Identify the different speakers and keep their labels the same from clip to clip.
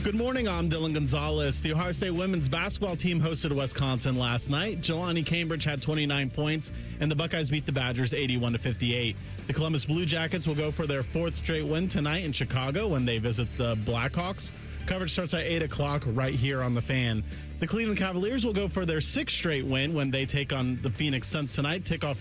Speaker 1: Good morning, I'm Dylan Gonzalez. The Ohio State women's basketball team hosted Wisconsin last night. Jelani Cambridge had 29 points, and the Buckeyes beat the Badgers 81-58. The Columbus Blue Jackets will go for their fourth straight win tonight in Chicago when they visit the Blackhawks. Coverage starts at 8 o'clock right here on The Fan. The Cleveland Cavaliers will go for their sixth straight win when they take on the Phoenix Suns tonight. Tip-off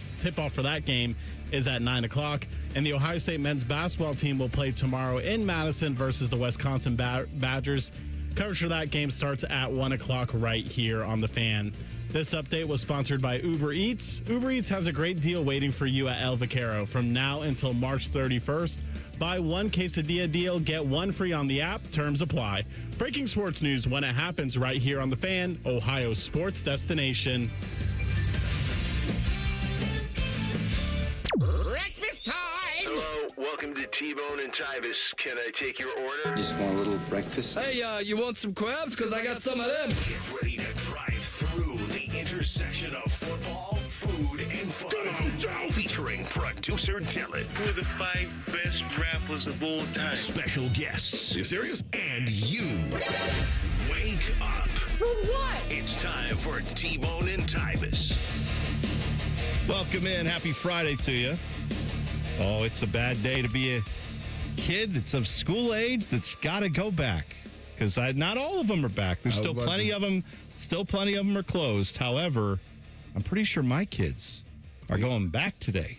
Speaker 1: for that game is at 9 o'clock. And the Ohio State men's basketball team will play tomorrow in Madison versus the Wisconsin Badgers. Coverage for that game starts at 1 o'clock right here on The Fan. This update was sponsored by Uber Eats. Uber Eats has a great deal waiting for you at El Vaquero from now until March 31st. Buy one quesadilla deal, get one free on the app. Terms apply. Breaking sports news when it happens right here on The Fan, Ohio's sports destination.
Speaker 2: Breakfast time!
Speaker 3: Hello, welcome to T-Bone and Tyvis. Can I take your order?
Speaker 4: Just want a little breakfast.
Speaker 2: Hey, you want some crabs? Because I got some of them.
Speaker 5: Get ready to drive through the intersection of football, food, and fun. Come on, Joe! Featuring producer Dylan.
Speaker 3: Who are the 5 best rappers of all time?
Speaker 5: Special guests.
Speaker 3: You serious?
Speaker 5: And you. Wake up.
Speaker 2: For what?
Speaker 5: It's time for T-Bone and Tyvis.
Speaker 6: Welcome in. Happy Friday to you. Oh, it's a bad day to be a kid that's of school age that's got to go back because not all of them are back. There's still plenty of them. Still plenty of them are closed. However, I'm pretty sure my kids are going back today.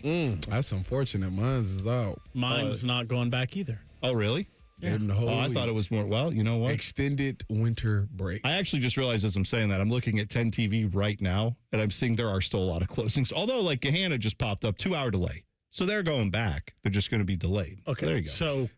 Speaker 7: That's unfortunate. Mine's is out.
Speaker 1: Mine's not going back either.
Speaker 6: Oh, really?
Speaker 7: Gave them the whole
Speaker 6: I
Speaker 7: week.
Speaker 6: thought it was more. Well, you know what?
Speaker 7: Extended winter break.
Speaker 6: I actually just realized as I'm saying that I'm looking at 10 TV right now, and I'm seeing there are still a lot of closings. Although, like Gahanna just popped up, 2-hour delay. So they're going back. They're just going to be delayed.
Speaker 1: Okay,
Speaker 6: So there you go.
Speaker 1: So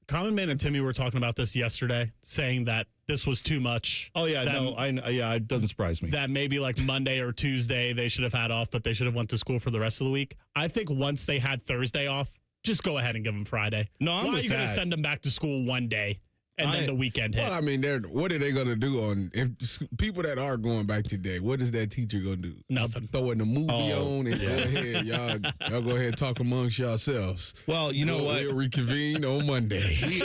Speaker 1: Common Man and Timmy were talking about this yesterday, saying that this was too much.
Speaker 6: Oh, yeah.
Speaker 1: That-
Speaker 6: It doesn't surprise me.
Speaker 1: That maybe like Monday or Tuesday they should have had off, but they should have went to school for the rest of the week. I think once they had Thursday off, just go ahead and give them Friday.
Speaker 6: No, I'm
Speaker 1: Why are
Speaker 6: with
Speaker 1: you going to
Speaker 6: that.
Speaker 1: send them back to school one day and then the weekend hit?
Speaker 7: Well, I mean, what are they going to do if people that are going back today, what is that teacher going to do?
Speaker 1: Nothing.
Speaker 7: Throwing the movie on and go ahead, y'all go ahead and talk amongst yourselves.
Speaker 6: Well, you know what?
Speaker 7: We'll reconvene on Monday.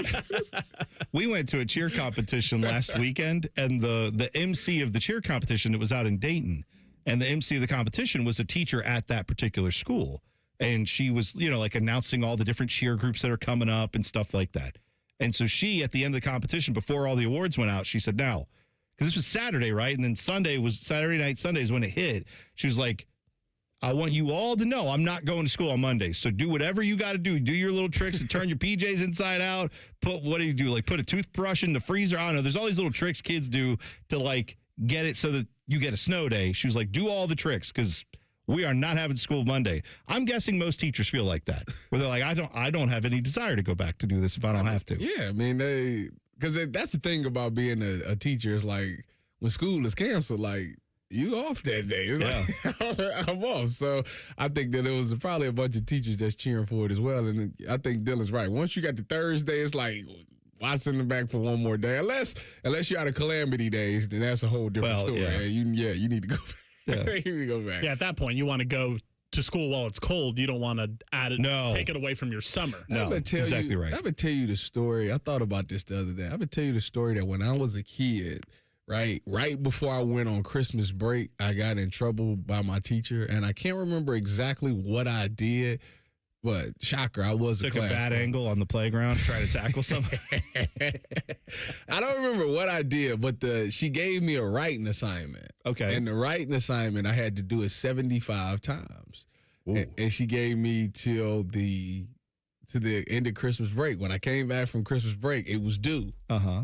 Speaker 6: We went to a cheer competition last weekend, and the MC of the cheer competition, it was out in Dayton, and the MC of the competition was a teacher at that particular school. And she was, like announcing all the different cheer groups that are coming up and stuff like that. And so she, at the end of the competition, before all the awards went out, she said, now, because this was Saturday, right? And then Saturday night, Sunday is when it hit. She was like, I want you all to know I'm not going to school on Monday. So do whatever you got to do. Do your little tricks and turn your PJs inside out. What do you do? Like put a toothbrush in the freezer? I don't know. There's all these little tricks kids do to like get it so that you get a snow day. She was like, do all the tricks because we are not having school Monday. I'm guessing most teachers feel like that, where they're like, I don't have any desire to go back to do this if I don't have to.
Speaker 7: Yeah, I mean, because that's the thing about being a teacher. It's like when school is canceled, like, you off that day. It's like, I'm off. So I think that it was probably a bunch of teachers that's cheering for it as well. And I think Dylan's right. Once you got the Thursday, it's like, why send them back for one more day? Unless you're out of calamity days, then that's a whole different story.
Speaker 6: Yeah.
Speaker 7: And you need to go back.
Speaker 6: Yeah.
Speaker 7: You need to go back.
Speaker 1: Yeah, at that point, you want to go to school while it's cold. You don't want to take it away from your summer.
Speaker 6: No, exactly right.
Speaker 7: I'm going to tell you the story. I thought about this the other day. I'm going to tell you the story that when I was a kid, right before I went on Christmas break, I got in trouble by my teacher, and I can't remember exactly what I did, but shocker, I was
Speaker 6: Took
Speaker 7: a class
Speaker 6: a bad
Speaker 7: clown.
Speaker 6: angle on the playground, try to tackle somebody.
Speaker 7: I don't remember what I did, but she gave me a writing assignment.
Speaker 6: Okay.
Speaker 7: And the writing assignment, I had to do it 75 times. And she gave me to the end of Christmas break. When I came back from Christmas break, it was due.
Speaker 6: Uh-huh.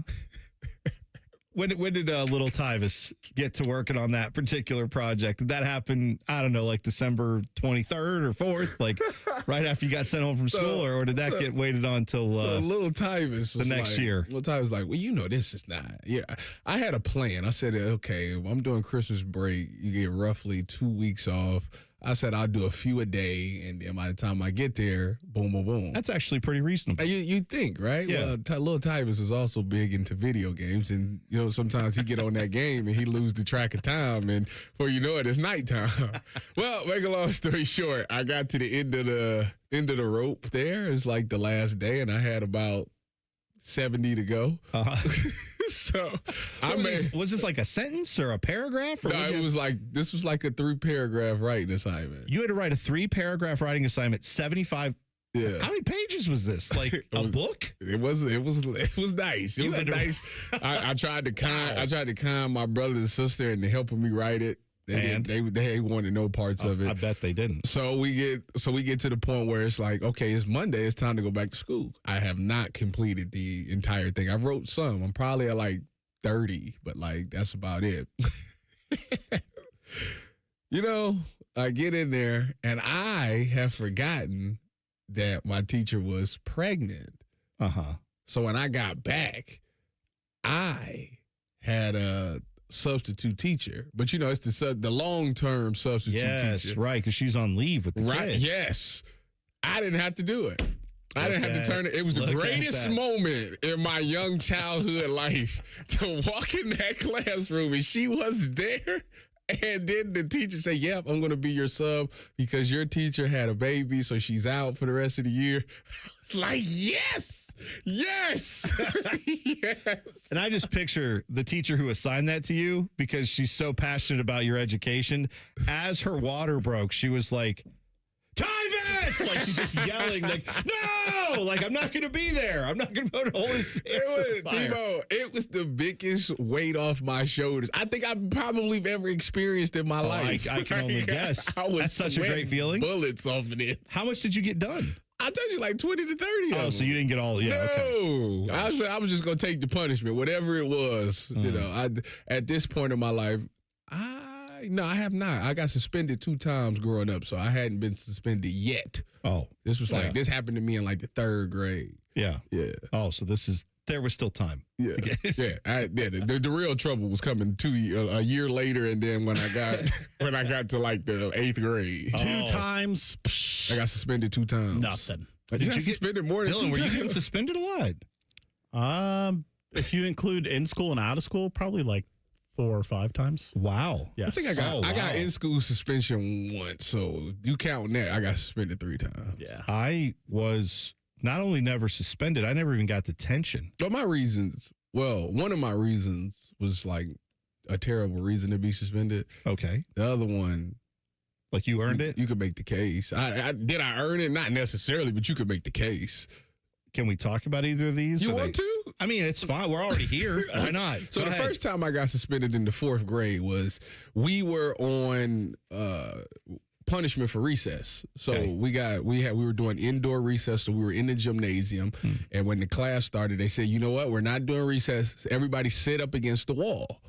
Speaker 6: When did little Tyvis get to working on that particular project? Did that happen, I don't know, like December 23rd or 4th, like right after you got sent home from school, or did that get waited on till
Speaker 7: So little Tyvis was
Speaker 6: the next
Speaker 7: like,
Speaker 6: year?
Speaker 7: Little Tyvis was like, well, this is not. Yeah, I had a plan. I said, okay, if I'm doing Christmas break, you get roughly 2 weeks off. I said I'll do a few a day, and then by the time I get there, boom, boom, boom.
Speaker 6: That's actually pretty reasonable.
Speaker 7: You think, right?
Speaker 6: Yeah.
Speaker 7: Well, little Tyvis was also big into video games, and sometimes he get on that game and he lose the track of time, and before you know it, it's nighttime. Well, make a long story short, I got to the end of the rope there. It was like the last day, and I had about 70 to go.
Speaker 6: Uh-huh.
Speaker 7: So
Speaker 6: Was this like a sentence or a paragraph? Or
Speaker 7: no, this was like a 3-paragraph writing assignment.
Speaker 6: You had to write a 3-paragraph writing assignment, 75.
Speaker 7: Yeah.
Speaker 6: How many pages was this? Like a book?
Speaker 7: It was nice. It was nice. I tried to calm my brother and sister and they helping me write it. They wanted no parts of it.
Speaker 6: I bet they didn't.
Speaker 7: So we get to the point where it's like, okay, it's Monday. It's time to go back to school. I have not completed the entire thing. I wrote some. I'm probably at like 30, but like that's about it. I get in there and I have forgotten that my teacher was pregnant. So when I got back, I had a substitute teacher, but it's the long-term substitute teacher.
Speaker 6: Yes, right, because she's on leave with the kid.
Speaker 7: Yes. I didn't have to do it. I didn't have to turn it. It was the greatest moment in my young childhood life to walk in that classroom and she was there. And then the teacher said, yep, I'm going to be your sub because your teacher had a baby, so she's out for the rest of the year. It's like, yes. Yes.
Speaker 6: And I just picture the teacher who assigned that to you because she's so passionate about your education. As her water broke, she was like, Tyvis! Like she's just yelling, like, no! Like, I'm not going to be there. I'm not going to go to Holy Spirit.
Speaker 7: Timo, it was the biggest weight off my shoulders I think I've probably ever experienced in my life.
Speaker 6: I can only guess. That's such a great feeling.
Speaker 7: Bullets off of it.
Speaker 6: How much did you get done?
Speaker 7: I told you like 20 to 30 of them.
Speaker 6: Oh, so you didn't get all,
Speaker 7: no.
Speaker 6: Okay.
Speaker 7: I was just going to take the punishment, whatever it was. At this point in my life, no, I have not. I got suspended 2 times growing up, so I hadn't been suspended yet.
Speaker 6: Oh.
Speaker 7: This was this happened to me in like the 3rd grade.
Speaker 6: Yeah.
Speaker 7: Yeah.
Speaker 6: Oh, so there was still time.
Speaker 7: Yeah. The real trouble was coming a year later, and then when I got to like the 8th grade.
Speaker 1: 2 times.
Speaker 7: I got suspended 2 times.
Speaker 1: Nothing.
Speaker 7: Did you get suspended more than 2
Speaker 6: Dylan,
Speaker 7: times?
Speaker 6: were you getting suspended a lot?
Speaker 1: If you include in school and out of school, probably like 4 or 5 times.
Speaker 6: Wow.
Speaker 1: Yes.
Speaker 7: I think I got in-school suspension once, so you count that. I got suspended 3 times.
Speaker 1: Yeah.
Speaker 6: I was not only never suspended, I never even got detention.
Speaker 7: But one of my reasons was like a terrible reason to be suspended.
Speaker 6: Okay.
Speaker 7: The other one,
Speaker 6: like you earned it?
Speaker 7: You could make the case. Did I earn it? Not necessarily, but you could make the case.
Speaker 6: Can we talk about either of these?
Speaker 7: You want to?
Speaker 6: I mean, it's fine. We're already here. Why not?
Speaker 7: So the first time I got suspended in the 4th grade was we were on punishment for recess. So we were doing indoor recess. So we were in the gymnasium, and when the class started, they said, you know what? We're not doing recess. Everybody sit up against the wall.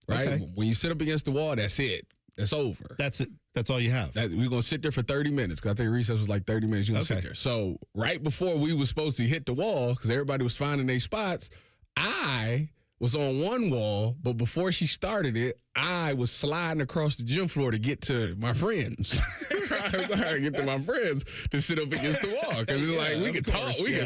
Speaker 7: Right?
Speaker 6: Okay.
Speaker 7: When you sit up against the wall, that's it. That's over.
Speaker 6: That's it. That's all you have.
Speaker 7: We're going to sit there for 30 minutes because I think recess was like 30 minutes. You're going to sit there. So right before we were supposed to hit the wall, because everybody was finding their spots, I was on one wall, but before she started it, I was sliding across the gym floor to get to my friends. Get to my friends to sit up against the wall because it's like we can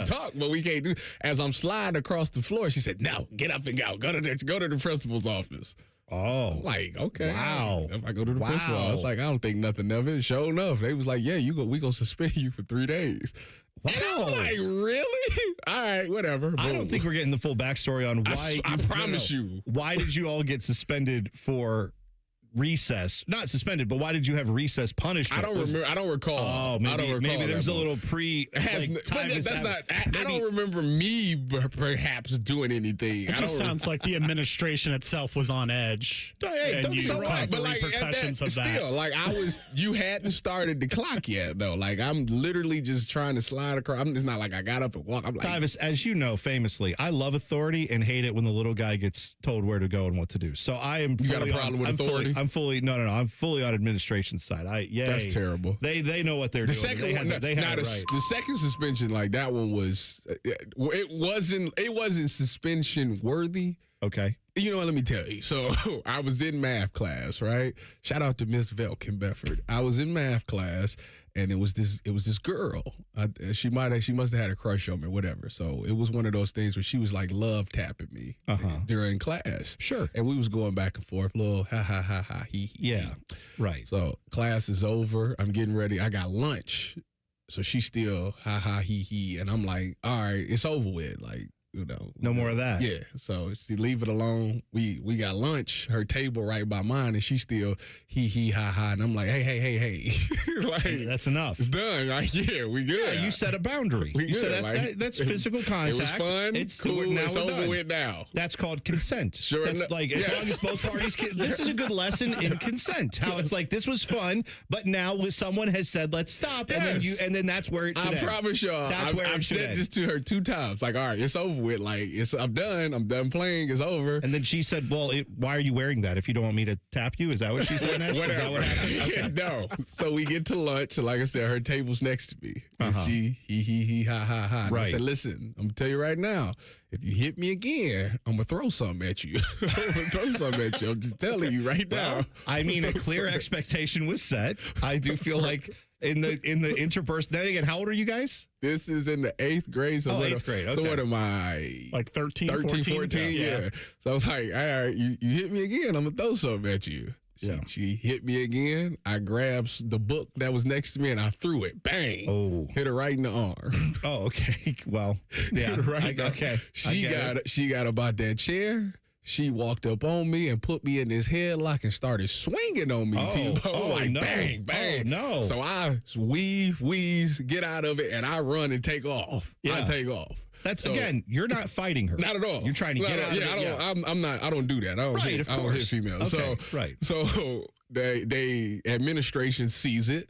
Speaker 7: talk, but we can't do. As I'm sliding across the floor, she said, "No, get up and go. Go to the principal's office."
Speaker 6: Oh,
Speaker 7: I'm like, okay.
Speaker 6: Wow.
Speaker 7: If I go to the principal, I was like, I don't think nothing of it. Sure enough, they was like, yeah, we gonna suspend you for 3 days.
Speaker 6: Wow.
Speaker 7: And I'm like, really? All right, whatever.
Speaker 6: I don't think we're getting the full backstory on why.
Speaker 7: I promise you.
Speaker 6: Why did you all get suspended for recess? Not suspended, but why did you have recess punishment?
Speaker 7: I don't remember. I don't recall.
Speaker 6: Oh, maybe,
Speaker 7: I don't recall
Speaker 6: maybe there's a little
Speaker 7: I don't remember me perhaps doing anything.
Speaker 1: It just sounds like the administration itself was on edge.
Speaker 6: Hey,
Speaker 1: and you cut the repercussions of that.
Speaker 7: Still, like you hadn't started the clock yet, though. Like I'm literally just trying to slide across. It's not like I got up and walked. I'm like,
Speaker 6: Tyvis, as you know, famously, I love authority and hate it when the little guy gets told where to go and what to do. So I am.
Speaker 7: You got a problem with authority?
Speaker 6: I'm fully on administration side. That's
Speaker 7: terrible.
Speaker 6: They know what they're doing.
Speaker 7: Second one,
Speaker 6: they had it right.
Speaker 7: The second suspension, like that one was, it wasn't suspension worthy.
Speaker 6: Okay.
Speaker 7: You know what? Let me tell you. So I was in math class, right? Shout out to Miss Velkin Bedford. I was in math class, and it was this girl. She must have had a crush on me, whatever. So it was one of those things where she was like love tapping me during class.
Speaker 6: Sure.
Speaker 7: And we was going back and forth, little ha ha ha ha he.
Speaker 6: Yeah. Right.
Speaker 7: So class is over. I'm getting ready. I got lunch. So she still ha ha he, and I'm like, all right, it's over with. Like
Speaker 6: No more of that.
Speaker 7: Yeah, so she leave it alone. We got lunch, her table right by mine, and she still he ha ha, and I'm like, hey, like
Speaker 6: That's enough.
Speaker 7: it's done. Like, yeah, we good.
Speaker 6: Yeah, you set a boundary.
Speaker 7: We
Speaker 6: You
Speaker 7: good.
Speaker 6: said
Speaker 7: Like,
Speaker 6: that's physical contact.
Speaker 7: It was fun.
Speaker 6: It's
Speaker 7: cool.
Speaker 6: Now
Speaker 7: It's
Speaker 6: we're
Speaker 7: over
Speaker 6: done.
Speaker 7: with now.
Speaker 6: That's called consent.
Speaker 7: Sure
Speaker 6: That's
Speaker 7: enough.
Speaker 6: like as
Speaker 7: Yeah.
Speaker 6: long as both parties. This is a good lesson in consent. How it's like this was fun, but now someone has said let's stop,
Speaker 7: Yes.
Speaker 6: and then that's where it should
Speaker 7: I
Speaker 6: end.
Speaker 7: promise y'all,
Speaker 6: That's where it
Speaker 7: I've
Speaker 6: should
Speaker 7: said
Speaker 6: end.
Speaker 7: this to her 2 times. Like, all right, it's over with. Like, I'm done. I'm done playing. It's over.
Speaker 6: And then she said, "Well, why are you wearing that if you don't want me to tap you?" Is that what she said next? Is that what happened? Okay.
Speaker 7: No. So we get to lunch, and like I said, her table's next to me. And
Speaker 6: Uh-huh.
Speaker 7: she he ha ha ha. And I
Speaker 6: Right.
Speaker 7: said, listen, I'm gonna tell you right now, if you hit me again, I'm gonna throw something at you. I'm gonna throw something at you. I'm just telling you right now.
Speaker 6: Well, I mean, a
Speaker 7: Throw
Speaker 6: clear
Speaker 7: something.
Speaker 6: expectation was set. I do feel like in the interpersonal. Then again, how old are you guys?
Speaker 7: This is in the 8th grade. So
Speaker 6: Oh,
Speaker 7: what
Speaker 6: 8th grade,
Speaker 7: So
Speaker 6: okay.
Speaker 7: what am I?
Speaker 1: Like 13,
Speaker 7: 13,
Speaker 1: 14?
Speaker 7: 14, yeah. So I was like, all right, you hit me again, I'm gonna throw something at you. She hit me again. I grabbed the book that was next to me and I threw it. Bang.
Speaker 6: Oh.
Speaker 7: Hit her right in the arm.
Speaker 6: Oh, okay. Well, yeah.
Speaker 7: Hit her right in the-
Speaker 6: Okay.
Speaker 7: She got about that chair. She walked up on me and put me in this headlock and started swinging on me,
Speaker 6: Oh,
Speaker 7: T-Bone.
Speaker 6: oh,
Speaker 7: like
Speaker 6: no.
Speaker 7: bang, bang.
Speaker 6: Oh, no.
Speaker 7: So I weave, get out of it, and I run and take off.
Speaker 6: Yeah.
Speaker 7: I take off.
Speaker 6: That's
Speaker 7: So-
Speaker 6: again, you're not fighting her.
Speaker 7: Not at all.
Speaker 6: You're trying to
Speaker 7: Not
Speaker 6: get
Speaker 7: at all.
Speaker 6: out of
Speaker 7: yeah,
Speaker 6: it.
Speaker 7: I don't. I'm not. I don't do that. I don't.
Speaker 6: Right,
Speaker 7: hit,
Speaker 6: of
Speaker 7: I don't hit
Speaker 6: course.
Speaker 7: females.
Speaker 6: Okay,
Speaker 7: So
Speaker 6: right.
Speaker 7: So they administration sees it.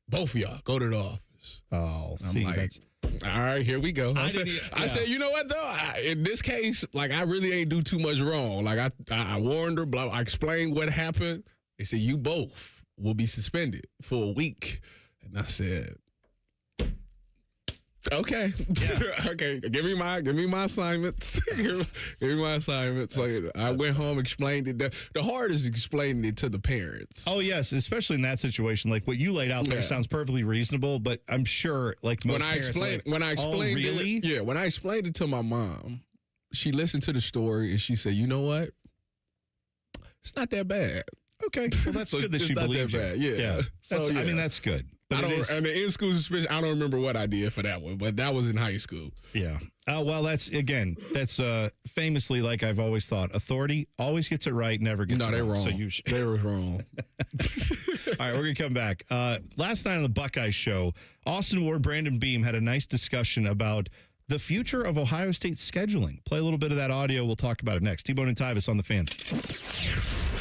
Speaker 7: Both of y'all go to the office.
Speaker 6: Oh,
Speaker 7: I'm
Speaker 6: see,
Speaker 7: like,
Speaker 6: that's
Speaker 7: all right, here we go. I
Speaker 6: didn't
Speaker 7: said,
Speaker 6: e-
Speaker 7: you know what though? In this case, like I really ain't do too much wrong. Like I warned her. Blah. I explained what happened. They said you both will be suspended for a week, and I said. Okay. Okay. Give me my assignments. give me my assignments. I went home, explained it. The hardest is explaining it to the parents.
Speaker 6: Oh yes, especially in that situation, like what you laid out there
Speaker 7: Yeah.
Speaker 6: sounds perfectly reasonable. But I'm sure, like most
Speaker 7: when I
Speaker 6: parents,
Speaker 7: explained
Speaker 6: like,
Speaker 7: when I explained
Speaker 6: oh, really?
Speaker 7: it, yeah, when I explained it to my mom, she listened to the story and she said, "You know what? It's not that bad."
Speaker 6: Okay, well that's
Speaker 7: So
Speaker 6: good that
Speaker 7: it's
Speaker 6: she
Speaker 7: not that
Speaker 6: believes you.
Speaker 7: bad, yeah.
Speaker 6: That's,
Speaker 7: So,
Speaker 6: I mean
Speaker 7: yeah.
Speaker 6: that's good. But
Speaker 7: I
Speaker 6: it
Speaker 7: don't.
Speaker 6: is,
Speaker 7: And the in-school suspension, I don't remember what I did for that one, but that was in high school.
Speaker 6: yeah. Well, that's famously, like I've always thought, authority always gets it right, never gets
Speaker 7: No,
Speaker 6: it
Speaker 7: they
Speaker 6: wrong.
Speaker 7: wrong.
Speaker 6: So you should.
Speaker 7: They were wrong.
Speaker 6: All right, we're going to come back. Last night on the Buckeye Show, Austin Ward, Brandon Beam had a nice discussion about the future of Ohio State scheduling. Play a little bit of that audio. We'll talk about it next. T-Bone and Tyvis on the Fan.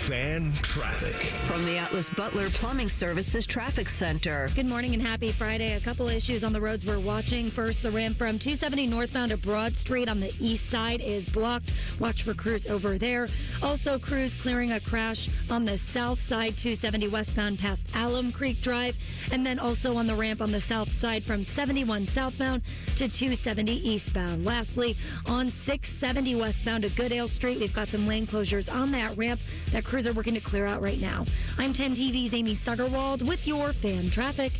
Speaker 5: Fan traffic.
Speaker 4: From the Atlas Butler Plumbing Services Traffic Center.
Speaker 8: Good morning and happy Friday. A couple issues on the roads we're watching. First, the ramp from 270 northbound to Broad Street on the east side is blocked. Watch for crews over there. Also, crews clearing a crash on the south side, 270 westbound past Alum Creek Drive. And then also on the ramp on the south side from 71 southbound to 270 eastbound. Lastly, on 670 westbound to Goodale Street, we've got some lane closures on that ramp that crews are working to clear out right now. I'm 10 TV's Amy Stuggerwald with your fan traffic.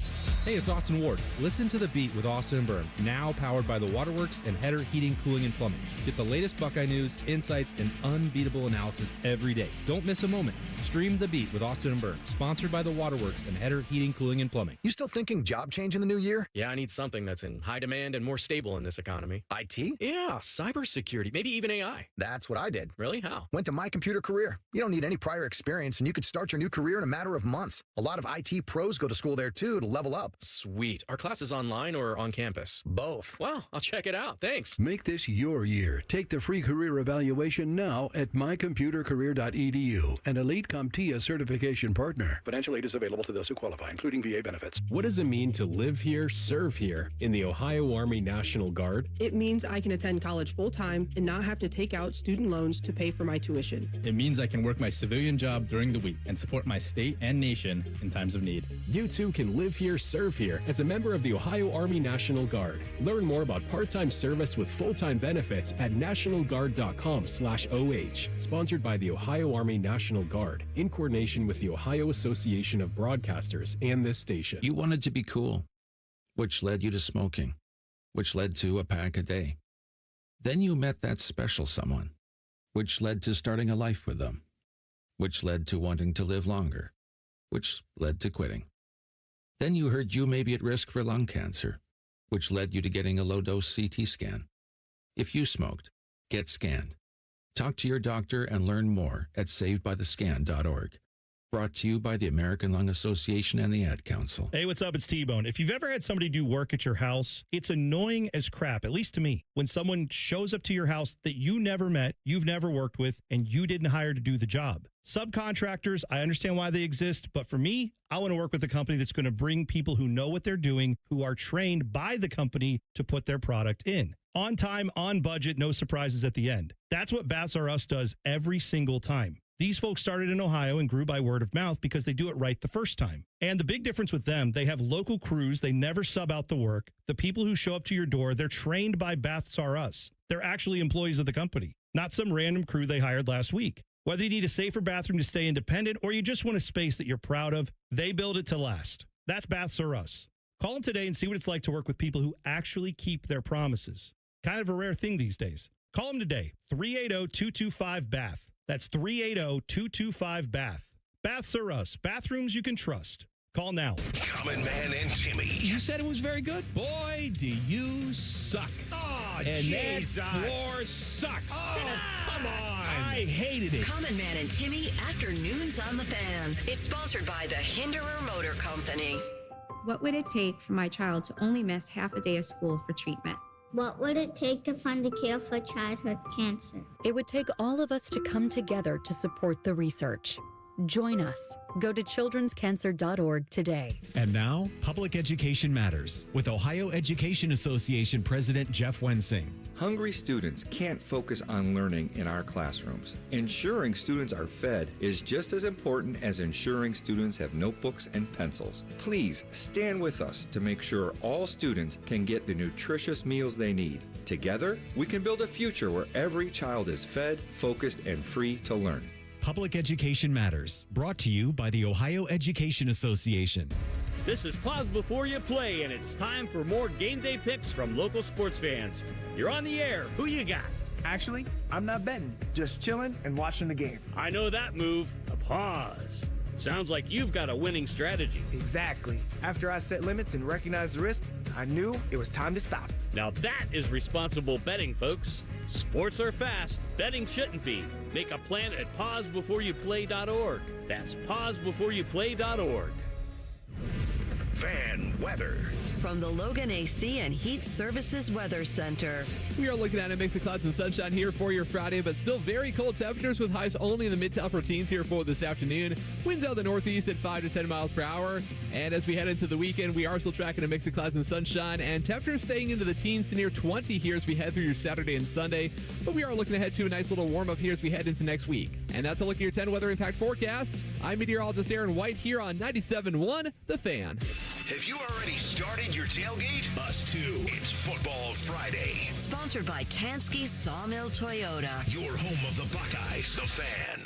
Speaker 9: Hey, it's Austin Ward. Listen to The Beat with Austin and Byrne, now powered by the Waterworks and Header Heating, Cooling, and Plumbing. Get the latest Buckeye news, insights, and unbeatable analysis every day. Don't miss a moment. Stream The Beat with Austin and Byrne, sponsored by the Waterworks and Header Heating, Cooling, and Plumbing.
Speaker 10: You still thinking job change in the new year?
Speaker 11: Yeah, I need something that's in high demand and more stable in this economy.
Speaker 10: IT?
Speaker 11: Yeah, cybersecurity, maybe even AI.
Speaker 10: That's what I did.
Speaker 11: Really? How?
Speaker 10: Went to My Computer Career. You don't need any prior experience, and you could start your new career in a matter of months. A lot of IT pros go to school there, too, to level up.
Speaker 11: Sweet. Are classes online or on campus?
Speaker 10: Both.
Speaker 11: Wow, I'll check it out. Thanks.
Speaker 12: Make this your year. Take the free career evaluation now at mycomputercareer.edu, an Elite CompTIA certification partner.
Speaker 10: Financial aid is available to those who qualify, including VA benefits.
Speaker 13: What does it mean to live here, serve here in the Ohio Army National Guard?
Speaker 14: It means I can attend college full-time and not have to take out student loans to pay for my tuition.
Speaker 15: It means I can work my civilian job during the week and support my state and nation in times of need.
Speaker 13: You too can live here, serve here as a member of the Ohio Army National Guard. Learn more about part-time service with full-time benefits at nationalguard.com/OH. Sponsored by the Ohio Army National Guard in coordination with the Ohio Association of Broadcasters and this station.
Speaker 16: You wanted to be cool, which led you to smoking, which led to a pack a day. Then you met that special someone, which led to starting a life with them, which led to wanting to live longer, which led to quitting. Then you heard you may be at risk for lung cancer, which led you to getting a low-dose CT scan. If you smoked, Get scanned. Talk to your doctor and learn more at savedbythescan.org. Brought to you by the American Lung Association and the Ad Council.
Speaker 6: Hey, what's up? It's T-Bone. If you've ever had somebody do work at your house, it's annoying as crap, at least to me, when someone shows up to your house that you never met, you've never worked with, and you didn't hire to do the job. Subcontractors, I understand why they exist, but for me, I want to work with a company that's going to bring people who know what they're doing, who are trained by the company to put their product in. On time, on budget, no surprises at the end. That's what Baths R Us does every single time. These folks started in Ohio and grew by word of mouth because they do it right the first time. And the big difference with them, they have local crews. They never sub out the work. The people who show up to your door, they're trained by Baths R Us. They're actually employees of the company, not some random crew they hired last week. Whether you need a safer bathroom to stay independent or you just want a space that you're proud of, they build it to last. That's Baths R Us. Call them today and see what it's like to work with people who actually keep their promises. Kind of a rare thing these days. Call them today, 380-225-BATH. That's 380-225-BATH. Baths R Us. Bathrooms you can trust. Call now.
Speaker 5: Common Man and Timmy.
Speaker 17: You said it was very good. Boy, do you suck.
Speaker 2: Oh,
Speaker 17: and
Speaker 2: Jesus.
Speaker 17: that floor sucks.
Speaker 2: Oh, come on.
Speaker 17: I hated it.
Speaker 4: Common Man and Timmy Afternoons on the Fan is sponsored by the Hinderer Motor Company.
Speaker 18: What would it take for my child to only miss half a day of school for treatment?
Speaker 19: What would it take to fund a cure for childhood cancer?
Speaker 20: It would take all of us to come together to support the research. Join us. Go to childrenscancer.org today.
Speaker 21: And now, Public Education Matters with Ohio Education Association President Jeff Wensing.
Speaker 22: Hungry students can't focus on learning in our classrooms. Ensuring students are fed is just as important as ensuring students have notebooks and pencils. Please stand with us to make sure all students can get the nutritious meals they need. Together, we can build a future where every child is fed, focused, and free to learn.
Speaker 21: Public Education Matters, brought to you by the Ohio Education Association.
Speaker 23: This is Pause Before You Play, and it's time for more game day picks from local sports fans. You're on the air. Who you got?
Speaker 24: Actually, I'm not betting, just chilling and watching the game.
Speaker 23: I know that move. A pause. Sounds like you've got a winning strategy.
Speaker 24: Exactly. After I set limits and recognized the risk, I knew it was time to stop.
Speaker 23: Now that is responsible betting, folks. Sports are fast. Betting shouldn't be. Make a plan at pausebeforeyouplay.org. That's pausebeforeyouplay.org.
Speaker 5: Fan weather.
Speaker 4: From the Logan AC and Heat Services Weather Center.
Speaker 25: We are looking at a mix of clouds and sunshine here for your Friday, but still very cold temperatures with highs only in the mid to upper teens here for this afternoon. Winds out of the northeast at 5 to 10 miles per hour. And as we head into the weekend, we are still tracking a mix of clouds and sunshine, and temperatures staying into the teens to near 20 here as we head through your Saturday and Sunday. But we are looking ahead to a nice little warm up here as we head into next week. And that's a look at your 10 weather impact forecast. I'm meteorologist Aaron White here on 97.1 The Fan.
Speaker 5: Have you already started your tailgate? Us too. It's Football Friday.
Speaker 4: Sponsored by Tansky Sawmill Toyota.
Speaker 5: Your home of the Buckeyes, The Fan.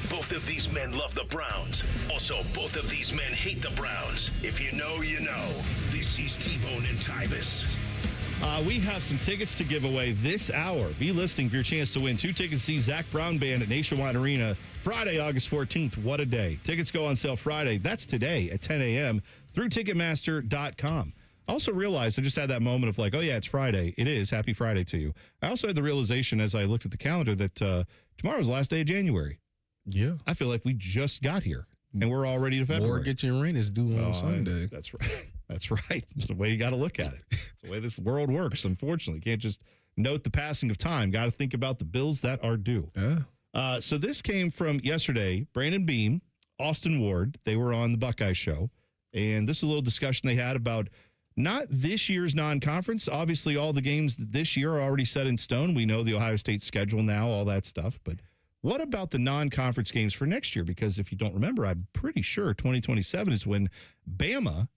Speaker 5: Both of these men love the Browns. Also, both of these men hate the Browns. If you know, you know. This is T-Bone and Tyvis.
Speaker 6: We have some tickets to give away this hour. Be listening for your chance to win 2 tickets to see Zach Brown Band at Nationwide Arena Friday, August 14th. What a day. Tickets go on sale Friday. That's today at 10 a.m. through Ticketmaster.com. I also realized I just had that moment of like, oh, yeah, it's Friday. It is. Happy Friday to you. I also had the realization as I looked at the calendar that tomorrow's the last day of January.
Speaker 7: Yeah.
Speaker 6: I feel like we just got here, and we're already to February.
Speaker 7: Or get your rain is due on Sunday.
Speaker 6: That's right. That's right. It's the way you got to look at it. It's the way this world works, unfortunately. You can't just note the passing of time. Got to think about the bills that are due.
Speaker 7: Yeah.
Speaker 6: So this came from yesterday. Brandon Beam, Austin Ward, they were on the Buckeye Show, and this is a little discussion they had about not this year's non-conference. Obviously, all the games this year are already set in stone. We know the Ohio State schedule now, all that stuff. But what about the non-conference games for next year? Because if you don't remember, I'm pretty sure 2027 is when Bama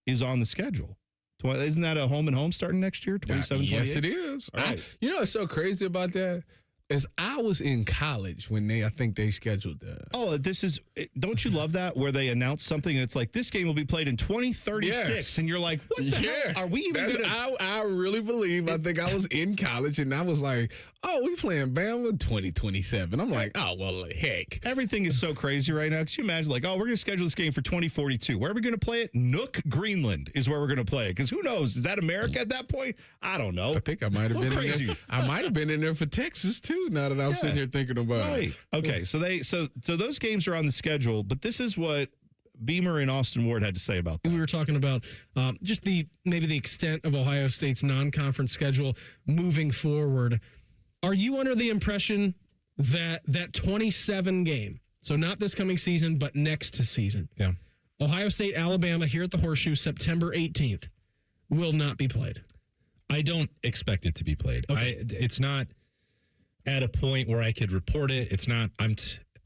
Speaker 6: is on the schedule. Isn't that a home and home starting next year? 27,
Speaker 7: Yes, it is.
Speaker 6: All right.
Speaker 7: You know what's so crazy about that? as I was in college when I think they scheduled that.
Speaker 6: Oh, don't you love that where they announce something and it's like, this game will be played in 2036.
Speaker 7: Yes.
Speaker 6: And you're like, what the hell? Are we even going to?
Speaker 7: I really believe, I think I was in college and I was like, oh, we playing Bama 2027. I'm like, oh, well, heck.
Speaker 6: Everything is so crazy right now. Could you imagine, like, oh, we're going to schedule this game for 2042. Where are we going to play it? Nook, Greenland is where we're going to play it. Because who knows? Is that America at that point? I don't know.
Speaker 7: I think I might have been
Speaker 6: crazy.
Speaker 7: in there. I might have been in there for Texas, too, now that I'm sitting here thinking about it.
Speaker 6: Okay, so those games are on the schedule, but this is what Beamer and Austin Ward had to say about that.
Speaker 1: We were talking about just maybe the extent of Ohio State's non-conference schedule moving forward. Are you under the impression that 27 game, so not this coming season, but next season, Ohio State, Alabama here at the Horseshoe, September 18th, will not be played?
Speaker 3: I don't expect it to be played.
Speaker 1: Okay.
Speaker 3: It's not at a point where I could report it. It's not. I'm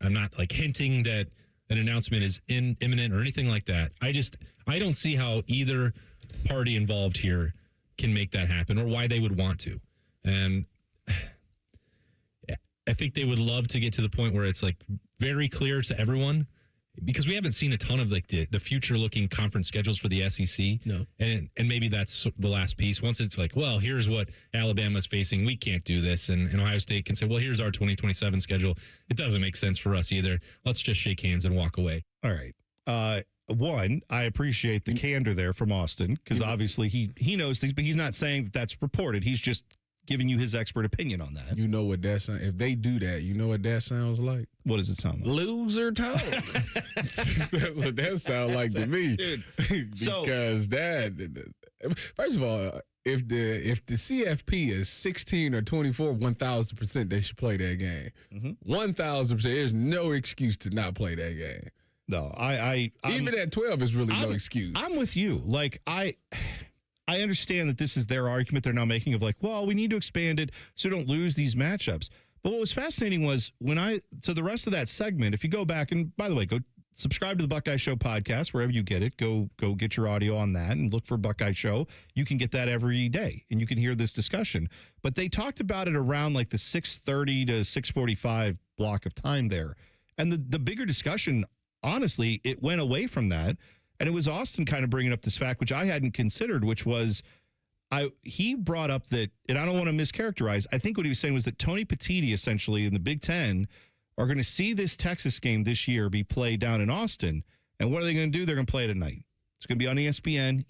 Speaker 3: not like hinting that an announcement is imminent or anything like that. I don't see how either party involved here can make that happen or why they would want to. And I think they would love to get to the point where it's like very clear to everyone, because we haven't seen a ton of like the future looking conference schedules for the SEC.
Speaker 1: No.
Speaker 3: And maybe that's the last piece. Once it's like, well, here's what Alabama's facing. We can't do this. And Ohio State can say, well, here's our 2027 schedule. It doesn't make sense for us either. Let's just shake hands and walk away.
Speaker 6: All right. One, I appreciate the candor there from Austin, because obviously he knows things, but he's not saying that that's reported. He's just giving you his expert opinion on that.
Speaker 7: You know what that sounds, if they do that, you know what that sounds like?
Speaker 6: What does it sound like?
Speaker 7: Loser talk. That's what that sounds like to me. Because first of all, if the CFP is 16 or 24, 1,000% they should play that game. 1,000%. There's no excuse to not play that game.
Speaker 6: No,
Speaker 7: even at 12 is really no excuse.
Speaker 6: I'm with you. Like I understand that this is their argument they're now making of like, well, we need to expand it so we don't lose these matchups. But what was fascinating was to the rest of that segment, if you go back, and by the way, go subscribe to the Buckeye Show podcast, wherever you get it, go get your audio on that and look for Buckeye Show. You can get that every day and you can hear this discussion. But they talked about it around like the 6:30 to 6:45 block of time there. And the bigger discussion, honestly, it went away from that. And it was Austin kind of bringing up this fact, which I hadn't considered, which was he brought up that, and I don't want to mischaracterize, I think what he was saying was that Tony Petitti essentially in the Big Ten are going to see this Texas game this year be played down in Austin. And what are they going to do? They're going to play it at night. It's going to be on ESPN,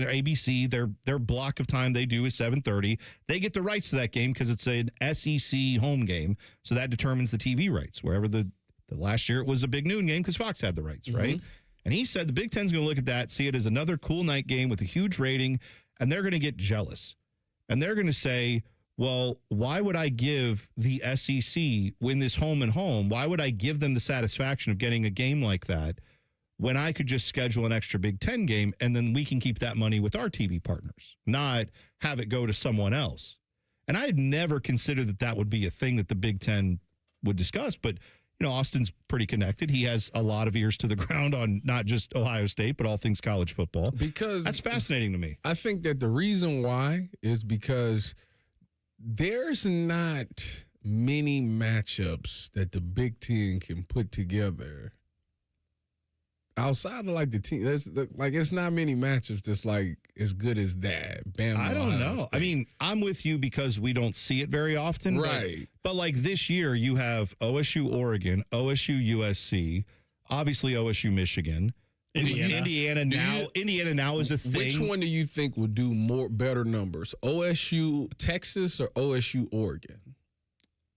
Speaker 6: or ABC. Their block of time they do is 7:30. They get the rights to that game because it's an SEC home game. So that determines the TV rights. Wherever the last year it was a big noon game because Fox had the rights, right? And he said the Big Ten's going to look at that, see it as another cool night game with a huge rating, and they're going to get jealous. And they're going to say, well, why would I give the SEC, win this home and home, why would I give them the satisfaction of getting a game like that when I could just schedule an extra Big Ten game and then we can keep that money with our TV partners, not have it go to someone else? And I had never considered that would be a thing that the Big Ten would discuss, but Austin's pretty connected. He has a lot of ears to the ground on not just Ohio State, but all things college football.
Speaker 7: Because
Speaker 6: that's fascinating to me.
Speaker 7: I think that the reason why is because there's not many matchups that the Big Ten can put together outside of like the team. It's not many matchups that's like as good as that. Bama,
Speaker 6: I don't
Speaker 7: Ohio
Speaker 6: know.
Speaker 7: State.
Speaker 6: I mean, I'm with you because we don't see it very often.
Speaker 7: Right.
Speaker 6: But like this year, you have OSU, Oregon, OSU, USC, obviously OSU, Michigan, Indiana now is a thing.
Speaker 7: Which one do you think will do better numbers? OSU, Texas, or OSU, Oregon?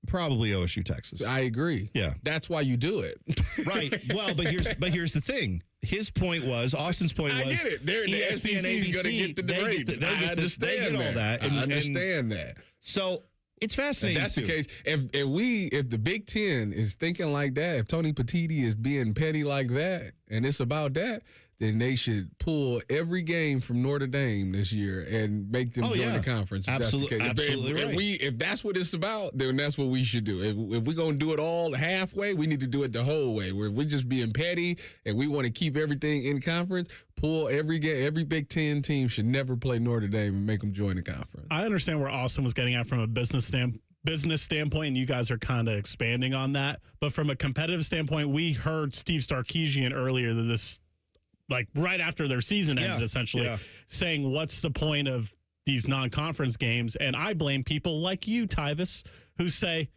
Speaker 6: Probably OSU, Texas.
Speaker 7: I agree.
Speaker 6: Yeah.
Speaker 7: That's why you do it.
Speaker 6: Right. Well, but here's the thing. His point was, Austin's point was,
Speaker 7: I get it. The
Speaker 6: ESPN,
Speaker 7: SEC is going to get the ratings. I understand
Speaker 6: all that.
Speaker 7: I understand that.
Speaker 6: So it's fascinating.
Speaker 7: If that's the case. If the Big Ten is thinking like that, if Tony Petitti is being petty like that, and it's about that, then they should pull every game from Notre Dame this year and make them join the conference.
Speaker 6: Absolutely,
Speaker 7: right. If that's what it's about, then that's what we should do. If we're going to do it all halfway, we need to do it the whole way. Where we're just being petty and we want to keep everything in conference, pull every game. Every Big Ten team should never play Notre Dame and make them join the conference.
Speaker 8: I understand where Austin was getting at from a business business standpoint, and you guys are kind of expanding on that. But from a competitive standpoint, we heard Steve Sarkisian earlier this, like right after their season ended, essentially saying, what's the point of these non-conference games? And I blame people like you, Tyvis, who say,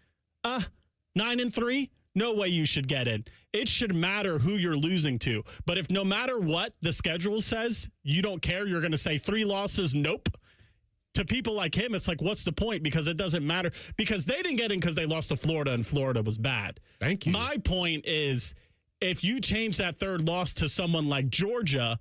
Speaker 8: 9-3, no way you should get in. It should matter who you're losing to. But if no matter what the schedule says, you don't care, you're going to say 3 losses, nope. To people like him, it's like, what's the point? Because it doesn't matter. Because they didn't get in because they lost to Florida, and Florida was bad.
Speaker 7: Thank you.
Speaker 8: My point is, if you change that 3rd loss to someone like Georgia,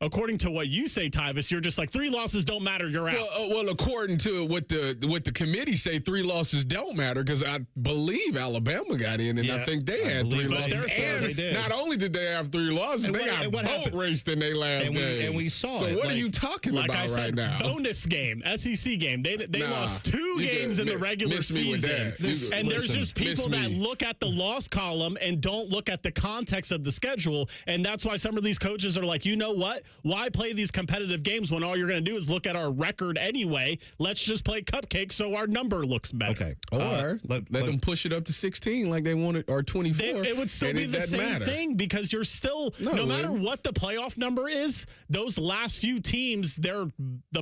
Speaker 8: according to what you say, Tyvis, you're just like, 3 losses don't matter, you're out.
Speaker 7: Well, according to what the committee say, 3 losses don't matter, because I believe Alabama got in, and I think they had 3 losses. And not only did they have 3 losses, they got boat raced in their last game.
Speaker 6: And we saw
Speaker 7: so
Speaker 6: it.
Speaker 7: what are you talking
Speaker 8: like
Speaker 7: about
Speaker 8: I said,
Speaker 7: right now?
Speaker 8: Bonus game, SEC game. They lost 2 games in the regular season. And there's just people that look at the loss column and don't look at the context of the schedule. And that's why some of these coaches are like, you know what? Why play these competitive games when all you're going to do is look at our record anyway? Let's just play cupcakes so our number looks better.
Speaker 6: Okay.
Speaker 7: Or let them push it up to 16 like they wanted, or 24.
Speaker 8: It would still be the same thing, because you're still, no matter what the playoff number is, those last few teams, the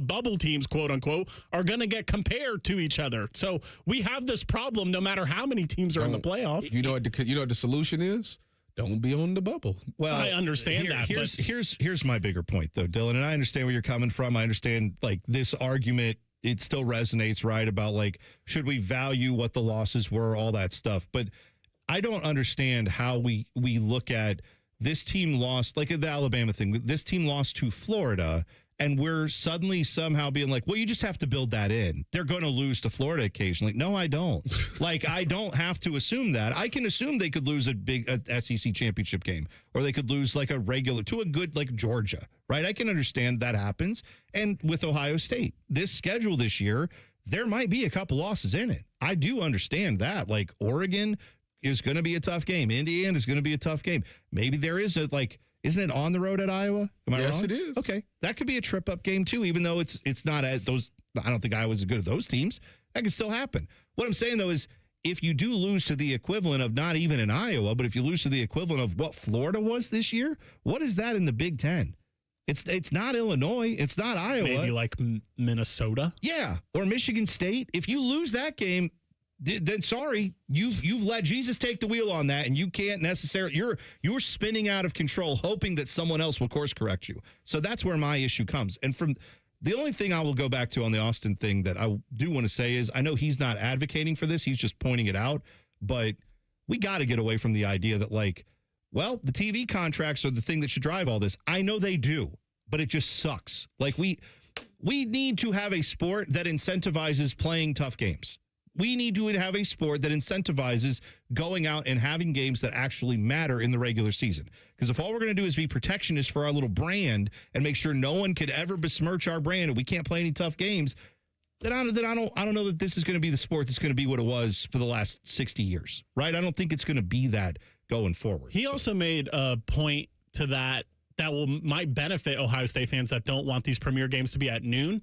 Speaker 8: bubble teams, quote unquote, are going to get compared to each other. So we have this problem no matter how many teams are in the playoff.
Speaker 7: You know what the solution is? Don't be on the bubble.
Speaker 8: Well, I understand that.
Speaker 6: Here's my bigger point, though, Dylan, and I understand where you're coming from. I understand, like, this argument, it still resonates, right, about, like, should we value what the losses were, all that stuff. But I don't understand how we look at this team lost, like the Alabama thing, this team lost to Florida, and we're suddenly somehow being like, well, you just have to build that in. They're going to lose to Florida occasionally. No, I don't. Like, I don't have to assume that. I can assume they could lose a SEC championship game, or they could lose like a regular to a good, like Georgia, right? I can understand that happens. And with Ohio State, this schedule this year, there might be a couple losses in it. I do understand that. Like, Oregon is going to be a tough game. Indiana is going to be a tough game. Maybe there is a, like, isn't it on the road at Iowa? Am I wrong?
Speaker 7: Yes, it is.
Speaker 6: Okay. That could be a trip-up game, too, even though it's not at those. I don't think Iowa's as good as those teams. That can still happen. What I'm saying, though, is if you do lose to the equivalent of not even in Iowa, but if you lose to the equivalent of what Florida was this year, what is that in the Big Ten? It's not Illinois. It's not Iowa.
Speaker 8: Maybe like Minnesota.
Speaker 6: Yeah, or Michigan State. If you lose that game, then sorry, you've let Jesus take the wheel on that, and you can't necessarily. You're spinning out of control, hoping that someone else will course correct you. So that's where my issue comes. And from the only thing I will go back to on the Austin thing that I do want to say is, I know he's not advocating for this; he's just pointing it out. But we got to get away from the idea that, like, well, the TV contracts are the thing that should drive all this. I know they do, but it just sucks. Like, we need to have a sport that incentivizes playing tough games. We need to have a sport that incentivizes going out and having games that actually matter in the regular season. Because if all we're going to do is be protectionist for our little brand and make sure no one could ever besmirch our brand and we can't play any tough games, then I don't know that this is going to be the sport that's going to be what it was for the last 60 years, right? I don't think it's going to be that going forward.
Speaker 8: He also made a point to that might benefit Ohio State fans that don't want these premier games to be at noon.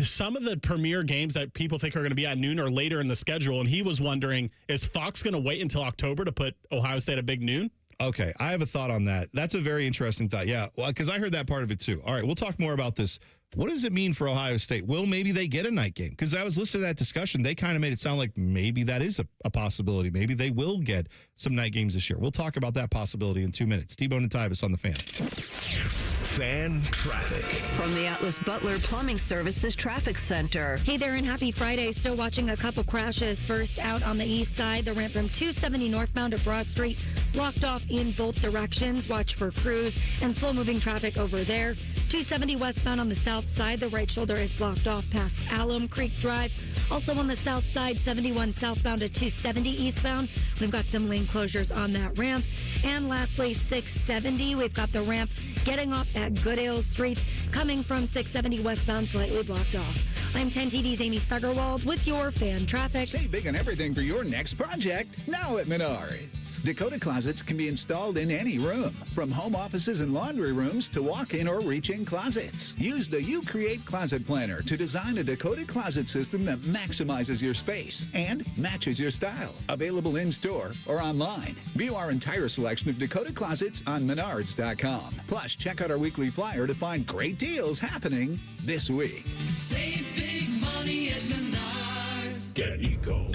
Speaker 8: Some of the premier games that people think are going to be at noon are later in the schedule, and he was wondering, is Fox going to wait until October to put Ohio State at big noon?
Speaker 6: Okay, I have a thought on that. That's a very interesting thought. Yeah, well, because I heard that part of it too. All right, we'll talk more about this. What does it mean for Ohio State? Will maybe they get a night game? Because I was listening to that discussion. They kind of made it sound like maybe that is a possibility. Maybe they will get some night games this year. We'll talk about that possibility in 2 minutes. T-Bone and Tyvis on the Fan.
Speaker 5: Fan traffic.
Speaker 4: From the Atlas Butler Plumbing Services Traffic Center.
Speaker 9: Hey there, and happy Friday. Still watching a couple crashes. First, out on the east side, the ramp from 270 northbound to Broad Street blocked off in both directions. Watch for crews and slow-moving traffic over there. 270 westbound on the south side, the right shoulder is blocked off past Alum Creek Drive. Also on the south side, 71 southbound to 270 eastbound. We've got some lane closures on that ramp. And lastly, 670, we've got the ramp getting off at Goodale Street, coming from 670 westbound, slightly blocked off. I'm 10 TD's Amy Stuggerwald with your Fan Traffic.
Speaker 10: Save big on everything for your next project now at Menards. Dakota Closets can be installed in any room, from home offices and laundry rooms to walk-in or reach-in closets. Use the You Create Closet Planner to design a Dakota closet system that maximizes your space and matches your style. Available in-store or online. View our entire selection of Dakota closets on Menards.com. Plus, check out our weekly flyer to find great deals happening this week.
Speaker 2: Save big money at Menards.
Speaker 5: Get Eco.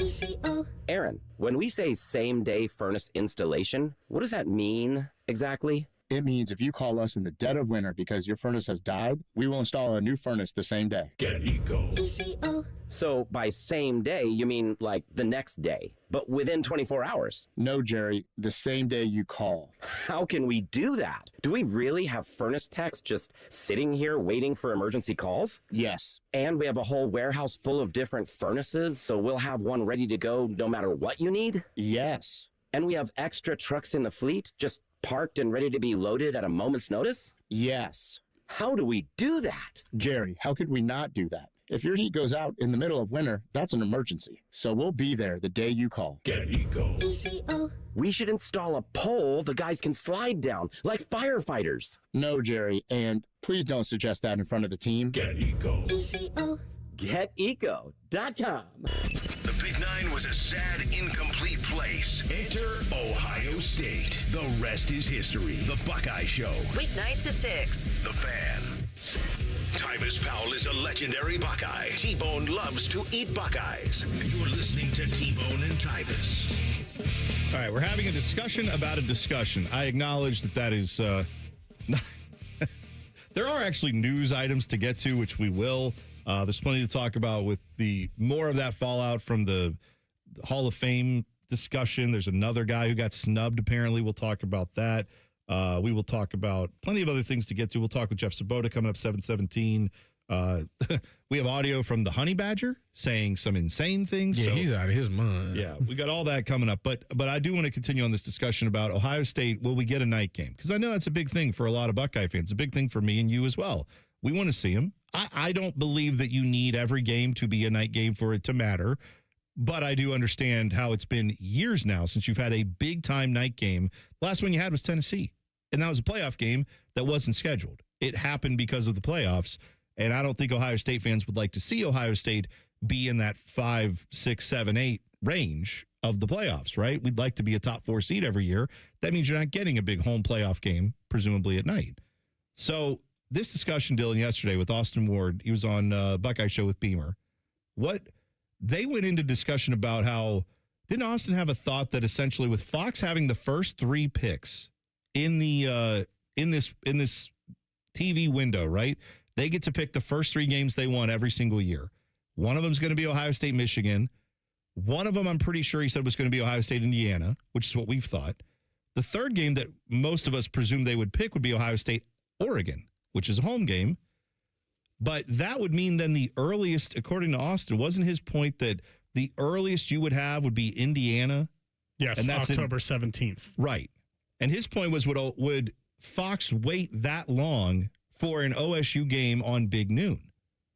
Speaker 11: Aaron, when we say same-day furnace installation, what does that mean exactly?
Speaker 12: It means if you call us in the dead of winter because your furnace has died, we will install a new furnace the same day.
Speaker 5: Get Eco.
Speaker 11: So by same day, you mean like the next day, but within 24 hours?
Speaker 12: No, Jerry, the same day you call.
Speaker 11: How can we do that? Do we really have furnace techs just sitting here waiting for emergency calls?
Speaker 12: Yes.
Speaker 11: And we have a whole warehouse full of different furnaces, so we'll have one ready to go no matter what you need?
Speaker 12: Yes.
Speaker 11: And we have extra trucks in the fleet, just parked and ready to be loaded at a moment's notice?
Speaker 12: Yes.
Speaker 11: How do we do that?
Speaker 12: Jerry, how could we not do that? If your heat goes out in the middle of winter, that's an emergency. So we'll be there the day you call.
Speaker 5: Get Eco.
Speaker 11: We should install a pole the guys can slide down, like firefighters.
Speaker 12: No, Jerry, and please don't suggest that in front of the team.
Speaker 5: Get Eco.
Speaker 11: GetEco.com.
Speaker 5: The Big Nine was a sad, incomplete place. Enter Ohio State. The rest is history. The Buckeye Show.
Speaker 4: Weeknights at 6.
Speaker 5: The Fan. Tyvis Powell is a legendary Buckeye. T-Bone loves to eat Buckeyes. You're listening to T-Bone and Tyvis.
Speaker 6: All right, we're having a discussion about a discussion. I acknowledge that is not there are actually news items to get to, which we will. There's plenty to talk about with the more of that fallout from the Hall of Fame discussion. There's another guy who got snubbed, apparently. We'll talk about that. We will talk about plenty of other things to get to. We'll talk with Jeff Sabota coming up 7:17. We have audio from the Honey Badger saying some insane things.
Speaker 7: Yeah,
Speaker 6: so,
Speaker 7: he's out of his mind.
Speaker 6: Yeah, we got all that coming up. But I do want to continue on this discussion about Ohio State. Will we get a night game? Because I know that's a big thing for a lot of Buckeye fans. A big thing for me and you as well. We want to see them. I don't believe that you need every game to be a night game for it to matter. But I do understand how it's been years now since you've had a big-time night game. The last one you had was Tennessee, and that was a playoff game that wasn't scheduled. It happened because of the playoffs, and I don't think Ohio State fans would like to see Ohio State be in that 5, 6, 7, 8 range of the playoffs, right? We'd like to be a top 4 seed every year. That means you're not getting a big home playoff game, presumably at night. So this discussion, Dylan, yesterday with Austin Ward, he was on Buckeye Show with Beamer. They went into discussion about how, didn't Austin have a thought that essentially with Fox having the first 3 picks in the in this TV window, right? They get to pick the first 3 games they want every single year. One of them is going to be Ohio State, Michigan. One of them, I'm pretty sure he said was going to be Ohio State, Indiana, which is what we've thought. The third game that most of us presumed they would pick would be Ohio State, Oregon, which is a home game. But that would mean then the earliest, according to Austin, wasn't his point that the earliest you would have would be Indiana?
Speaker 8: Yes,
Speaker 6: and that's
Speaker 8: October 17th.
Speaker 6: Right. And his point was, would Fox wait that long for an OSU game on Big Noon?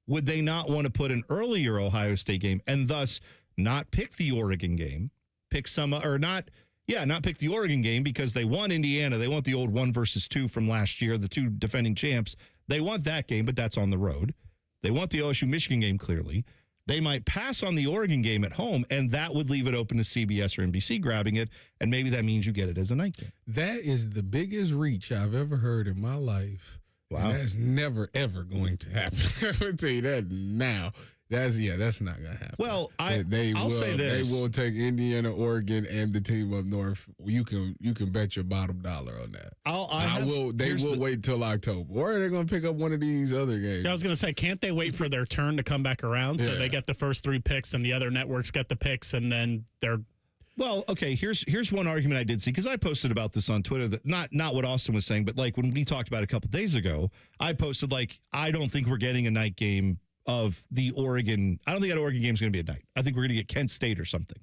Speaker 6: Would they not want to put an earlier Ohio State game and thus not pick the Oregon game, pick not pick the Oregon game because they want Indiana. They want the old 1 versus 2 from last year, the 2 defending champs. They want that game, but that's on the road. They want the OSU Michigan game, clearly. They might pass on the Oregon game at home, and that would leave it open to CBS or NBC grabbing it, and maybe that means you get it as a night game.
Speaker 7: That is the biggest reach I've ever heard in my life. Wow. And that's never, ever going to happen. I'll tell you that now. That's not going to happen.
Speaker 6: Well,
Speaker 7: I'll
Speaker 6: say this.
Speaker 7: They will take Indiana, Oregon, and the team up north. You can bet your bottom dollar on that. They will wait till October. Or are they going to pick up one of these other games?
Speaker 8: I was going to say, can't they wait for their turn to come back around so they get the first 3 picks and the other networks get the picks and then they're...
Speaker 6: Well, okay, here's one argument I did see, because I posted about this on Twitter, that not what Austin was saying, but like when we talked about it a couple days ago, I posted like, I don't think we're getting a night game of the Oregon. I don't think that Oregon game is going to be at night. I think we're going to get Kent State or something,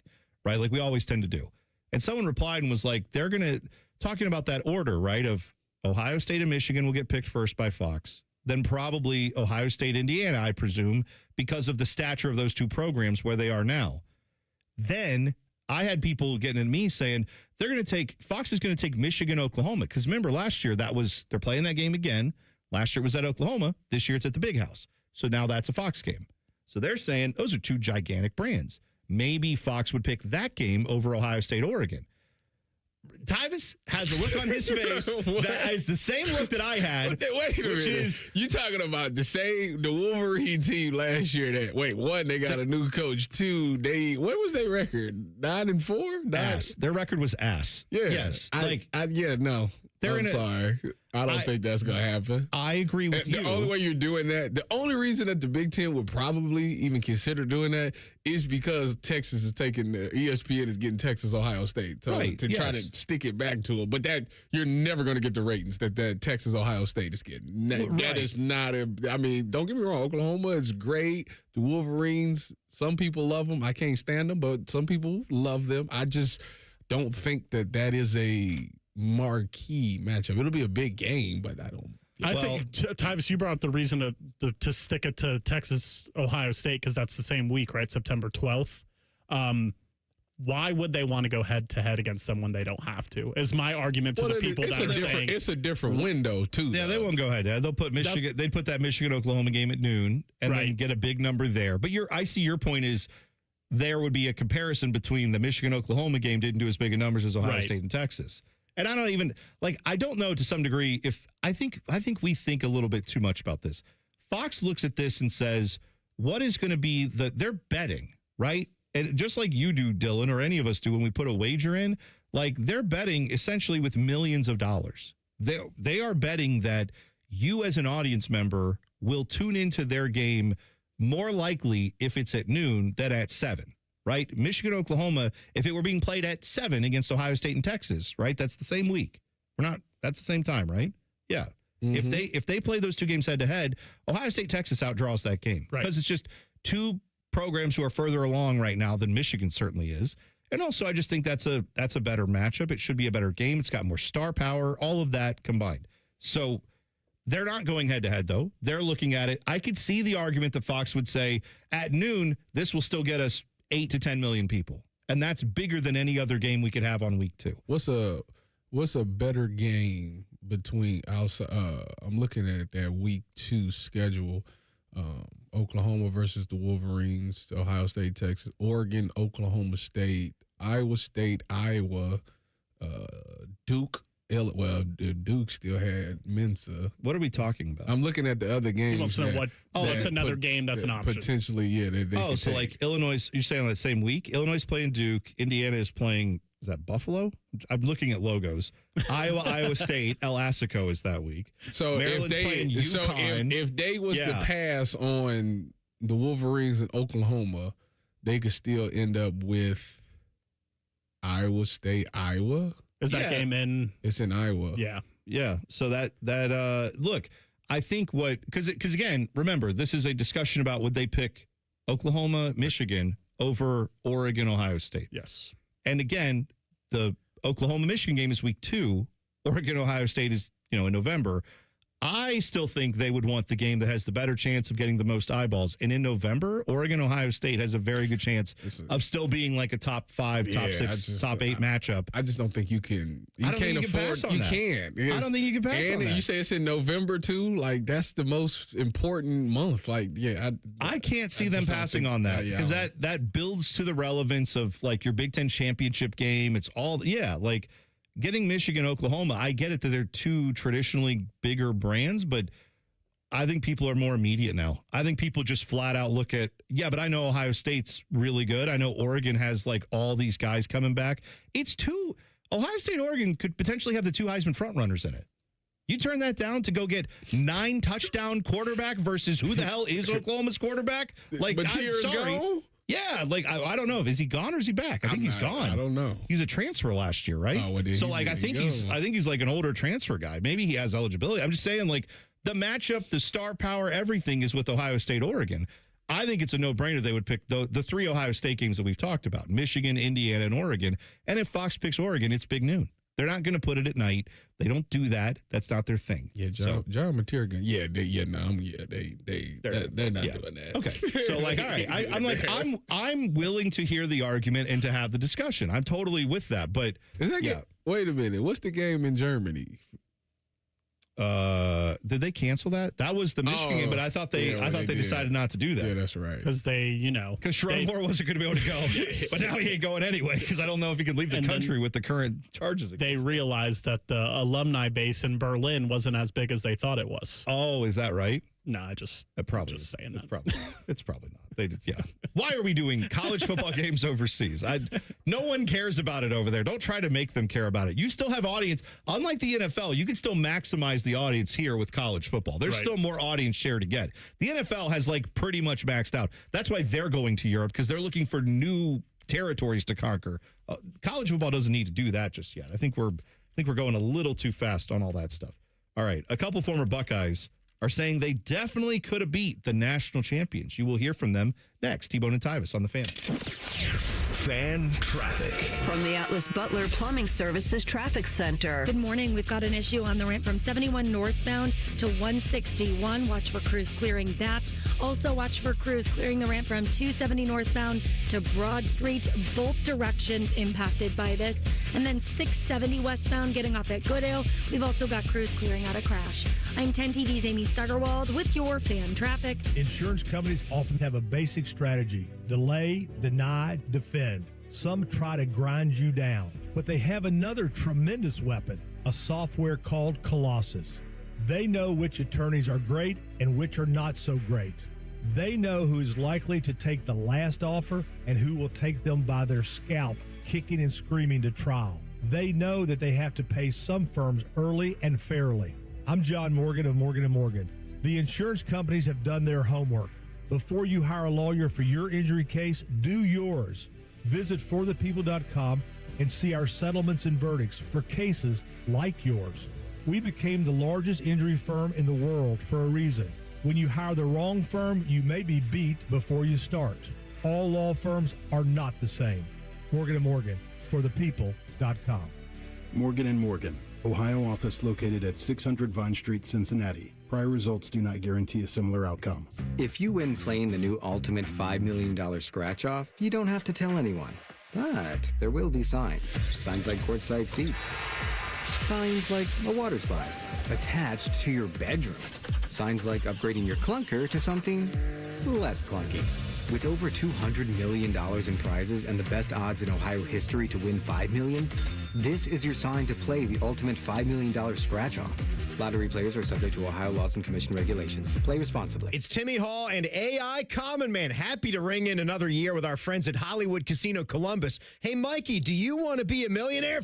Speaker 6: right? Like we always tend to do. And someone replied and was like, they're going to, talking about that order, right, of Ohio State and Michigan will get picked first by Fox, then probably Ohio State, Indiana, I presume, because of the stature of those 2 programs where they are now. Then I had people getting at me saying Fox is going to take Michigan, Oklahoma. Because remember last year they're playing that game again. Last year it was at Oklahoma. This year it's at the Big House. So now that's a Fox game. So they're saying those are two gigantic brands. Maybe Fox would pick that game over Ohio State, Oregon. Tyvis has a look on his face that is the same look that I had.
Speaker 7: Wait a minute. You talking about the Wolverine team last year one, they got a new coach. Two, what was their record? 9-4?
Speaker 6: Ass. Their record was ass.
Speaker 7: Yeah.
Speaker 6: Yes.
Speaker 7: No. I'm sorry. I don't think that's going to happen.
Speaker 6: I agree with you.
Speaker 7: The only way you're doing that, the only reason that the Big Ten would probably even consider doing that is because Texas is taking ESPN is getting Texas, Ohio State to try to stick it back to them. But that you're never going to get the ratings that Texas, Ohio State is getting. That is not don't get me wrong. Oklahoma is great. The Wolverines, some people love them. I can't stand them, but some people love them. I just don't think that is a marquee matchup. It'll be a big game, but I don't.
Speaker 8: I think, Tyvis, you brought up the reason to stick it to Texas, Ohio State, because that's the same week, right? September 12th. Why would they want to go head-to-head against them when they don't have to? Is my argument to the people that are saying.
Speaker 7: It's a different window, too.
Speaker 6: Yeah, they won't go head-to-head. They'll put Michigan. They'd put that Michigan-Oklahoma game at noon and then get a big number there. But I see your point is there would be a comparison between the Michigan-Oklahoma game didn't do as big of numbers as Ohio State and Texas. And I don't even I don't know to some degree if I think we think a little bit too much about this. Fox looks at this and says, what is going to be they're betting, right? And just like you do, Dylan, or any of us do when we put a wager in, they're betting essentially with millions of dollars. They are betting that you as an audience member will tune into their game more likely if it's at noon than at 7. Right? Michigan, Oklahoma, if it were being played at 7 against Ohio State and Texas, right? That's the same week. That's the same time, right? Yeah. Mm-hmm. If they play those two games head to head, Ohio State, Texas outdraws that game. Right. Because it's just two programs who are further along right now than Michigan certainly is. And also I just think that's a better matchup. It should be a better game. It's got more star power, all of that combined. So they're not going head to head though. They're looking at it. I could see the argument that Fox would say at noon, this will still get us 8 to 10 million people. And that's bigger than any other game we could have on week 2.
Speaker 7: What's a better game between I'm looking at that week 2 schedule. Oklahoma versus the Wolverines, Ohio State, Texas, Oregon, Oklahoma State, Iowa State, Iowa, Duke. Duke still had Mensa.
Speaker 6: What are we talking about?
Speaker 7: I'm looking at the other games.
Speaker 8: That's another game that's an option.
Speaker 7: Potentially, yeah. They
Speaker 6: so take. Illinois, you're saying on the same week? Illinois is playing Duke. Indiana is playing, is that Buffalo? I'm looking at logos. Iowa State, El Assico is that week.
Speaker 7: So if they was to pass on the Wolverines in Oklahoma, they could still end up with Iowa State, Iowa.
Speaker 8: Is that game in?
Speaker 7: It's in Iowa.
Speaker 8: Yeah.
Speaker 6: Yeah. So look, I think because again, remember, this is a discussion about would they pick Oklahoma, Michigan over Oregon, Ohio State.
Speaker 8: Yes.
Speaker 6: And again, the Oklahoma, Michigan game is week 2. Oregon, Ohio State is, in November. I still think they would want the game that has the better chance of getting the most eyeballs. And in November, Oregon, Ohio State has a very good chance of still being like a top 5, top 6, top 8 matchup.
Speaker 7: I just don't think you can. You can't afford. You can't.
Speaker 6: I don't think you can pass on that.
Speaker 7: And you say it's in November too. That's the most important month.
Speaker 6: I can't see them passing on that because that builds to the relevance of your Big Ten championship game. It's all getting Michigan, Oklahoma, I get it that they're two traditionally bigger brands, but I think people are more immediate now. I think people just flat out look at, but I know Ohio State's really good. I know Oregon has all these guys coming back. Ohio State, Oregon could potentially have the 2 Heisman frontrunners in it. You turn that down to go get 9 touchdown quarterback versus who the hell is Oklahoma's quarterback?
Speaker 7: I'm sorry. Go?
Speaker 6: Yeah, I don't know. Is he gone or is he back? I think he's gone.
Speaker 7: I don't know.
Speaker 6: He's a transfer last year, right? I think he's an older transfer guy. Maybe he has eligibility. I'm just saying the matchup, the star power, everything is with Ohio State, Oregon. I think it's a no-brainer they would pick the 3 Ohio State games that we've talked about, Michigan, Indiana, and Oregon. And if Fox picks Oregon, it's big noon. They're not going to put it at night. They don't do that. That's not their thing.
Speaker 7: Yeah, John Matergan. They're not doing that.
Speaker 6: Okay, so all right, I'm willing to hear the argument and to have the discussion. I'm totally with that. But
Speaker 7: wait a minute, what's the game in Germany?
Speaker 6: Did they cancel that? That was the Michigan game, but I thought they decided not to do that.
Speaker 7: Yeah, that's right.
Speaker 8: Because
Speaker 6: because Sherrone Moore wasn't going to be able to go, but now he ain't going anyway. Because I don't know if he can leave the country with the current charges.
Speaker 8: They realized that the alumni base in Berlin wasn't as big as they thought it was.
Speaker 6: Oh, is that right?
Speaker 8: No, I'm just saying that.
Speaker 6: It's probably not. They did, yeah. Why are we doing college football games overseas? No one cares about it over there. Don't try to make them care about it. You still have audience. Unlike the NFL, you can still maximize the audience here with college football. There's still more audience share to get. The NFL has pretty much maxed out. That's why they're going to Europe, because they're looking for new territories to conquer. College football doesn't need to do that just yet. I think we're going a little too fast on all that stuff. All right, a couple former Buckeyes are saying they definitely could have beat the national champions. You will hear from them next. T-Bone and Tyvis on the Fan.
Speaker 5: Fan traffic.
Speaker 4: From the Atlas Butler Plumbing Services Traffic Center.
Speaker 9: Good morning. We've got an issue on the ramp from 71 northbound to 161. Watch for crews clearing that. Also watch for crews clearing the ramp from 270 northbound to Broad Street. Both directions impacted by this. And then 670 westbound getting off at Goodale. We've also got crews clearing out a crash. I'm 10 TV's Amy Steigerwald with your Fan Traffic.
Speaker 13: Insurance companies often have a basic strategy: delay, deny, defend. Some try to grind you down, but they have another tremendous weapon, a software called Colossus. They know which attorneys are great and which are not so great. They know who is likely to take the last offer and who will take them by their scalp, kicking and screaming to trial. They know that they have to pay some firms early and fairly. I'm John Morgan of Morgan & Morgan. The insurance companies have done their homework. Before you hire a lawyer for your injury case, do yours. Visit forthepeople.com and see our settlements and verdicts for cases like yours. We became the largest injury firm in the world for a reason. When you hire the wrong firm, you may be beat before you start. All law firms are not the same. Morgan & Morgan, forthepeople.com.
Speaker 14: Morgan & Morgan, Ohio office located at 600 Vine Street, Cincinnati. Prior results do not guarantee a similar outcome.
Speaker 15: If you win playing the new Ultimate $5 million scratch-off, you don't have to tell anyone. But there will be signs. Signs like courtside seats. Signs like a water slide attached to your bedroom. Signs like upgrading your clunker to something less clunky. With over $200 million in prizes and the best odds in Ohio history to win $5 million, this is your sign to play the Ultimate $5 million scratch-off. Lottery players are subject to Ohio laws and commission regulations. Play responsibly.
Speaker 16: It's Timmy Hall and AI Common Man. Happy to ring in another year with our friends at Hollywood Casino Columbus. Hey, Mikey, do you want to be a millionaire?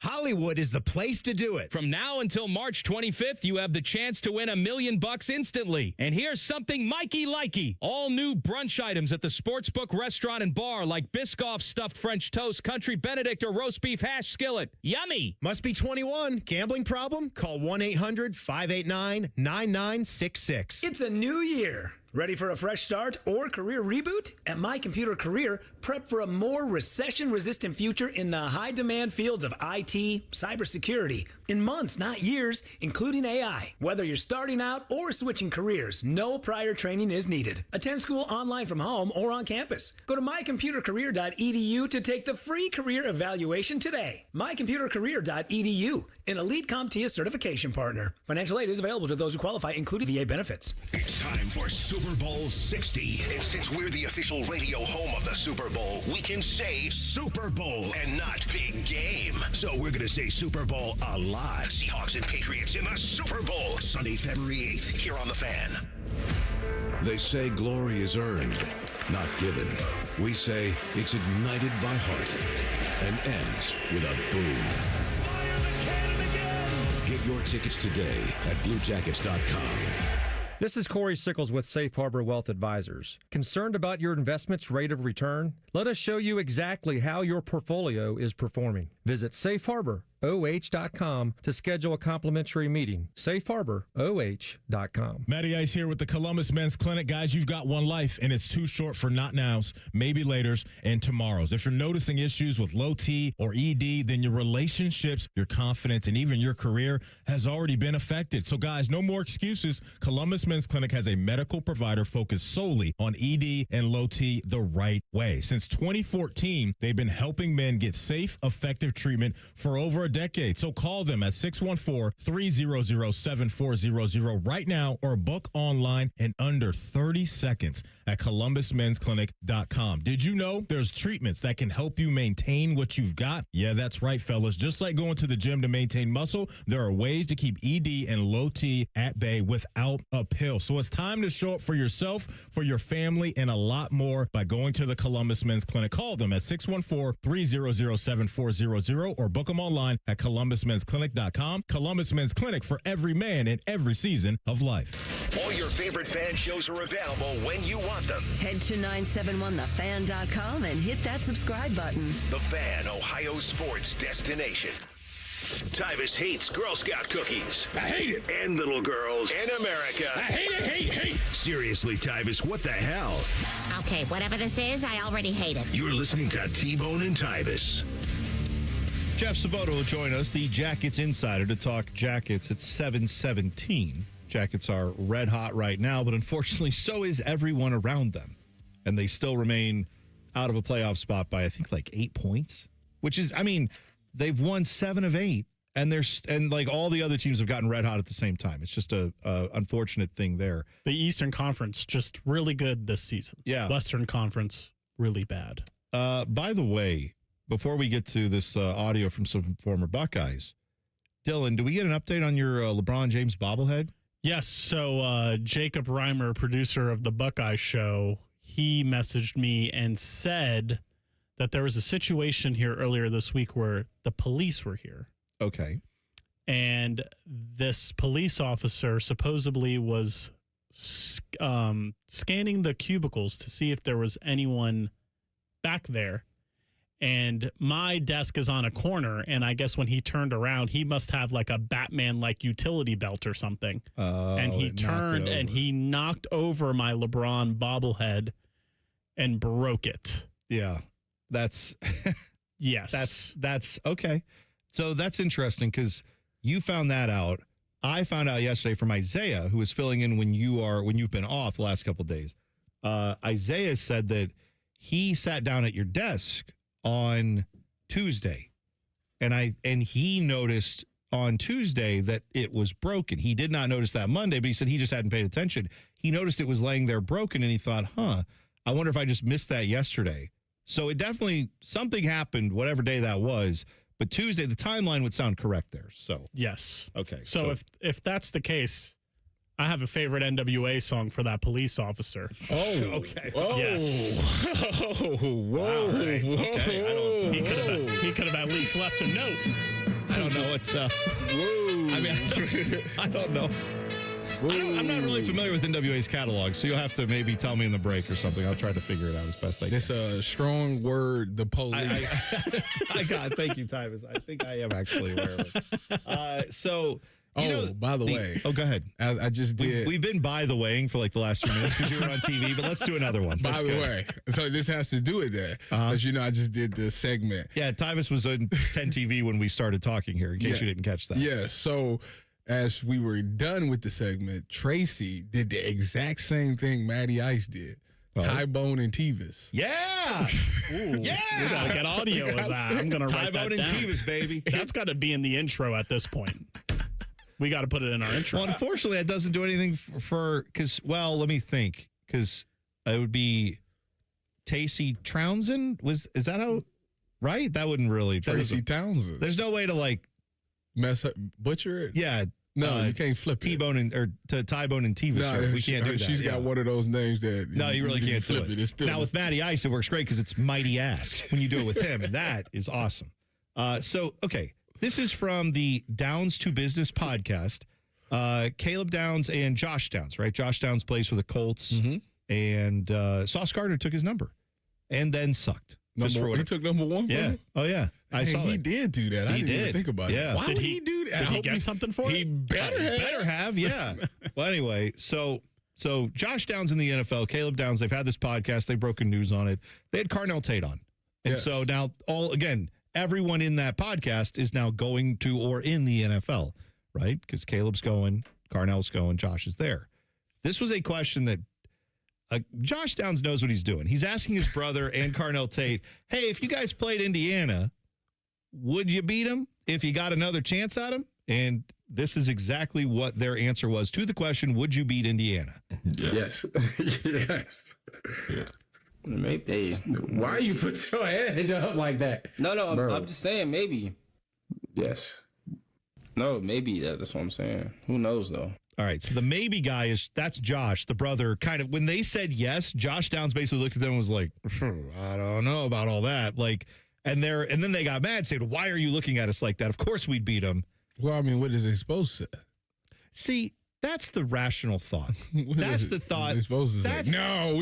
Speaker 16: Hollywood is the place to do it.
Speaker 17: From now until March 25th, you have the chance to win $1 million instantly. And here's something Mikey likey. All new brunch items at the Sportsbook Restaurant and Bar like Biscoff Stuffed French Toast, Country Benedict, or Roast Beef Hash Skillet. Yummy!
Speaker 16: Must be 21. Gambling problem? Call 1-800-589-9966.
Speaker 26: It's a new year. Ready for a fresh start or career reboot? At My Computer Career, prep for a more recession-resistant future in the high-demand fields of IT, cybersecurity, in months, not years, including AI. Whether you're starting out or switching careers, no prior training is needed. Attend school online from home or on campus. Go to mycomputercareer.edu to take the free career evaluation today. mycomputercareer.edu, an elite CompTIA certification partner. Financial aid is available to those who qualify, including VA benefits.
Speaker 5: It's time for Super Bowl 60. And since we're the official radio home of the Super Bowl, we can say Super Bowl and not big game. So we're going to say Super Bowl a lot. Seahawks and Patriots in the Super Bowl, Sunday, February 8th, here on The Fan.
Speaker 27: They say glory is earned, not given. We say it's ignited by heart and ends with a boom. Get your tickets today at BlueJackets.com.
Speaker 28: This is Corey Sickles with Safe Harbor Wealth Advisors. Concerned about your investment's rate of return? Let us show you exactly how your portfolio is performing. Visit safeharboroh.com to schedule a complimentary meeting. safeharboroh.com.
Speaker 29: Matty Ice here with the Columbus Men's Clinic. Guys, you've got one life, and it's too short for not nows, maybe laters, and tomorrows. If you're noticing issues with low T or ED, then your relationships, your confidence, and even your career has already been affected. So, guys, no more excuses. Columbus Men's Clinic has a medical provider focused solely on ED and low T the right way. Since 2014, they've been helping men get safe, effective treatment for over a decade. So call them at 614-300-7400 right now or book online in under 30 seconds at columbusmensclinic.com. Did you know there's treatments that can help you maintain what you've got? Yeah, that's right, fellas. Just like going to the gym to maintain muscle, there are ways to keep ED and low T at bay without a pill. So it's time to show up for yourself, for your family, and a lot more by going to the Columbus Men's Clinic. Call them at 614-300-7400 or book them online at columbusmensclinic.com. Columbus Men's Clinic, for every man in every season of life.
Speaker 5: All your favorite fan shows are available when you want them.
Speaker 4: Head to 971thefan.com and hit that subscribe button.
Speaker 5: The Fan, Ohio sports destination. Tyvis hates Girl Scout cookies.
Speaker 2: I hate it.
Speaker 5: And little girls. In America.
Speaker 2: I hate it, hate.
Speaker 5: Seriously, Tyvis, what the hell?
Speaker 1: Okay, whatever this is, I already hate it.
Speaker 5: You're listening to T-Bone and Tyvis.
Speaker 6: Jeff Sabota will join us, the Jackets insider, to talk Jackets at 7:17. Jackets are red hot right now, but unfortunately, so is everyone around them. And they still remain out of a playoff spot by, I think, like 8 points, which is, I mean, they've won 7 of 8, and like all the other teams have gotten red hot at the same time. It's just a unfortunate thing there.
Speaker 8: The Eastern Conference, just really good this season.
Speaker 6: Yeah.
Speaker 8: Western Conference, really bad.
Speaker 6: By the way, before we get to this audio from some former Buckeyes, Dylan, do we get an update on your LeBron James bobblehead?
Speaker 8: Yes. So Jacob Reimer, producer of the Buckeye Show, he messaged me and said that there was a situation here earlier this week where the police were here.
Speaker 6: Okay.
Speaker 8: And this police officer supposedly was scanning the cubicles to see if there was anyone back there. And my desk is on a corner, and I guess when he turned around, he must have like a Batman-like utility belt or something. And he turned and he knocked over my LeBron bobblehead and broke it.
Speaker 6: Yeah, that's
Speaker 8: yes.
Speaker 6: That's okay. So that's interesting because you found that out. I found out yesterday from Isaiah, who was filling in when you've been off the last couple of days. Isaiah said that he sat down at your desk on Tuesday, and he noticed on Tuesday that it was broken. He did not notice that Monday, but he said he just hadn't paid attention. He noticed it was laying there broken, and he thought, I wonder if I just missed that yesterday. So it definitely, something happened, whatever day that was. But Tuesday, the timeline would sound correct there. So
Speaker 8: yes.
Speaker 6: Okay.
Speaker 8: So if that's the case, I have a favorite NWA song for that police officer.
Speaker 7: Oh,
Speaker 6: okay.
Speaker 7: Oh,
Speaker 8: yes.
Speaker 7: Whoa.
Speaker 6: Wow, right. Okay.
Speaker 8: He could have at least left a note.
Speaker 6: I don't know what's
Speaker 7: Whoa.
Speaker 6: I mean, I don't know. I'm not really familiar with NWA's catalog, so you'll have to maybe tell me in the break or something. I'll try to figure it out as best I can.
Speaker 7: It's a strong word, the police.
Speaker 6: Thank you, Tyvis. I think I am actually aware of it.
Speaker 7: By the way.
Speaker 6: Oh, go ahead.
Speaker 7: I just did.
Speaker 6: We've been by the weighing for like the last 2 minutes because you were on TV, but let's do another one.
Speaker 7: By the way, so this has to do with that. Because, I just did the segment.
Speaker 6: Yeah, Tyvis was on 10 TV when we started talking here, in case you didn't catch that.
Speaker 7: Yeah, so as we were done with the segment, Tracy did the exact same thing Matty Ice did. Tybone and Tyvis.
Speaker 6: Yeah.
Speaker 8: Ooh, yeah. We got to get audio of that. I'm going to write that down.
Speaker 6: Tybone and Tyvis, baby.
Speaker 8: That's got to be in the intro at this point. We got to put it in our intro.
Speaker 6: Well, unfortunately, that doesn't do anything because let me think. Because it would be Tacey Townsend. Is that how? Right? That wouldn't really.
Speaker 7: Tracy Townsend.
Speaker 6: There's no way to
Speaker 7: butcher it?
Speaker 6: Yeah.
Speaker 7: No, you can't flip
Speaker 6: T-Bone Tybone and Tyvis.
Speaker 7: No,
Speaker 6: we can't do that.
Speaker 7: She's got one of those names that
Speaker 6: you really can't do
Speaker 7: flip
Speaker 6: it. Now with Matty Ice, it works great because it's mighty ass when you do it with him, and that is awesome. Okay, this is from the Downs to Business podcast. Caleb Downs and Josh Downs, right? Josh Downs plays for the Colts, and Sauce Gardner took his number, and then sucked.
Speaker 7: He took number 1?
Speaker 6: Yeah. Oh yeah. I saw
Speaker 7: he did do that. I didn't even think about it. Why would he do that?
Speaker 8: Did he get something for it?
Speaker 7: He better have.
Speaker 6: Yeah. Well, anyway, so Josh Downs in the NFL, Caleb Downs, they've had this podcast. They've broken news on it. They had Carnell Tate on. And so now everyone in that podcast is now going to or in the NFL, right? Because Caleb's going, Carnell's going, Josh is there. This was a question that Josh Downs knows what he's doing. He's asking his brother and Carnell Tate, hey, if you guys played Indiana, would you beat him if you got another chance at him? And this is exactly what their answer was to the question, would you beat Indiana?
Speaker 7: Yes. Yes.
Speaker 3: Yeah. Maybe.
Speaker 7: Why you put your hand up like that?
Speaker 3: No, I'm just saying maybe.
Speaker 7: Yes.
Speaker 3: No, maybe. That's what I'm saying. Who knows, though?
Speaker 6: All right, so the maybe guy that's Josh, the brother. Kind of when they said yes, Josh Downs basically looked at them and was like, I don't know about all that. Like, and then they got mad, saying, why are you looking at us like that? Of course we'd beat them.
Speaker 7: Well, I mean, what is they supposed to say?
Speaker 6: See, that's the rational thought. That's the thought.
Speaker 7: They're supposed to say, no,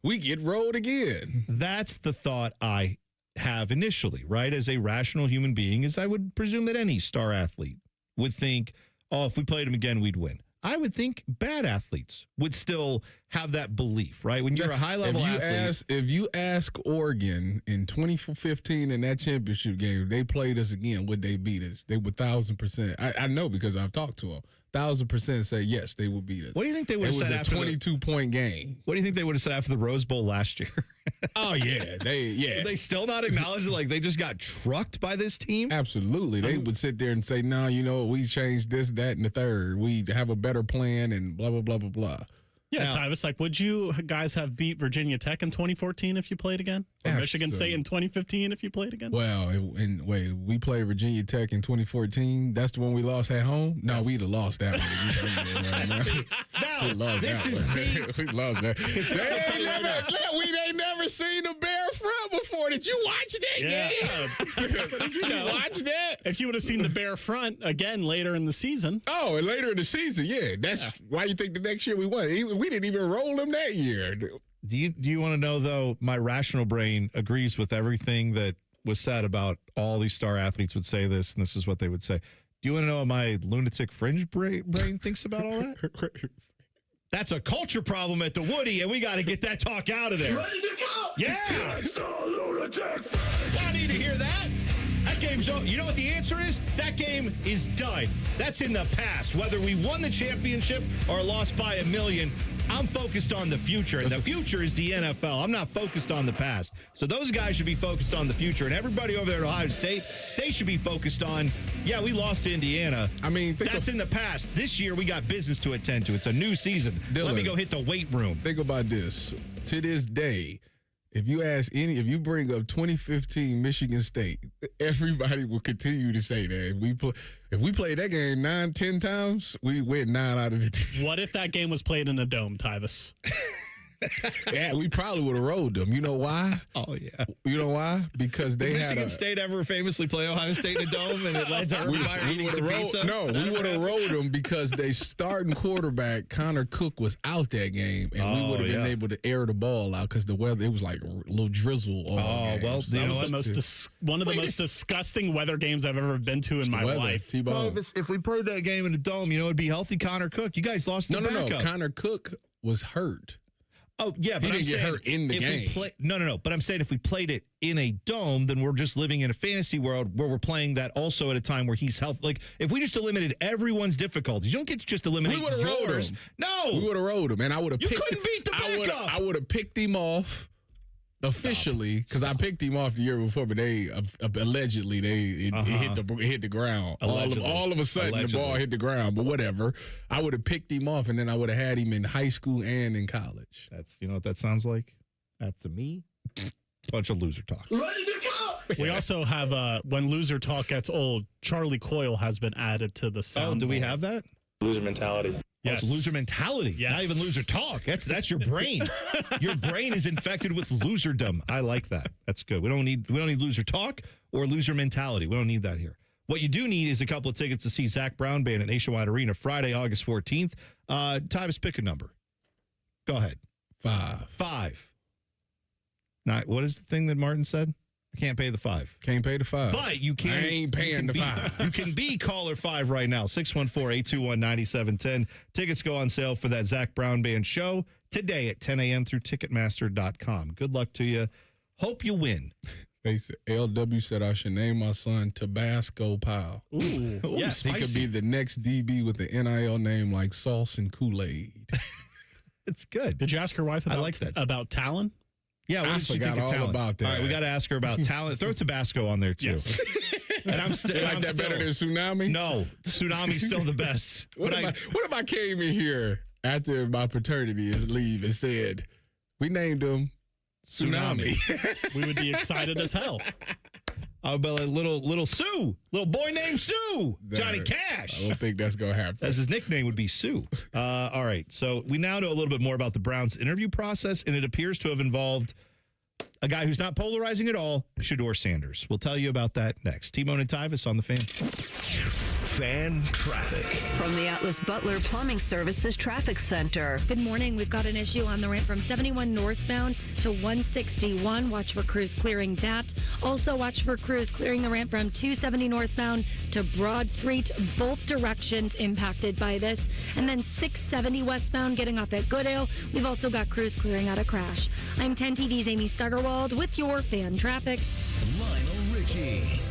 Speaker 7: we get rolled again.
Speaker 6: That's the thought I have initially, right? As a rational human being, is I would presume that any star athlete would think, oh, if we played them again, we'd win. I would think bad athletes would still have that belief, right? When you're a high-level athlete.
Speaker 7: If you ask Oregon in 2015 in that championship game, they played us again, would they beat us? They would 1,000%. I know because I've talked to them. 1,000% say yes, they would beat us.
Speaker 6: What do you think they would have said after
Speaker 7: a 22-point game?
Speaker 6: What do you think they would have said after the Rose Bowl last year?
Speaker 7: Oh, yeah.
Speaker 6: Would they still not acknowledge it? Like they just got trucked by this team?
Speaker 7: Absolutely. They would sit there and say, no, you know, we changed this, that, and the third. We have a better plan and blah, blah, blah, blah, blah.
Speaker 8: Yeah, Tyvis, like, would you guys have beat Virginia Tech in 2014 if you played again? Or Michigan State in 2015 if you played again?
Speaker 7: Well, we played Virginia Tech in 2014. That's the one we lost at home? No, we'd have lost that one.
Speaker 6: Now, this is
Speaker 7: we lost that. We ain't never seen a bear front before. Did you watch that game?
Speaker 8: Did you watch that? If you would have seen the bear front again later in the season.
Speaker 7: Oh, and later in the season, That's why you think the next year we won. We didn't even roll them that year.
Speaker 6: Do you want to know, though, my rational brain agrees with everything that was said about all these star athletes would say this, and this is what they would say. Do you want to know what my lunatic fringe brain thinks about all that? That's a culture problem at the Woody, and we got to get that talk out of there.
Speaker 2: Ready to go?
Speaker 6: Yeah!
Speaker 2: It's the lunatic fringe.
Speaker 6: I need to hear that. That game's over. You know what the answer is? That game is done. That's in the past. Whether we won the championship or lost by 1 million, I'm focused on the future, and the future is the NFL. I'm not focused on the past. So those guys should be focused on the future, and everybody over there at Ohio State, they should be focused on, we lost to Indiana.
Speaker 7: I mean,
Speaker 6: that's in the past. This year, we got business to attend to. It's a new season.
Speaker 7: Dylan,
Speaker 6: let me go hit the weight room.
Speaker 7: Think about this. To this day, if you bring up 2015 Michigan State, everybody will continue to say that. If we played that game 9-10 times, we win 9 out of the 10.
Speaker 8: What if that game was played in a dome, Tyvis?
Speaker 7: Yeah, we probably would have rolled them. You know why?
Speaker 6: Oh, yeah.
Speaker 7: You know why? Because they
Speaker 6: Did Michigan State ever famously play Ohio State in a dome and it led to Urban Meyer eating some pizza?
Speaker 7: No, we would have rolled them because they starting quarterback, Connor Cook, was out that game, and we would have been able to air the ball out because the weather, it was like a little drizzle all game.
Speaker 8: Well, that was one of the most disgusting weather games I've ever been to in my life.
Speaker 6: If we played that game in a dome, it'd be healthy Connor Cook. You guys lost the backup.
Speaker 7: No. Connor Cook was hurt.
Speaker 6: Oh, yeah, but
Speaker 7: he didn't get hurt in the game.
Speaker 6: No. But I'm saying if we played it in a dome, then we're just living in a fantasy world where we're playing that also at a time where he's healthy. Like, if we just eliminated everyone's difficulties, you don't get to just eliminate yours. No.
Speaker 7: We would have rolled him, and I would have
Speaker 6: You couldn't beat the backup.
Speaker 7: I would have picked him off officially because I picked him off the year before, but they allegedly it hit the ground. All of a sudden the ball hit the ground, but whatever. I would have picked him off, and then I would have had him in high school and in college.
Speaker 6: That's what that sounds like. That to me, bunch of loser talk.
Speaker 2: Ready to go?
Speaker 8: We also have when loser talk gets old, Charlie Coyle has been added to the sound.
Speaker 6: Oh, do we have that?
Speaker 18: Loser mentality.
Speaker 6: Yes. Oh, loser mentality. Yes. Not even loser talk. That's your brain. Your brain is infected with loserdom. I like that. That's good. We don't need loser talk or loser mentality. We don't need that here. What you do need is a couple of tickets to see Zach Brown Band at Nationwide Arena Friday, August 14th. Tyvis, pick a number. Go ahead. 5. Now, what is the thing that Martin said? I can't pay the 5.
Speaker 7: Can't pay the 5.
Speaker 6: But you can.
Speaker 7: I ain't paying the 5.
Speaker 6: You can be caller 5 right now. 614-821-9710. Tickets go on sale for that Zach Brown Band show today at 10 a.m. through Ticketmaster.com. Good luck to you. Hope you win.
Speaker 7: LW said I should name my son Tabasco Powell.
Speaker 8: Ooh, yes.
Speaker 7: He could be the next DB with the NIL name like Sauce and Kool-Aid.
Speaker 6: It's good.
Speaker 8: Did you ask your wife about Talon?
Speaker 6: Yeah, what
Speaker 7: I
Speaker 6: did she
Speaker 7: forgot
Speaker 6: think of
Speaker 7: all
Speaker 6: talent?
Speaker 7: about that.
Speaker 6: All right, we got to ask her about talent. Throw Tabasco on there, too.
Speaker 8: Yes.
Speaker 6: And I'm still
Speaker 7: like that better than Tsunami?
Speaker 6: No, Tsunami's still the best.
Speaker 7: What if I came in here after my paternity leave and said, we named him Tsunami?
Speaker 8: We would be excited as hell.
Speaker 6: I'll be like little Sue, little boy named Sue, Johnny Cash.
Speaker 7: I don't think that's going to happen.
Speaker 6: As his nickname would be Sue. All right, so we now know a little bit more about the Browns' interview process, and it appears to have involved a guy who's not polarizing at all, Shedeur Sanders. We'll tell you about that next. T-Bone and Tyvis on the Fan.
Speaker 5: Fan traffic.
Speaker 4: From the Atlas Butler Plumbing Services Traffic Center.
Speaker 9: Good morning. We've got an issue on the ramp from 71 northbound to 161. Watch for crews clearing that. Also watch for crews clearing the ramp from 270 northbound to Broad Street. Both directions impacted by this. And then 670 westbound getting off at Goodale. We've also got crews clearing out a crash. I'm 10 TV's Amy Stuggerwald with your fan traffic.
Speaker 5: Lionel Richie.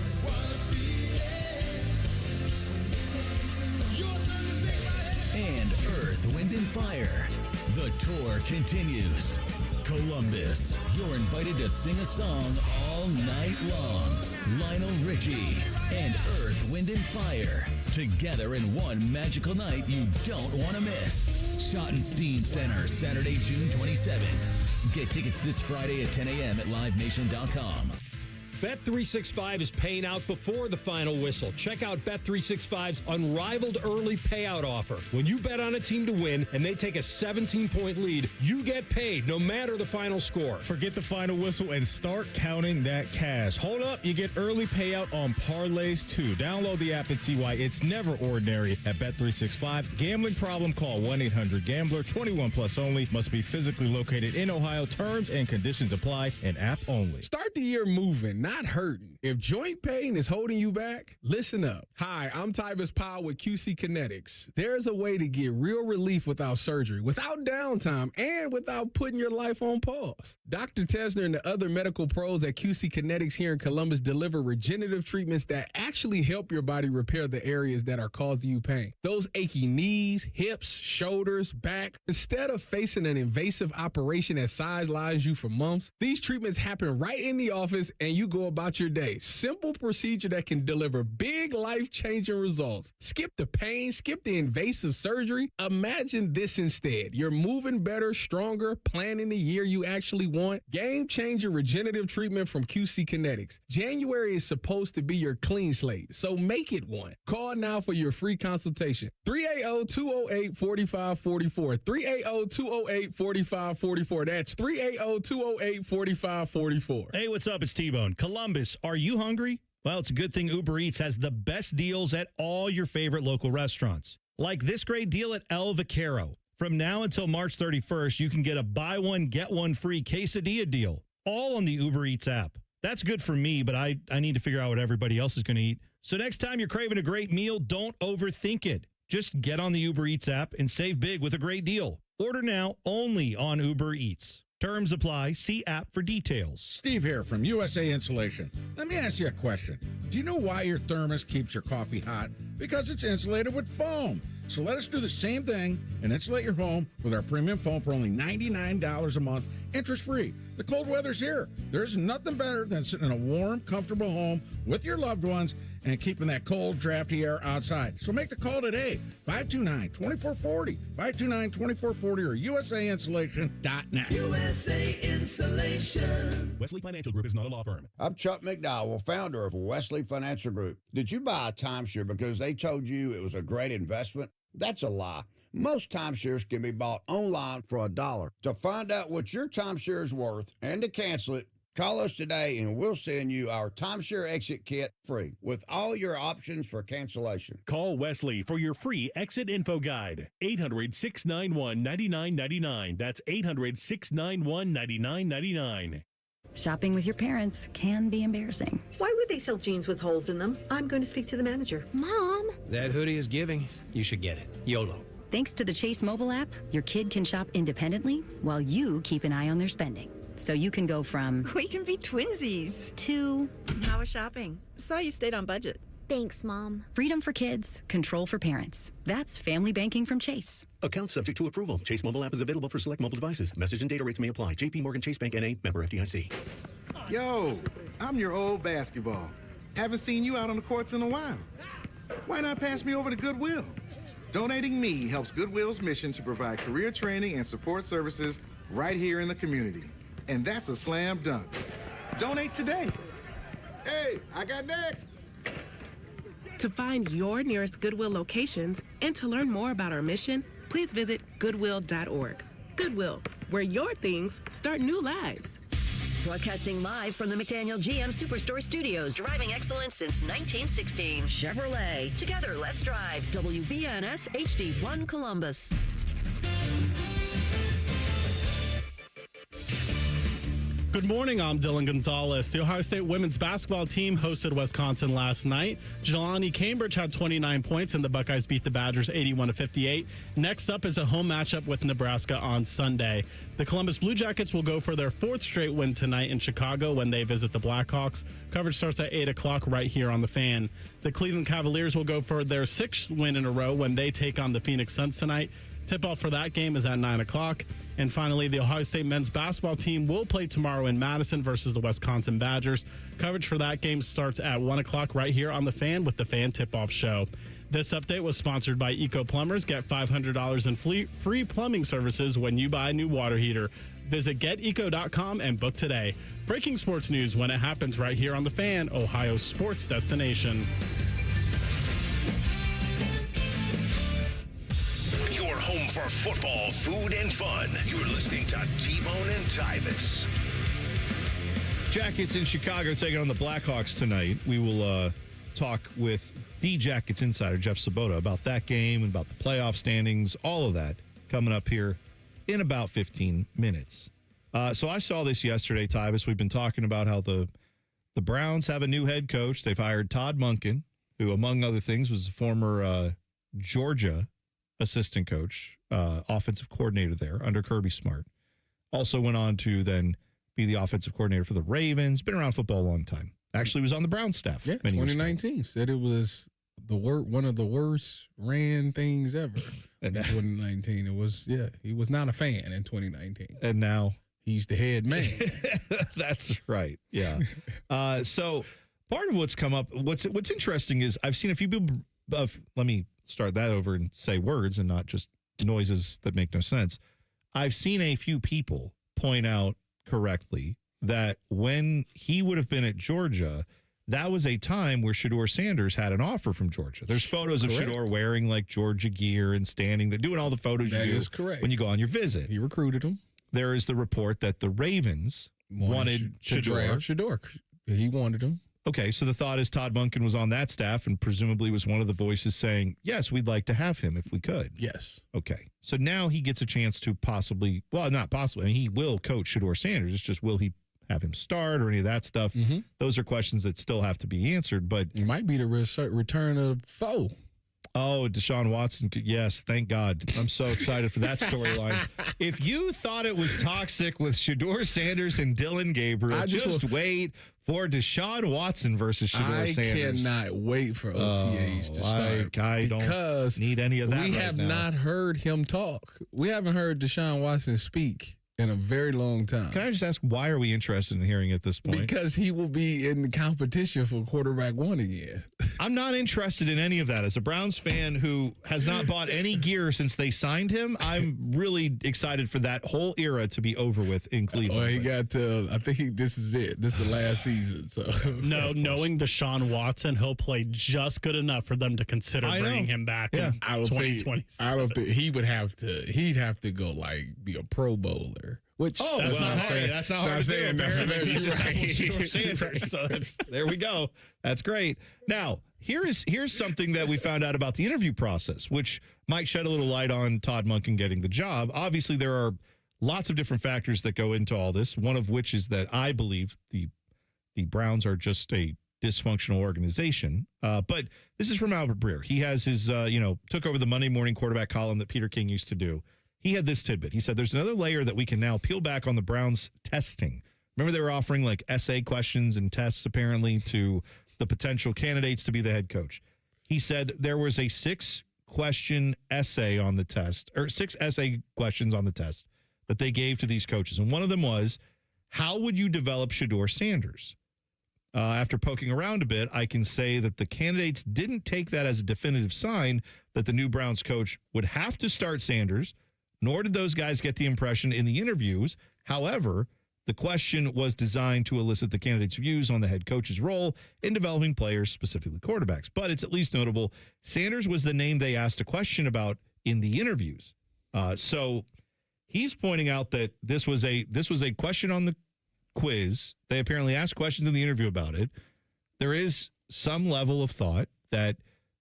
Speaker 5: And Earth, Wind, and Fire. The tour continues. Columbus, you're invited to sing a song all night long. Lionel Richie and Earth, Wind, and Fire. Together in one magical night you don't want to miss. Schottenstein Center, Saturday, June 27th. Get tickets this Friday at 10 a.m. at livenation.com.
Speaker 10: Bet365 is paying out before the final whistle. Check out Bet365's unrivaled early payout offer. When you bet on a team to win and they take a 17-point lead, you get paid no matter the final score.
Speaker 29: Forget the final whistle and start counting that cash. Hold up, you get early payout on parlays too. Download the app and see why it's never ordinary at Bet365. Gambling problem? Call 1-800-GAMBLER. 21 plus only. Must be physically located in Ohio. Terms and conditions apply. And app only.
Speaker 7: Start the year moving, not hurting. If joint pain is holding you back, listen up. Hi, I'm Tyvis Powell with QC Kinetics. There's a way to get real relief without surgery, without downtime, and without putting your life on pause. Dr. Tesner and the other medical pros at QC Kinetics here in Columbus deliver regenerative treatments that actually help your body repair the areas that are causing you pain. Those achy knees, hips, shoulders, back. Instead of facing an invasive operation that sidelines you for months, these treatments happen right in the office and you go about your day. Simple procedure that can deliver big life-changing results. Skip the pain, skip the invasive surgery. Imagine this instead. You're moving better, stronger, planning the year you actually want. Game-changer regenerative treatment from QC Kinetics. January is supposed to be your clean slate, so make it one. Call now for your free consultation. 380-208-4544. 380-208-4544. That's 380-208-4544.
Speaker 6: Hey, what's up? It's T-Bone. Columbus, are you hungry? Well, it's a good thing Uber Eats has the best deals at all your favorite local restaurants. Like this great deal at El Vaquero. From now until March 31st, you can get a buy one, get one free quesadilla deal, all on the Uber Eats app. That's good for me, but I need to figure out what everybody else is going to eat. So next time you're craving a great meal, don't overthink it. Just get on the Uber Eats app and save big with a great deal. Order now only on Uber Eats. Terms apply. See app for details.
Speaker 18: Steve here from USA Insulation. Let me ask you a question. Do you know why your thermos keeps your coffee hot? Because it's insulated with foam. So let us do the same thing and insulate your home with our premium foam for only $99 a month, interest-free. The cold weather's here. There's nothing better than sitting in a warm, comfortable home with your loved ones and keeping that cold, drafty air outside. So make the call today, 529-2440, 529-2440 or USAinsulation.net.
Speaker 2: USA Insulation.
Speaker 19: Wesley Financial Group is not a law firm.
Speaker 20: I'm Chuck McDowell, founder of Wesley Financial Group. Did you buy a timeshare because they told you it was a great investment? That's a lie. Most timeshares can be bought online for $1. To find out what your timeshare is worth and to cancel it, call us today and we'll send you our timeshare exit kit free with all your options for cancellation.
Speaker 19: Call Wesley for your free exit info guide. 800-691-9999. That's 800-691-9999.
Speaker 21: Shopping with your parents can be embarrassing.
Speaker 22: Why would they sell jeans with holes in them? I'm going to speak to the manager.
Speaker 21: Mom!
Speaker 23: That hoodie is giving. You should get it. YOLO.
Speaker 21: Thanks to the Chase mobile app, your kid can shop independently while you keep an eye on their spending. So you can go from...
Speaker 24: We can be twinsies.
Speaker 21: ...to...
Speaker 24: How was shopping? Saw you stayed on budget.
Speaker 21: Thanks, Mom. Freedom for kids, control for parents. That's family banking from Chase.
Speaker 25: Account subject to approval. Chase mobile app is available for select mobile devices. Message and data rates may apply. JP Morgan Chase Bank N.A. Member FDIC.
Speaker 30: Yo, I'm your old basketball.
Speaker 11: Haven't seen you out on the courts in a while. Why not pass me over to Goodwill? Donating me helps Goodwill's mission to provide career training and support services right here in the community. And that's a slam dunk. Donate today. Hey, I got next.
Speaker 12: To find your nearest Goodwill locations and to learn more about our mission, please visit goodwill.org. Goodwill, where your things start new lives.
Speaker 4: Broadcasting live from the McDaniel GM Superstore Studios, driving excellence since 1916. Chevrolet. Together, let's drive. WBNS HD1 Columbus.
Speaker 8: Good morning, I'm Dylan Gonzalez. The Ohio State women's basketball team hosted Wisconsin last night. Jelani Cambridge had 29 points, and the Buckeyes beat the Badgers 81-58. Next up is a home matchup with Nebraska on Sunday. The Columbus Blue Jackets will go for their fourth straight win tonight in Chicago when they visit the Blackhawks. Coverage starts at 8 o'clock right here on The Fan. The Cleveland Cavaliers will go for their sixth win in a row when they take on the Phoenix Suns tonight. Tip-off for that game is at 9 o'clock. And finally, the Ohio State men's basketball team will play tomorrow in Madison versus the Wisconsin Badgers. Coverage for that game starts at 1 o'clock right here on The Fan with the Fan Tip-Off Show. This update was sponsored by Eco Plumbers. Get $500 in free plumbing services when you buy a new water heater. Visit geteco.com and book today. Breaking sports news when it happens right here on The Fan, Ohio's sports destination.
Speaker 5: Your home for football, food, and fun. You're listening to T-Bone and Tyvis.
Speaker 6: Jackets in Chicago taking on the Blackhawks tonight. We will talk with the Jackets insider, Jeff Sabota, about that game and about the playoff standings, all of that coming up here in about 15 minutes. So I saw this yesterday, Tyvis. We've been talking about how the Browns have a new head coach. They've hired Todd Monken, who, among other things, was a former Georgia assistant coach, offensive coordinator there under Kirby Smart. Also went on to then be the offensive coordinator for the Ravens. Been around football a long time. Actually was on the Browns staff.
Speaker 7: Yeah, 2019. Said it was one of the worst ran things ever in 2019. It was, he was not a fan in 2019.
Speaker 6: And now
Speaker 7: he's the head man.
Speaker 6: That's right. Yeah. So part of what's come up, what's interesting is I've seen a few people, let me start that over and say words and not just noises that make no sense. I've seen a few people point out correctly that when he would have been at Georgia, that was a time where Shedeur Sanders had an offer from Georgia. There's photos of Shedeur wearing like Georgia gear and standing there, doing all the photos
Speaker 7: that
Speaker 6: you do
Speaker 7: is correct.
Speaker 6: When you go on your visit.
Speaker 7: He recruited him.
Speaker 6: There is the report that the Ravens wanted
Speaker 7: to draft Shedeur. He wanted him.
Speaker 6: Okay, so the thought is Todd Monken was on that staff and presumably was one of the voices saying, yes, we'd like to have him if we could.
Speaker 7: Yes.
Speaker 6: Okay, so now he gets a chance to possibly, well, not possibly, I mean, he will coach Shedeur Sanders. It's just, will he have him start or any of that stuff? Mm-hmm. Those are questions that still have to be answered, but...
Speaker 7: It might be the return of foe.
Speaker 6: Oh, Deshaun Watson. Yes, thank God. I'm so excited for that storyline. If you thought it was toxic with Shedeur Sanders and Dylan Gabriel, just wait for Deshaun Watson versus Shedeur Sanders.
Speaker 7: I cannot wait for OTAs to start.
Speaker 6: I don't need any of that.
Speaker 7: We have not heard him talk. We haven't heard Deshaun Watson speak in a very long time.
Speaker 6: Can I just ask, why are we interested in hearing at this point?
Speaker 7: Because he will be in the competition for quarterback one again.
Speaker 6: I'm not interested in any of that. As a Browns fan who has not bought any gear since they signed him, I'm really excited for that whole era to be over with in Cleveland.
Speaker 7: Well, he got to, I think this is it. This is the last season. So
Speaker 8: no, knowing Deshaun Watson, he'll play just good enough for them to consider bringing him back in 2020.
Speaker 7: I don't think he would have to. He'd have to go be a Pro Bowler. Which
Speaker 6: that's not hard. That's not hard to do. Apparently, he just Shedeur Sanders. So there we go. That's great. Now, here's something that we found out about the interview process, which might shed a little light on Todd Monken getting the job. Obviously, there are lots of different factors that go into all this. One of which is that I believe the Browns are just a dysfunctional organization. But this is from Albert Breer. He has his took over the Monday morning quarterback column that Peter King used to do. He had this tidbit. He said, there's another layer that we can now peel back on the Browns testing. Remember they were offering like essay questions and tests apparently to the potential candidates to be the head coach. He said there was a 6-question essay on the test, or 6 essay questions on the test that they gave to these coaches. And one of them was, how would you develop Shedeur Sanders? After poking around a bit, I can say that the candidates didn't take that as a definitive sign that the new Browns coach would have to start Sanders, nor did those guys get the impression in the interviews. However, the question was designed to elicit the candidates' views on the head coach's role in developing players, specifically quarterbacks. But it's at least notable Sanders was the name they asked a question about in the interviews. So he's pointing out that this was a question on the quiz. They apparently asked questions in the interview about it. There is some level of thought that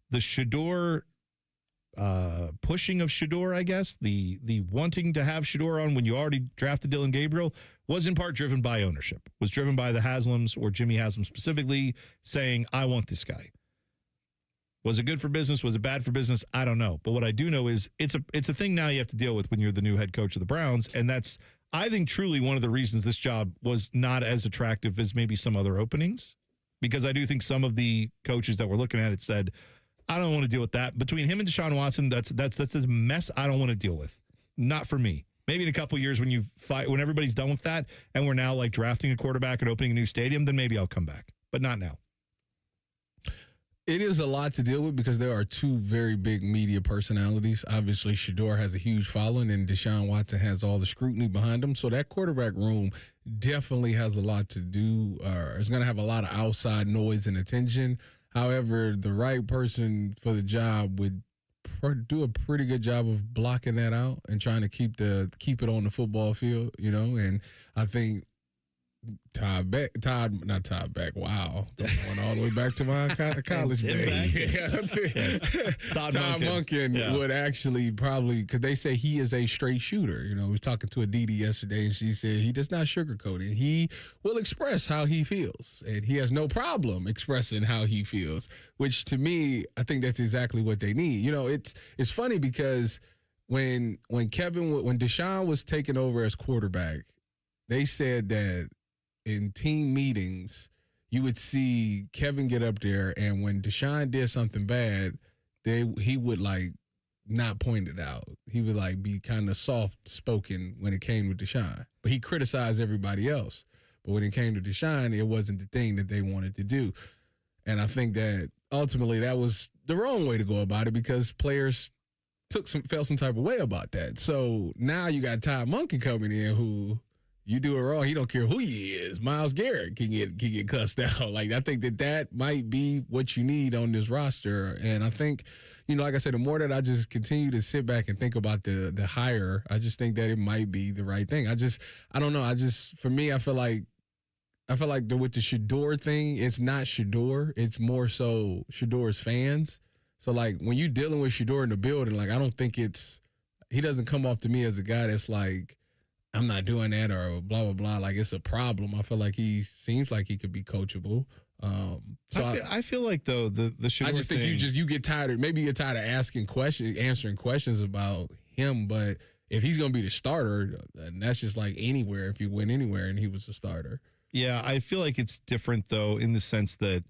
Speaker 6: the Shedeur pushing of Shedeur, I guess, the wanting to have Shedeur on when you already drafted Dylan Gabriel was in part driven by ownership, was driven by the Haslams or Jimmy Haslam specifically saying, I want this guy. Was it good for business? Was it bad for business? I don't know. But what I do know is it's a thing now you have to deal with when you're the new head coach of the Browns. And that's, I think, truly one of the reasons this job was not as attractive as maybe some other openings. Because I do think some of the coaches that were looking at it said, I don't want to deal with that. Between him and Deshaun Watson, that's this mess I don't want to deal with. Not for me. Maybe in a couple of years when when everybody's done with that and we're now like drafting a quarterback and opening a new stadium, then maybe I'll come back. But not now.
Speaker 7: It is a lot to deal with because there are two very big media personalities. Obviously, Shedeur has a huge following, and Deshaun Watson has all the scrutiny behind him. So that quarterback room definitely has a lot to do. It's going to have a lot of outside noise and attention. However, the right person for the job would do a pretty good job of blocking that out and trying to keep it on the football field, And I think Todd Beck. Wow, going all the way back to my college days. Todd Monken would actually probably, because they say he is a straight shooter. I was talking to Aditi yesterday, and she said he does not sugarcoat it. He will express how he feels, and he has no problem expressing how he feels. Which to me, I think that's exactly what they need. It's funny because when Deshaun was taking over as quarterback, they said that in team meetings, you would see Kevin get up there, and when Deshaun did something bad, he would not point it out. He would be kind of soft spoken when it came to Deshaun, but he criticized everybody else. But when it came to Deshaun, it wasn't the thing that they wanted to do, and I think that ultimately that was the wrong way to go about it because players felt some type of way about that. So now you got Todd Monken coming in who. You do it wrong, he don't care who he is. Myles Garrett can get cussed out. I think that might be what you need on this roster. And I think, like I said, the more that I just continue to sit back and think about the hire, I just think that it might be the right thing. I don't know. For me, I feel like with the Shedeur thing, it's not Shedeur. It's more so Shedeur's fans. So when you're dealing with Shedeur in the building, I don't think he doesn't come off to me as a guy that's I'm not doing that or blah, blah, blah. It's a problem. I feel like he seems like he could be coachable.
Speaker 6: I feel like, though, the Shedeur
Speaker 7: I just think you get tired. Maybe you're tired of answering questions about him. But if he's going to be the starter, then that's just anywhere. If you win anywhere and he was a starter.
Speaker 6: Yeah, I feel like it's different, though, in the sense that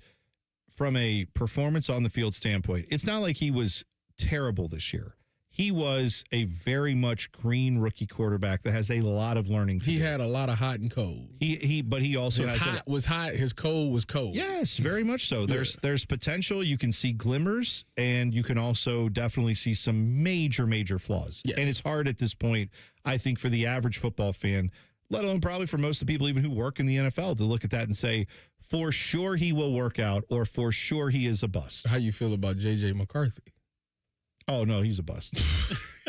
Speaker 6: from a performance on the field standpoint, it's not like he was terrible this year. He was a very much green rookie quarterback that has a lot of learning to do.
Speaker 7: He had a lot of hot and cold.
Speaker 6: But he also
Speaker 7: was hot. His cold was cold.
Speaker 6: Yes, very much so. There's potential. You can see glimmers, and you can also definitely see some major flaws.
Speaker 7: Yes.
Speaker 6: And it's hard at this point, I think, for the average football fan, let alone probably for most of the people even who work in the NFL, to look at that and say, for sure he will work out, or for sure he is a bust.
Speaker 7: How you feel about J.J. McCarthy?
Speaker 6: Oh, no, he's a bust.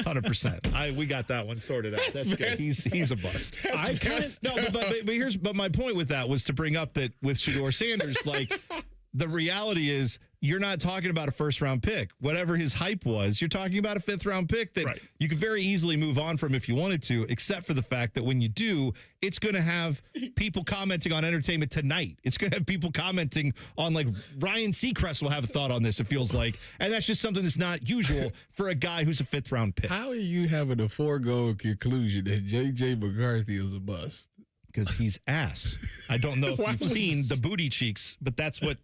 Speaker 6: 100%. We got that one sorted out. That's good. He's a bust. But my point with that was to bring up that with Shedeur Sanders, the reality is you're not talking about a first-round pick. Whatever his hype was, you're talking about a fifth-round pick that you could very easily move on from if you wanted to, except for the fact that when you do, it's going to have people commenting on Entertainment Tonight. It's going to have people commenting on, Ryan Seacrest will have a thought on this, it feels like. And that's just something that's not usual for a guy who's a fifth-round pick.
Speaker 7: How are you having a foregone conclusion that J.J. McCarthy is a bust?
Speaker 6: Because he's ass. I don't know if you've seen the booty cheeks, but that's what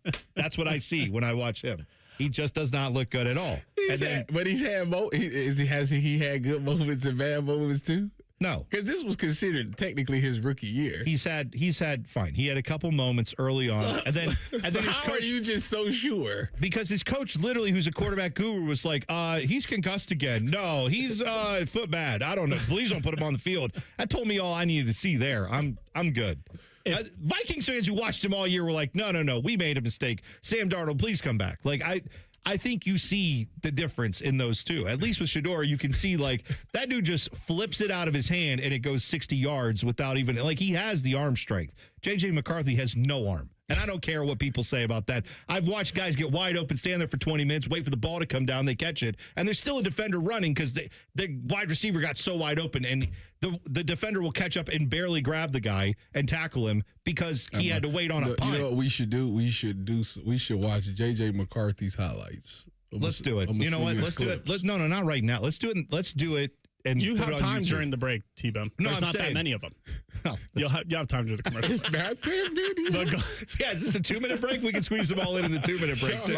Speaker 6: I see when I watch him. He just does not look good at all.
Speaker 7: Has he had good moments and bad moments too?
Speaker 6: No,
Speaker 7: because this was considered technically his rookie year.
Speaker 6: He had fine. He had a couple moments early on, and then his
Speaker 7: how
Speaker 6: coach,
Speaker 7: are you just so sure?
Speaker 6: Because his coach, literally, who's a quarterback guru, was like, "He's concussed again. No, he's foot bad. I don't know. Please don't put him on the field." That told me all I needed to see there. I'm good. Vikings fans who watched him all year were like, no, we made a mistake. Sam Darnold, please come back. Like, I think you see the difference in those two. At least with Shedeur, you can see, like, that dude just flips it out of his hand and it goes 60 yards without even, like, he has the arm strength. J.J. McCarthy has no arm. And I don't care what people say about that. I've watched guys get wide open, stand there for 20 minutes, wait for the ball to come down, they catch it, and there's still a defender running because the wide receiver got so wide open, and the defender will catch up and barely grab the guy and tackle him because he had to wait on a punt.
Speaker 7: You know what we should do? We should watch J.J. McCarthy's highlights.
Speaker 6: Let's do it. You know what? Let's do it. No, not right now. Let's do it. And
Speaker 8: you have time during the break, T-Bone.
Speaker 6: No,
Speaker 8: There's
Speaker 6: I'm
Speaker 8: not
Speaker 6: saying,
Speaker 8: that many of them.
Speaker 6: No,
Speaker 8: you have time during the commercials.
Speaker 7: It's not that many.
Speaker 6: Is this a 2-minute break? We can squeeze them all in the 2-minute break too.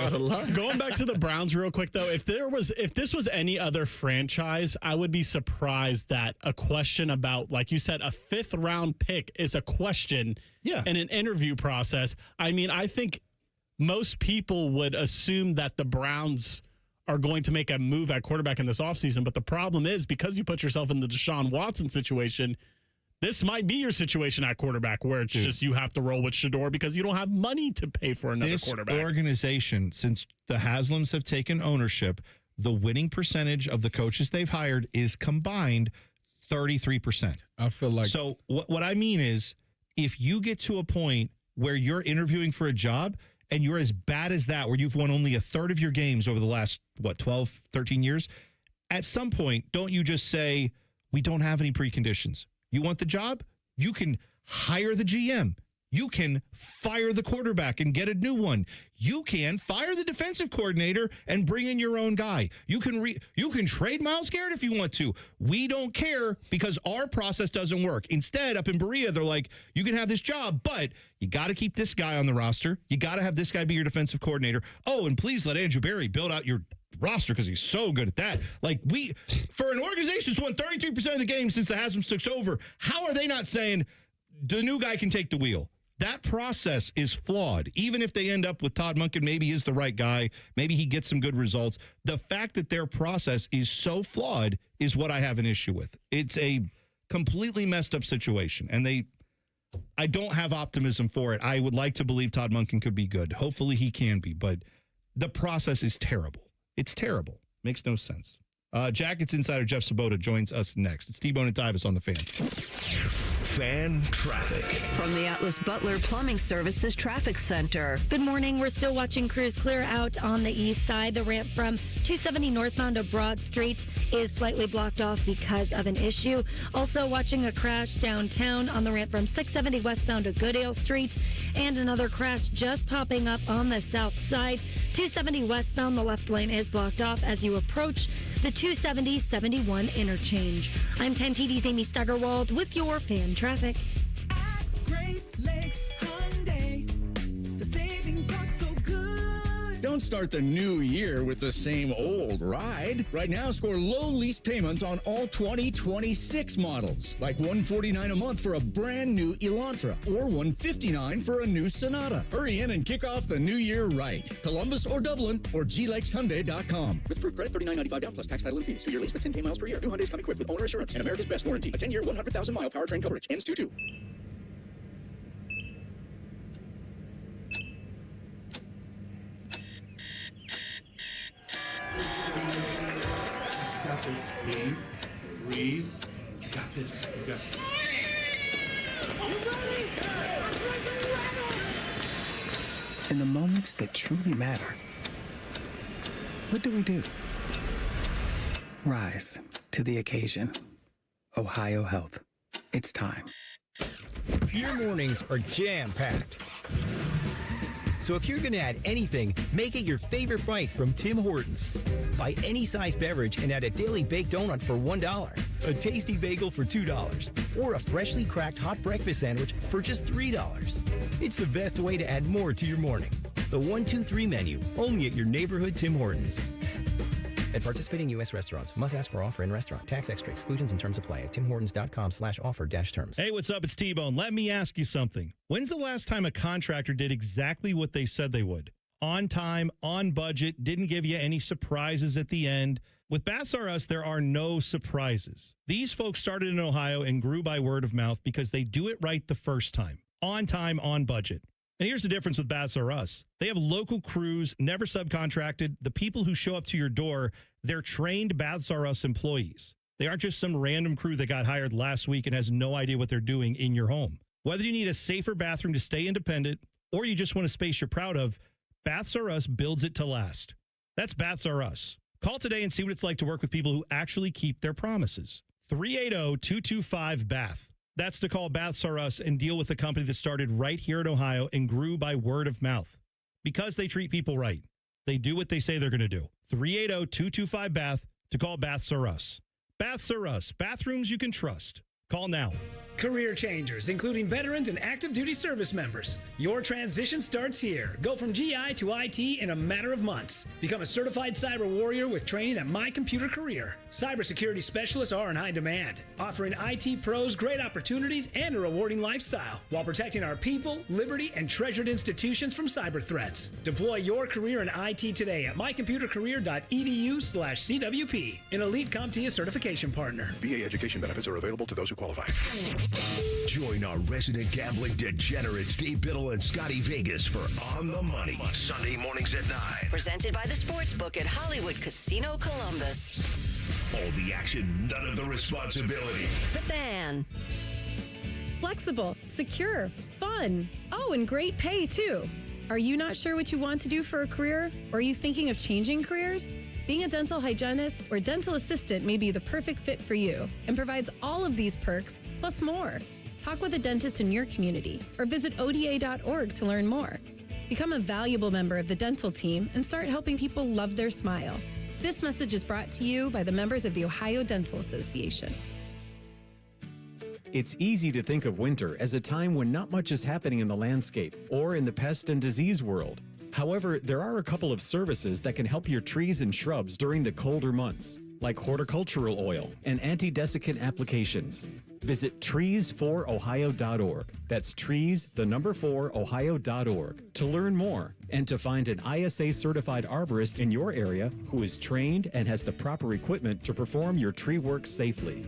Speaker 8: Going back to the Browns real quick though, if this was any other franchise, I would be surprised that a question about, like you said, a 5th round pick is a question in an interview process. I mean, I think most people would assume that the Browns are going to make a move at quarterback in this offseason. But the problem is, because you put yourself in the Deshaun Watson situation, this might be your situation at quarterback where it's just you have to roll with Shedeur because you don't have money to pay for another quarterback.
Speaker 6: This organization, since the Haslams have taken ownership, the winning percentage of the coaches they've hired is combined 33%.
Speaker 7: I feel like...
Speaker 6: So what I mean is, if you get to a point where you're interviewing for a job and you're as bad as that, where you've won only a third of your games over the last, 12, 13 years, at some point, don't you just say, we don't have any preconditions. You want the job? You can hire the GM. You can fire the quarterback and get a new one. You can fire the defensive coordinator and bring in your own guy. You can trade Myles Garrett if you want to. We don't care because our process doesn't work. Instead, up in Berea, they're like, you can have this job, but you got to keep this guy on the roster. You got to have this guy be your defensive coordinator. Oh, and please let Andrew Berry build out your roster because he's so good at that. Like, for an organization that's won 33% of the games since the Haslams took over, how are they not saying the new guy can take the wheel? That process is flawed. Even if they end up with Todd Monken, maybe he's the right guy. Maybe he gets some good results. The fact that their process is so flawed is what I have an issue with. It's a completely messed up situation, and I don't have optimism for it. I would like to believe Todd Monken could be good. Hopefully he can be, but the process is terrible. It's terrible. Makes no sense. Jackets insider Jeff Sabota joins us next. It's T-Bone and Tyvis on the Fan.
Speaker 5: Fan traffic.
Speaker 4: From the Atlas Butler Plumbing Services Traffic Center.
Speaker 9: Good morning. We're still watching crews clear out on the east side. The ramp from 270 northbound to Broad Street is slightly blocked off because of an issue. Also watching a crash downtown on the ramp from 670 westbound to Goodale Street. And another crash just popping up on the south side. 270 westbound, the left lane is blocked off as you approach the 270-71 interchange. I'm 10 TV's Amy Steigerwald with your fan traffic.
Speaker 2: Great Lakes Hyundai. The savings are so good.
Speaker 1: Don't start the new year with the same old ride. Right now, score low lease payments on all 2026 models, like $149 a month for a brand new Elantra or $159 for a new Sonata. Hurry in and kick off the new year right. Columbus or Dublin or glakeshyundai.com. With proof credit $39.95 down plus tax, title, and fees. 2-year lease with 10K miles per year. New Hyundais come equipped with owner assurance and America's best warranty. A 10-year, 100,000-mile powertrain coverage. Ends 2/2.
Speaker 13: Got this. Breathe. You got this. You got this.
Speaker 14: In the moments that truly matter, what do? Rise to the occasion. Ohio Health. It's time.
Speaker 23: Your mornings are jam-packed. So if you're going to add anything, make it your favorite bite from Tim Hortons. Buy any size beverage and add a daily baked donut for $1, a tasty bagel for $2, or a freshly cracked hot breakfast sandwich for just $3. It's the best way to add more to your morning. The 1, 2, 3 menu, only at your neighborhood Tim Hortons. At participating U.S. restaurants, must ask for offer in restaurant. Tax extra exclusions and terms apply at timhortons.com/offer-terms.
Speaker 6: Hey, what's up? It's T-Bone. Let me ask you something. When's the last time a contractor did exactly what they said they would? On time, on budget, didn't give you any surprises at the end. With Baths R Us, there are no surprises. These folks started in Ohio and grew by word of mouth because they do it right the first time. On time, on budget. And here's the difference with Baths R Us. They have local crews, never subcontracted. The people who show up to your door, they're trained Baths R Us employees. They aren't just some random crew that got hired last week and has no idea what they're doing in your home. Whether you need a safer bathroom to stay independent or you just want a space you're proud of, Baths R Us builds it to last. That's Baths R Us. Call today and see what it's like to work with people who actually keep their promises. 380-225-BATH. That's to call Baths R Us and deal with a company that started right here in Ohio and grew by word of mouth. Because they treat people right. They do what they say they're going to do. 380-225-BATH to call Baths R Us. Baths R Us. Bathrooms you can trust. Call now.
Speaker 3: Career changers, including veterans and active duty service members. Your transition starts here. Go from GI to IT in a matter of months. Become a certified cyber warrior with training at My Computer Career. Cybersecurity specialists are in high demand, offering IT pros great opportunities and a rewarding lifestyle while protecting our people, liberty, and treasured institutions from cyber threats. Deploy your career in IT today at mycomputercareer.edu/CWP, an elite CompTIA certification partner.
Speaker 5: VA education benefits are available to those who qualify. Join our resident gambling degenerates, Steve Biddle and Scotty Vegas for On the Money, Sunday mornings at 9.
Speaker 4: Presented by the Sportsbook at Hollywood Casino Columbus.
Speaker 5: All the action, none of the responsibility.
Speaker 4: The Fan.
Speaker 10: Flexible, secure, fun. Oh, and great pay, too. Are you not sure what you want to do for a career? Or are you thinking of changing careers? Being a dental hygienist or dental assistant may be the perfect fit for you and provides all of these perks, plus more. Talk with a dentist in your community or visit ODA.org to learn more. Become a valuable member of the dental team and start helping people love their smile. This message is brought to you by the members of the Ohio Dental Association.
Speaker 15: It's easy to think of winter as a time when not much is happening in the landscape or in the pest and disease world. However, there are a couple of services that can help your trees and shrubs during the colder months, like horticultural oil and anti-desiccant applications. Visit trees4ohio.org. That's trees, the number 4ohio.org to learn more and to find an ISA-certified arborist in your area who is trained and has the proper equipment to perform your tree work safely.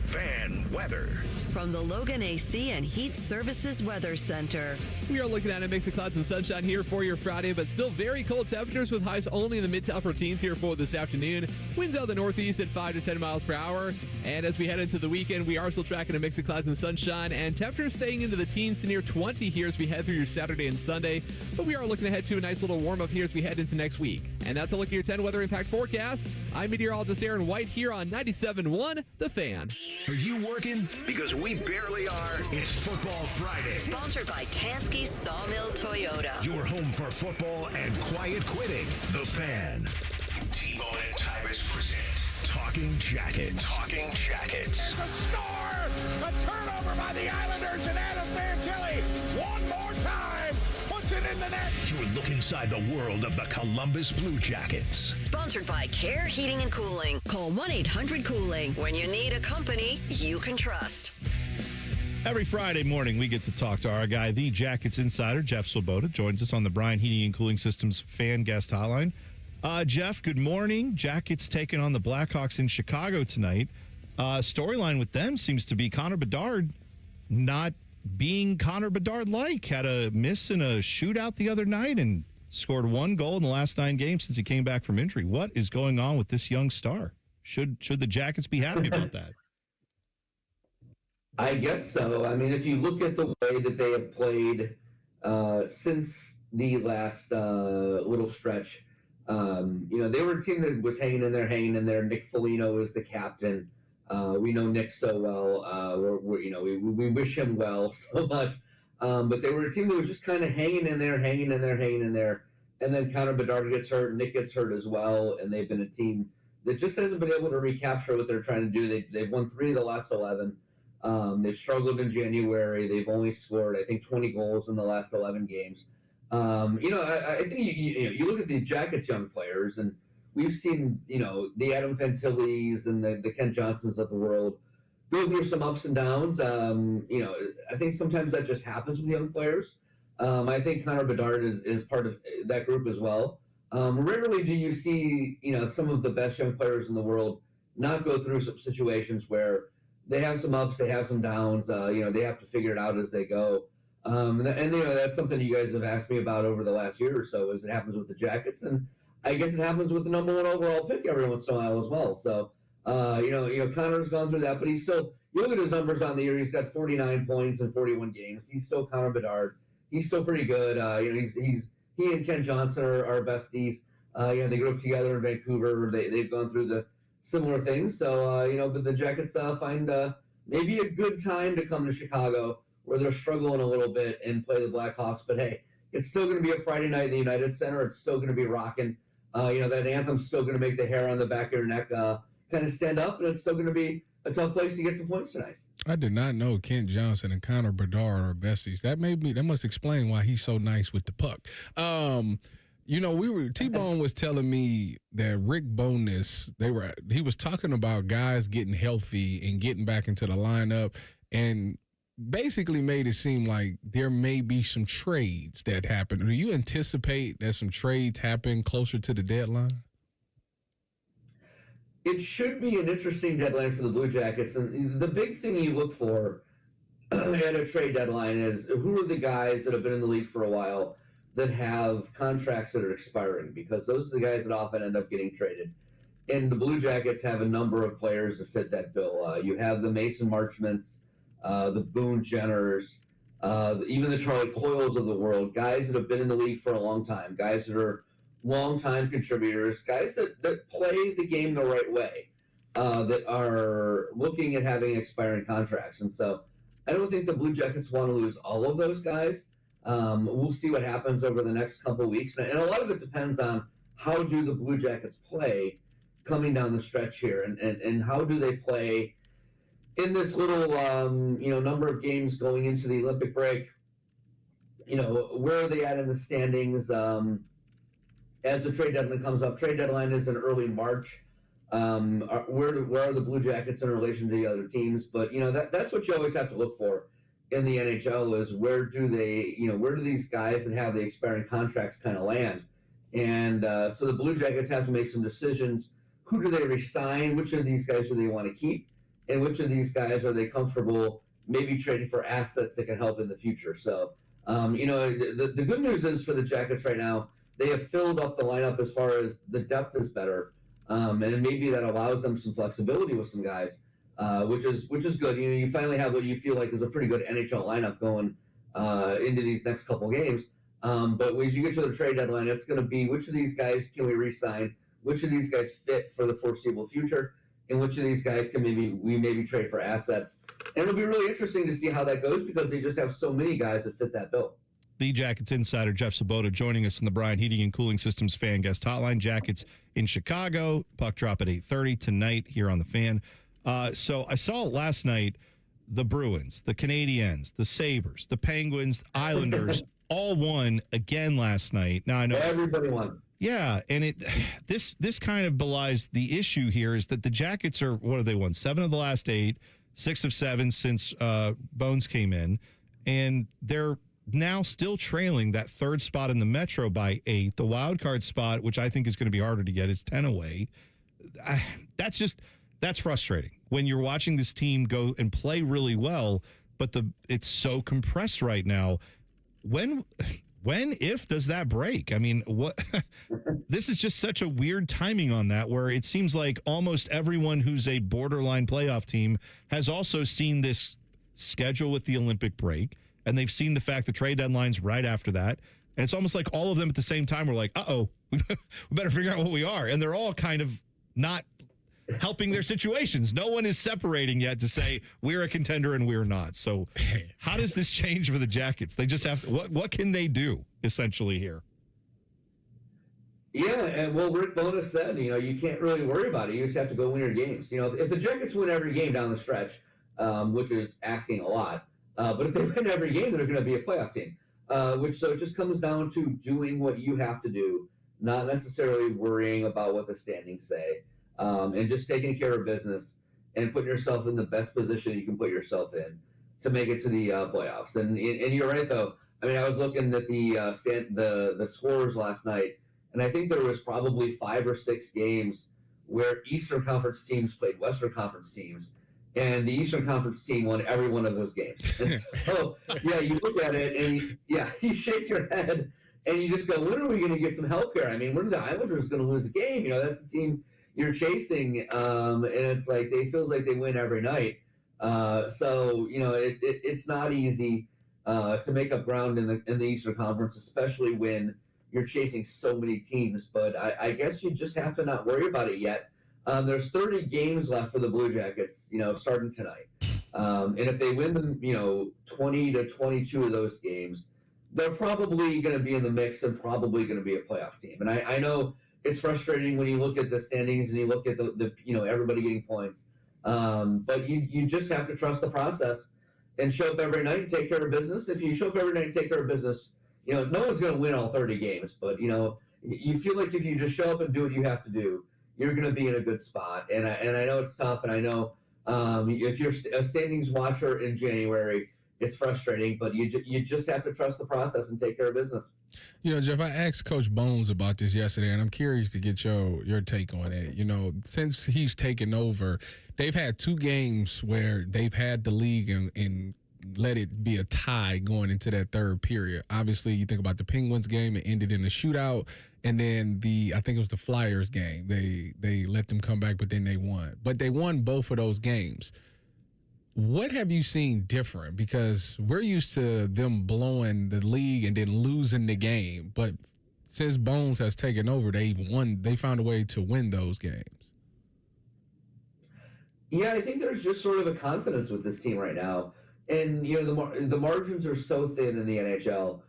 Speaker 5: Fan weather.
Speaker 4: From the Logan AC and Heat Services Weather Center.
Speaker 16: We are looking at a mix of clouds and sunshine here for your Friday, but still very cold temperatures with highs only in the mid to upper teens here for this afternoon. Winds out of the northeast at 5 to 10 miles per hour. And as we head into the weekend, we are still tracking a mix of clouds and sunshine, and temperatures staying into the teens to near 20 here as we head through your Saturday and Sunday. But we are looking ahead to a nice little warm up here as we head into next week. And that's a look at your 10 weather impact forecast. I'm meteorologist Aaron White here on 97.1 The Fan.
Speaker 5: Are you working? Because we barely are. It's Football Friday.
Speaker 4: Sponsored by Tansky Sawmill Toyota.
Speaker 5: Your home for football and quiet quitting. The Fan. T-Bone and Tyvis present Talking Jackets. Talking Jackets.
Speaker 2: There's a score! A turnover by the Islanders and Adam Fantilli. One more time. Puts it in the net.
Speaker 5: Your look inside the world of the Columbus Blue Jackets.
Speaker 4: Sponsored by Care Heating and Cooling. Call 1-800-COOLING. When you need a company you can trust.
Speaker 6: Every Friday morning, we get to talk to our guy, the Jackets insider, Jeff Swoboda, joins us on the Bryan Heating and Cooling Systems fan guest hotline. Jeff, good morning. Jackets taking on the Blackhawks in Chicago tonight. Storyline with them seems to be Connor Bedard not being Connor Bedard-like. Had a miss in a shootout the other night and scored one goal in the last 9 games since he came back from injury. What is going on with this young star? Should the Jackets be happy about that?
Speaker 17: I guess so. I mean, if you look at the way that they have played since the last little stretch, they were a team that was hanging in there. Nick Foligno is the captain. We know Nick so well. We wish him well so much. But they were a team that was just kind of hanging in there. And then Connor Bedard gets hurt, Nick gets hurt as well, and they've been a team that just hasn't been able to recapture what they're trying to do. They've won 3 of the last 11. They've struggled in January. They've only scored, I think, 20 goals in the last 11 games. I think you look at the Jackets young players, and we've seen, the Adam Fantillis and the Ken Johnsons of the world go through some ups and downs. I think sometimes that just happens with young players. I think Connor Bedard is part of that group as well. Rarely do you see, some of the best young players in the world not go through some situations where they have some ups, they have some downs. They have to figure it out as they go. That's something you guys have asked me about over the last year or so, as it happens with the Jackets, and I guess it happens with the number 1 overall pick every once in a while as well. So, Connor's gone through that, but he's still. You look at his numbers on the year; he's got 49 points in 41 games. He's still Connor Bedard. He's still pretty good. He and Ken Johnson are besties. They grew up together in Vancouver. They've gone through the similar things. So, but the Jackets find maybe a good time to come to Chicago, where they're struggling a little bit, and play the Blackhawks. But hey, it's still going to be a Friday night in the United Center. It's still going to be rocking. That anthem's still going to make the hair on the back of your neck kind of stand up, and it's still going to be a tough place to get some points tonight.
Speaker 7: I did not know Kent Johnson and Connor Bedard are besties. That must explain why he's so nice with the puck. T-Bone was telling me that Rick Bowness, he was talking about guys getting healthy and getting back into the lineup, and basically made it seem like there may be some trades that happen. Do you anticipate that some trades happen closer to the deadline?
Speaker 17: It should be an interesting deadline for the Blue Jackets. And the big thing you look for at a trade deadline is who are the guys that have been in the league for a while that have contracts that are expiring, because those are the guys that often end up getting traded. And the Blue Jackets have a number of players to fit that bill. You have the Mason Marchmonts, the Boone Jenners, even the Charlie Coyles of the world, guys that have been in the league for a long time, guys that are long-time contributors, guys that play the game the right way, that are looking at having expiring contracts. And so I don't think the Blue Jackets want to lose all of those guys. We'll see what happens over the next couple of weeks. And a lot of it depends on how do the Blue Jackets play coming down the stretch here, and how do they play in this little, number of games going into the Olympic break. Where are they at in the standings? As the trade deadline comes up, trade deadline is in early March. Where are the Blue Jackets in relation to the other teams? But that's what you always have to look for in the NHL, is where do these guys that have the expiring contracts kind of land? And so the Blue Jackets have to make some decisions. Who do they resign? Which of these guys do they want to keep? And which of these guys are they comfortable maybe trading for assets that can help in the future? So, the good news is for the Jackets right now, they have filled up the lineup as far as the depth is better, and maybe that allows them some flexibility with some guys, which is good. You finally have what you feel like is a pretty good NHL lineup going into these next couple games. But as you get to the trade deadline, it's going to be which of these guys can we re-sign, which of these guys fit for the foreseeable future, and which of these guys can maybe trade for assets. And it'll be really interesting to see how that goes, because they just have so many guys that fit that bill.
Speaker 6: The Jackets insider Jeff Sabota joining us in the Bryant Heating and Cooling Systems fan guest hotline. Jackets in Chicago. Puck drop at 8:30 tonight here on the Fan. So I saw last night the Bruins, the Canadiens, the Sabres, the Penguins, Islanders all won again last night. Now I know
Speaker 17: everybody won.
Speaker 6: Yeah, and this kind of belies the issue here, is that the Jackets are, what have they won? 7 of the last 8, 6 of 7 since Bones came in, and they're now still trailing that third spot in the Metro by 8. The wild card spot, which I think is going to be harder to get, is 10 away. That's frustrating when you're watching this team go and play really well, but it's so compressed right now. If does that break? I mean, what? This is just such a weird timing on that, where it seems like almost everyone who's a borderline playoff team has also seen this schedule with the Olympic break, and they've seen the fact the trade deadline's right after that. And it's almost like all of them at the same time were like, uh-oh, we better figure out what we are. And they're all kind of not helping their situations. No one is separating yet to say we're a contender and we're not. So how does this change for the Jackets? They just have to, what can they do essentially here?
Speaker 17: Yeah, and Rick Bowness said, you can't really worry about it. You just have to go win your games. If the Jackets win every game down the stretch, which is asking a lot, but if they win every game, they're going to be a playoff team. So it just comes down to doing what you have to do not necessarily worrying about what the standings say, and just taking care of business and putting yourself in the best position you can put yourself in to make it to the playoffs. And you're right, though. I mean, I was looking at the scores last night, and I think there was probably 5 or 6 games where Eastern Conference teams played Western Conference teams, and the Eastern Conference team won every one of those games. And so, yeah, you look at it, and you shake your head, and you just go, when are we going to get some help here? I mean, when are the Islanders going to lose a game? That's the team you're chasing, and it's like it feels like they win every night. So it's not easy to make up ground in the Eastern Conference, especially when you're chasing so many teams. But I guess you just have to not worry about it yet. There's 30 games left for the Blue Jackets, starting tonight. And if they win them, 20 to 22 of those games, they're probably going to be in the mix and probably going to be a playoff team. And I know it's frustrating when you look at the standings and you look at the everybody getting points. But you just have to trust the process and show up every night and take care of business. If you show up every night and take care of business, no one's going to win all 30 games. But, you feel like if you just show up and do what you have to do, you're going to be in a good spot. And I know it's tough, and I know if you're a standings watcher in January, it's frustrating, but you just have to trust the process and take care of business.
Speaker 7: Jeff, I asked Coach Bones about this yesterday, and I'm curious to get your take on it. Since he's taken over, they've had 2 games where they've had the league and let it be a tie going into that third period. Obviously, you think about the Penguins game, it ended in a shootout, and then I think it was the Flyers game. They let them come back, but then they won. But they won both of those games. What have you seen different? Because we're used to them blowing the league and then losing the game. But since Bones has taken over, they found a way to win those games.
Speaker 17: Yeah, I think there's just sort of a confidence with this team right now. And, the margins are so thin in the NHL.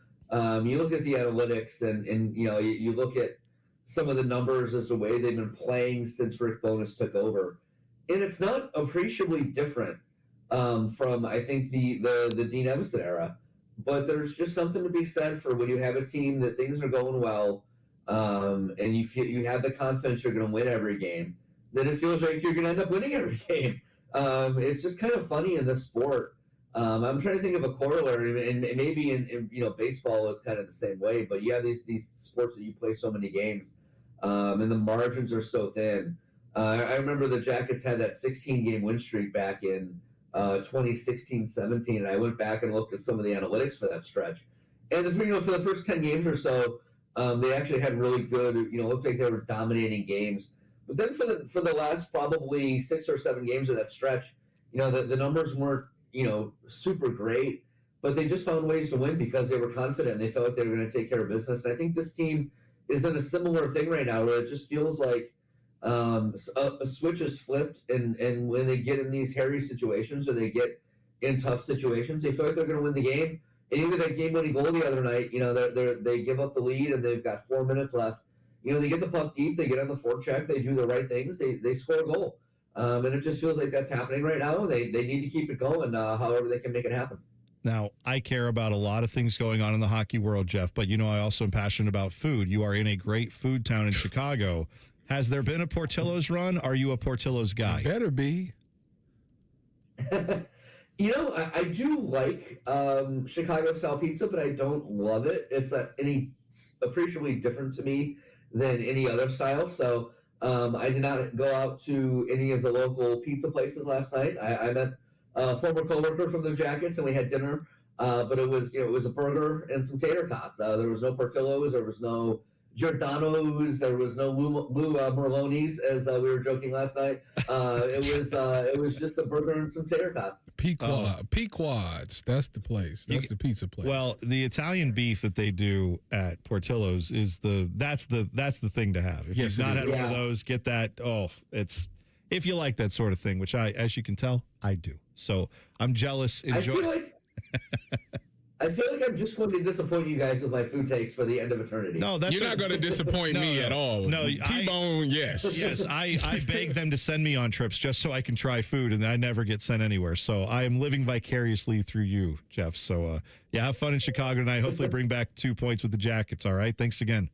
Speaker 17: You look at the analytics and you look at some of the numbers as the way they've been playing since Rick Bowness took over. And it's not appreciably different from, I think, the Dean Evason era. But there's just something to be said for when you have a team that things are going well, and you have the confidence you're going to win every game, that it feels like you're going to end up winning every game. It's just kind of funny in this sport. I'm trying to think of a corollary, and maybe in baseball is kind of the same way. But you have these sports that you play so many games, and the margins are so thin. I remember the Jackets had that 16-game win streak back in 2016-17, and I went back and looked at some of the analytics for that stretch. And for the first 10 games or so, they actually had really good. Looked like they were dominating games. But then for the last probably 6 or 7 games of that stretch, the numbers weren't super great, but they just found ways to win because they were confident and they felt like they were going to take care of business. And I think this team is in a similar thing right now where it just feels like a switch is flipped, and when they get in these hairy situations or they get in tough situations, they feel like they're going to win the game. And even that game-winning goal the other night, they give up the lead and they've got 4 minutes left. They get the puck deep, they get on the forecheck, they do the right things, they score a goal. And it just feels like that's happening right now. They need to keep it going however they can make it happen.
Speaker 6: Now, I care about a lot of things going on in the hockey world, Jeff, but I also am passionate about food. You are in a great food town in Chicago. Has there been a Portillo's run? Are you a Portillo's guy?
Speaker 7: Better be.
Speaker 17: I do like Chicago-style pizza, but I don't love it. It's any appreciably different to me than any other style. So I did not go out to any of the local pizza places last night. I met a former coworker from the Jackets, and we had dinner. But it was a burger and some tater tots. There was no Portillo's. There was no Giordano's. There was no Lou Merloni's, as we were joking last night. It was just a burger and some tater tots.
Speaker 7: Pequod's. That's the place. That's the pizza place.
Speaker 6: Well, the Italian beef that they do at Portillo's is that's the thing to have. If you've not had one of those, get that. Oh, it's if you like that sort of thing, which as you can tell, I do. So I'm jealous.
Speaker 17: I feel like I'm just going to disappoint you guys with my food takes for the end of eternity.
Speaker 7: No, you're not going to disappoint me at all.
Speaker 6: No,
Speaker 7: T-Bone, yes.
Speaker 6: Yes, I beg them to send me on trips just so I can try food, and I never get sent anywhere. So I am living vicariously through you, Jeff. So, have fun in Chicago tonight. Hopefully bring back 2 points with the Jackets, all right? Thanks again.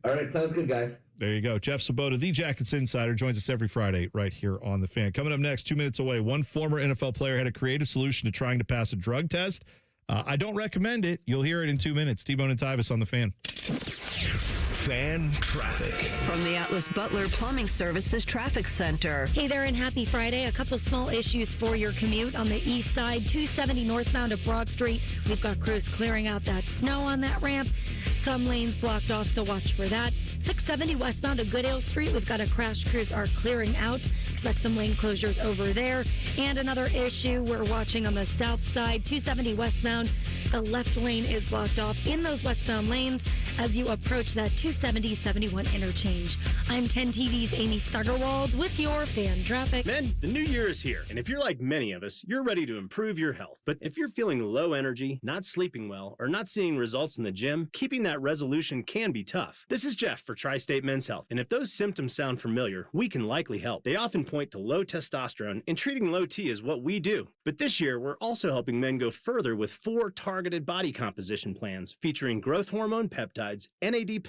Speaker 17: All right, sounds good, guys.
Speaker 6: There you go. Jeff Sabota, the Jackets Insider, joins us every Friday right here on The Fan. Coming up next, 2 minutes away, one former NFL player had a creative solution to trying to pass a drug test. I don't recommend it. You'll hear it in 2 minutes. T-Bone and Tyvis on The Fan.
Speaker 5: Fan traffic.
Speaker 4: From the Atlas Butler Plumbing Services Traffic Center.
Speaker 9: Hey there, and happy Friday. A couple small issues for your commute on the east side, 270 northbound of Broad Street. We've got crews clearing out that snow on that ramp. Some lanes blocked off, so watch for that. 670 westbound of Goodale Street. We've got a crash. Crews are clearing out. Expect some lane closures over there. And another issue we're watching on the south side, 270 westbound. The left lane is blocked off in those westbound lanes as you approach that 270-71 interchange. I'm 10 TV's Amy Steigerwald with your fan traffic.
Speaker 18: Men, the new year is here, and if you're like many of us, you're ready to improve your health. But if you're feeling low energy, not sleeping well, or not seeing results in the gym, keeping that resolution can be tough. This is Jeff for Tri-State Men's Health, and if those symptoms sound familiar, we can likely help. They often point to low testosterone, and treating low T is what we do. But this year, we're also helping men go further with 4 targeted body composition plans featuring growth hormone peptides, NAD+,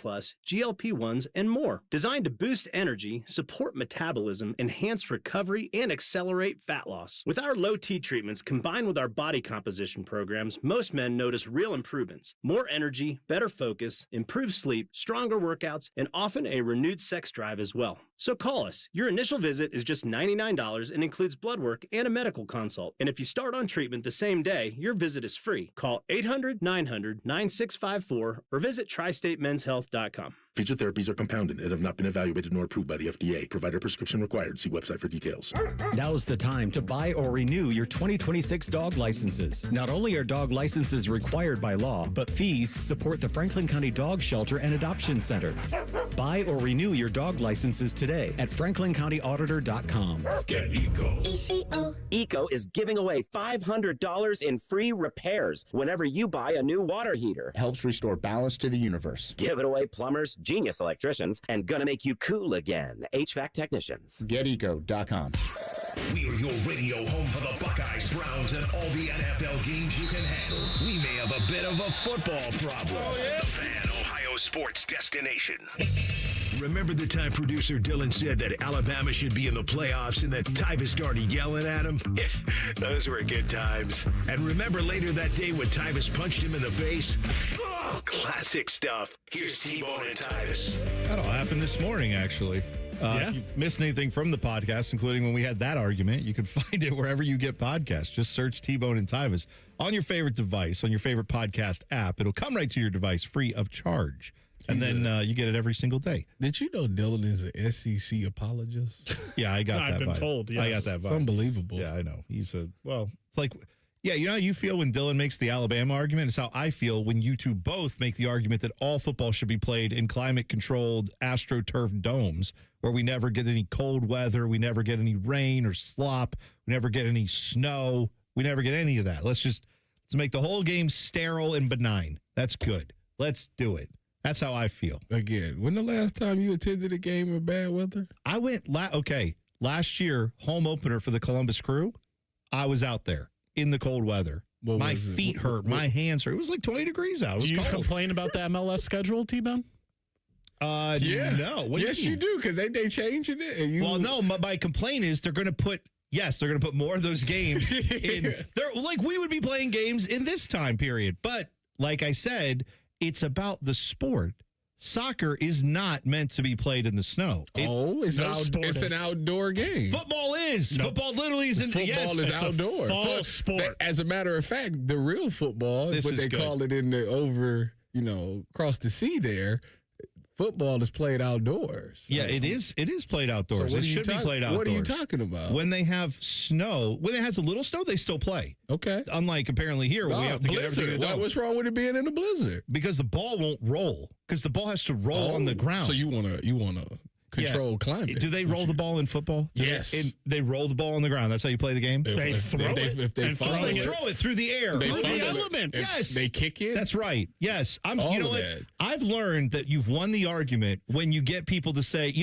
Speaker 18: GLP-1s, and more, designed to boost energy, support metabolism, enhance recovery, and accelerate fat loss. With our low T treatments combined with our body composition programs, most men notice real improvements: more energy, better focus, improved sleep, stronger workouts, and often a renewed sex drive as well. So call us. Your initial visit is just $99 and includes blood work and a medical consult. And if you start on treatment the same day, your visit is free. Call 800-900-9654 or visit tristatemenshealth.com.
Speaker 25: Feature therapies are compounded and have not been evaluated nor approved by the FDA. Provider prescription required. See website for details.
Speaker 15: Now's the time to buy or renew your 2026 dog licenses. Not only are dog licenses required by law, but fees support the Franklin County Dog Shelter and Adoption Center. Buy or renew your dog licenses today at franklincountryauditor.com.
Speaker 5: Get Eco.
Speaker 19: Eco is giving away $500 in free repairs whenever you buy a new water heater.
Speaker 20: Helps restore balance to the universe.
Speaker 19: Give it away, plumbers, genius electricians, and gonna make you cool again, HVAC technicians.
Speaker 20: GetEco.com.
Speaker 5: We're your radio home for the Buckeyes, Browns, and all the NFL games you can handle. We may have a bit of a football problem. Oh, yeah? The Fan, Ohio sports destination. Remember the time producer Dylan said that Alabama should be in the playoffs and that Tyvis started yelling at him? Those were good times. And remember later that day when Tyvis punched him in the face? Oh, classic stuff. Here's T-Bone and Tyvis.
Speaker 6: That all happened this morning, actually. If you missed anything from the podcast, including when we had that argument, you can find it wherever you get podcasts. Just search T-Bone and Tyvis on your favorite device, on your favorite podcast app. It'll come right to your device free of charge. And then you get it every single day.
Speaker 7: Did you know Dylan is an SEC apologist?
Speaker 6: Yeah, I got that
Speaker 8: I've been
Speaker 6: vibe.
Speaker 8: told, yes.
Speaker 6: I got that vibe.
Speaker 7: It's unbelievable.
Speaker 6: Yeah, I know. It's like, yeah, you know how you feel when Dylan makes the Alabama argument? It's how I feel when you two both make the argument that all football should be played in climate-controlled AstroTurf domes where we never get any cold weather, we never get any rain or slop, we never get any snow, we never get any of that. Let's make the whole game sterile and benign. That's good. Let's do it. That's how I feel.
Speaker 7: Again, when the last time you attended a game in bad weather?
Speaker 6: I went, last year, home opener for the Columbus Crew, I was out there in the cold weather. My feet hurt. My hands hurt. It was like 20 degrees out. It was
Speaker 8: Do you
Speaker 6: cold.
Speaker 8: complain about the MLS schedule, T-Bone?
Speaker 7: Yeah.
Speaker 6: No. What
Speaker 7: yes,
Speaker 6: do you
Speaker 7: you do, because they changing it. And
Speaker 6: well, no, my complaint is they're going to put more of those games in. Like we would be playing games in this time period. But like I said, it's about the sport. Soccer is not meant to be played in the snow.
Speaker 7: It's an outdoor game.
Speaker 6: Football is. No. Football literally is.
Speaker 7: Football is outdoor.
Speaker 8: Fall sport.
Speaker 7: As a matter of fact, the real football is what they call it in the across the sea there. Football is played outdoors.
Speaker 6: Yeah, it is. It is played outdoors.
Speaker 7: So
Speaker 6: it should be played outdoors.
Speaker 7: What are you talking about?
Speaker 6: When they have snow, when it has a little snow, they still play.
Speaker 7: Okay.
Speaker 6: Unlike apparently here, where we have to get everything done.
Speaker 7: What's wrong with it being in a blizzard?
Speaker 6: Because the ball won't roll. Because the ball has to roll on the ground.
Speaker 7: So you wanna control climate.
Speaker 6: Do they roll the ball in football?
Speaker 7: Yes.
Speaker 6: They roll the ball on the ground. That's how you play the game?
Speaker 8: They throw it.
Speaker 6: They throw it through the air.
Speaker 8: Through the elements.
Speaker 6: Yes.
Speaker 7: They kick it.
Speaker 6: That's right. Yes. You know what?
Speaker 7: That.
Speaker 6: I've learned that you've won the argument when you get people to say,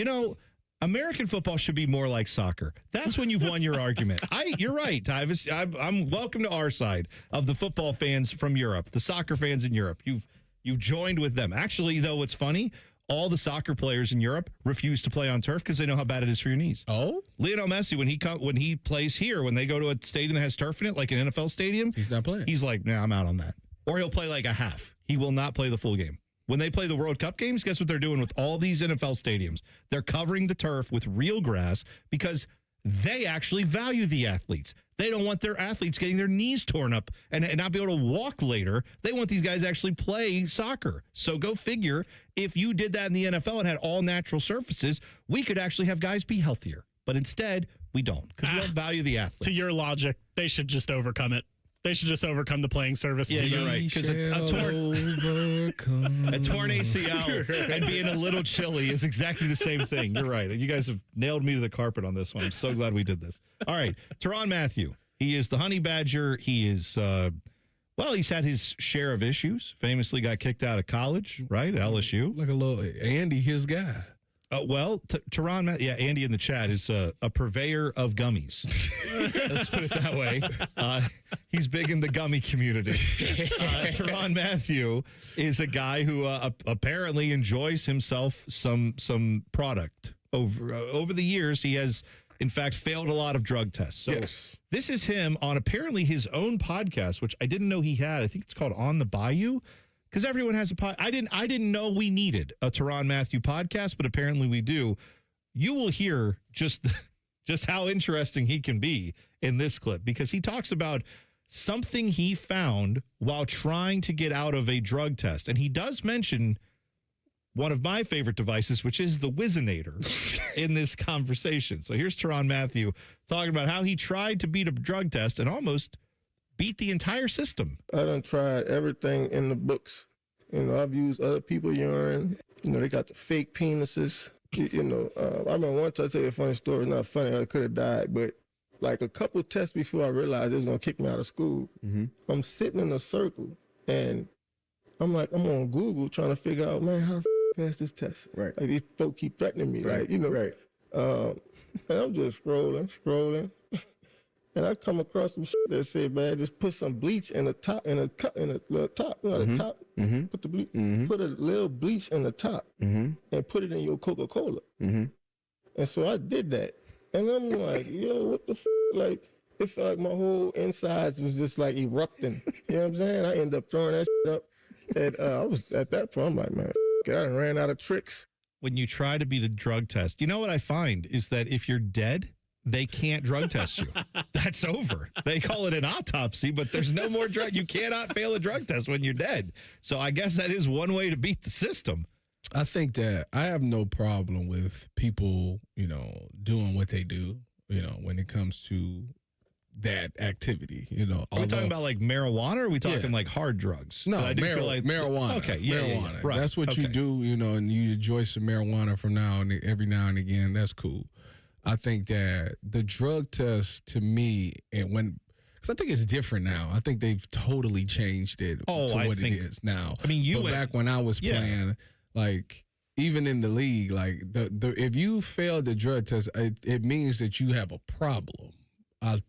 Speaker 6: American football should be more like soccer. That's when you've won your argument. You're right, Tyvis. I'm welcome to our side of the football fans from Europe, the soccer fans in Europe. You've joined with them. Actually, though, what's funny, all the soccer players in Europe refuse to play on turf because they know how bad it is for your knees.
Speaker 7: Oh,
Speaker 6: Lionel Messi, when he plays here, when they go to a stadium that has turf in it, like an NFL stadium,
Speaker 7: he's not playing.
Speaker 6: He's like, nah, I'm out on that. Or he'll play like a half. He will not play the full game. When they play the World Cup games, guess what they're doing with all these NFL stadiums? They're covering the turf with real grass because they actually value the athletes. They don't want their athletes getting their knees torn up and not be able to walk later. They want these guys to actually play soccer. So go figure, if you did that in the NFL and had all natural surfaces, we could actually have guys be healthier. But instead, we don't because we don't value the athletes.
Speaker 8: To your logic, they should just overcome it. They should just overcome the playing surface.
Speaker 6: Yeah, you're right. Because a torn ACL and being a little chilly is exactly the same thing. You're right. And you guys have nailed me to the carpet on this one. I'm so glad we did this. All right. Tyrann Mathieu. He is the Honey Badger. He is, he's had his share of issues. Famously got kicked out of college, right? LSU.
Speaker 7: Like a little Andy, his guy.
Speaker 6: Tyrann Mathieu, Andy in the chat is a purveyor of gummies. Let's put it that way. He's big in the gummy community. Tyrann Mathieu is a guy who apparently enjoys himself some product. Over the years, he has, in fact, failed a lot of drug tests. So
Speaker 7: yes.
Speaker 6: This is him on apparently his own podcast, which I didn't know he had. I think it's called On the Bayou. Because everyone has a podcast. I didn't know we needed a Tyrann Mathieu podcast, but apparently we do. You will hear just how interesting he can be in this clip because he talks about something he found while trying to get out of a drug test. And he does mention one of my favorite devices, which is the Whizzinator in this conversation. So here's Tyrann Mathieu talking about how he tried to beat a drug test and almost beat the entire system.
Speaker 11: I done tried everything in the books. I've used other people's urine. They got the fake penises. I remember one time, I'll tell you a funny story. It's not funny. I could have died, but like a couple tests before I realized it was going to kick me out of school, I'm sitting in a circle and I'm on Google trying to figure out, man, how to pass this test.
Speaker 20: Right.
Speaker 11: Like these folks keep threatening me.
Speaker 20: Right.
Speaker 11: Right. And I'm just scrolling. And I come across some shit that said, man, just put some bleach in the top, in a little top, the top. Put the bleach, put a little bleach in the top, and put it in your Coca-Cola. And so I did that, and I'm like, yo, what the f? Like, it felt like my whole insides was just like erupting. You know what I'm saying? I ended up throwing that shit up, and I was at that point. I'm like, man, I done ran out of tricks.
Speaker 6: When you try to beat a drug test, you know what I find is that if you're dead, they can't drug test you. That's over. They call it an autopsy, but there's no more drug. You cannot fail a drug test when you're dead. So I guess that is one way to beat the system.
Speaker 7: I think that I have no problem with people, doing what they do, when it comes to that activity,
Speaker 6: Are we talking about like marijuana or are we talking like hard drugs?
Speaker 7: No,
Speaker 6: I do feel like
Speaker 7: marijuana.
Speaker 6: Okay,
Speaker 7: marijuana.
Speaker 6: Yeah. Right.
Speaker 7: That's what you do, and you enjoy some marijuana from every now and again. That's cool. I think that the drug test to me, because I think it's different now. I think they've totally changed it to what it is now.
Speaker 6: I mean,
Speaker 7: back when I was playing, like even in the league, like if you failed the drug test, it means that you have a problem.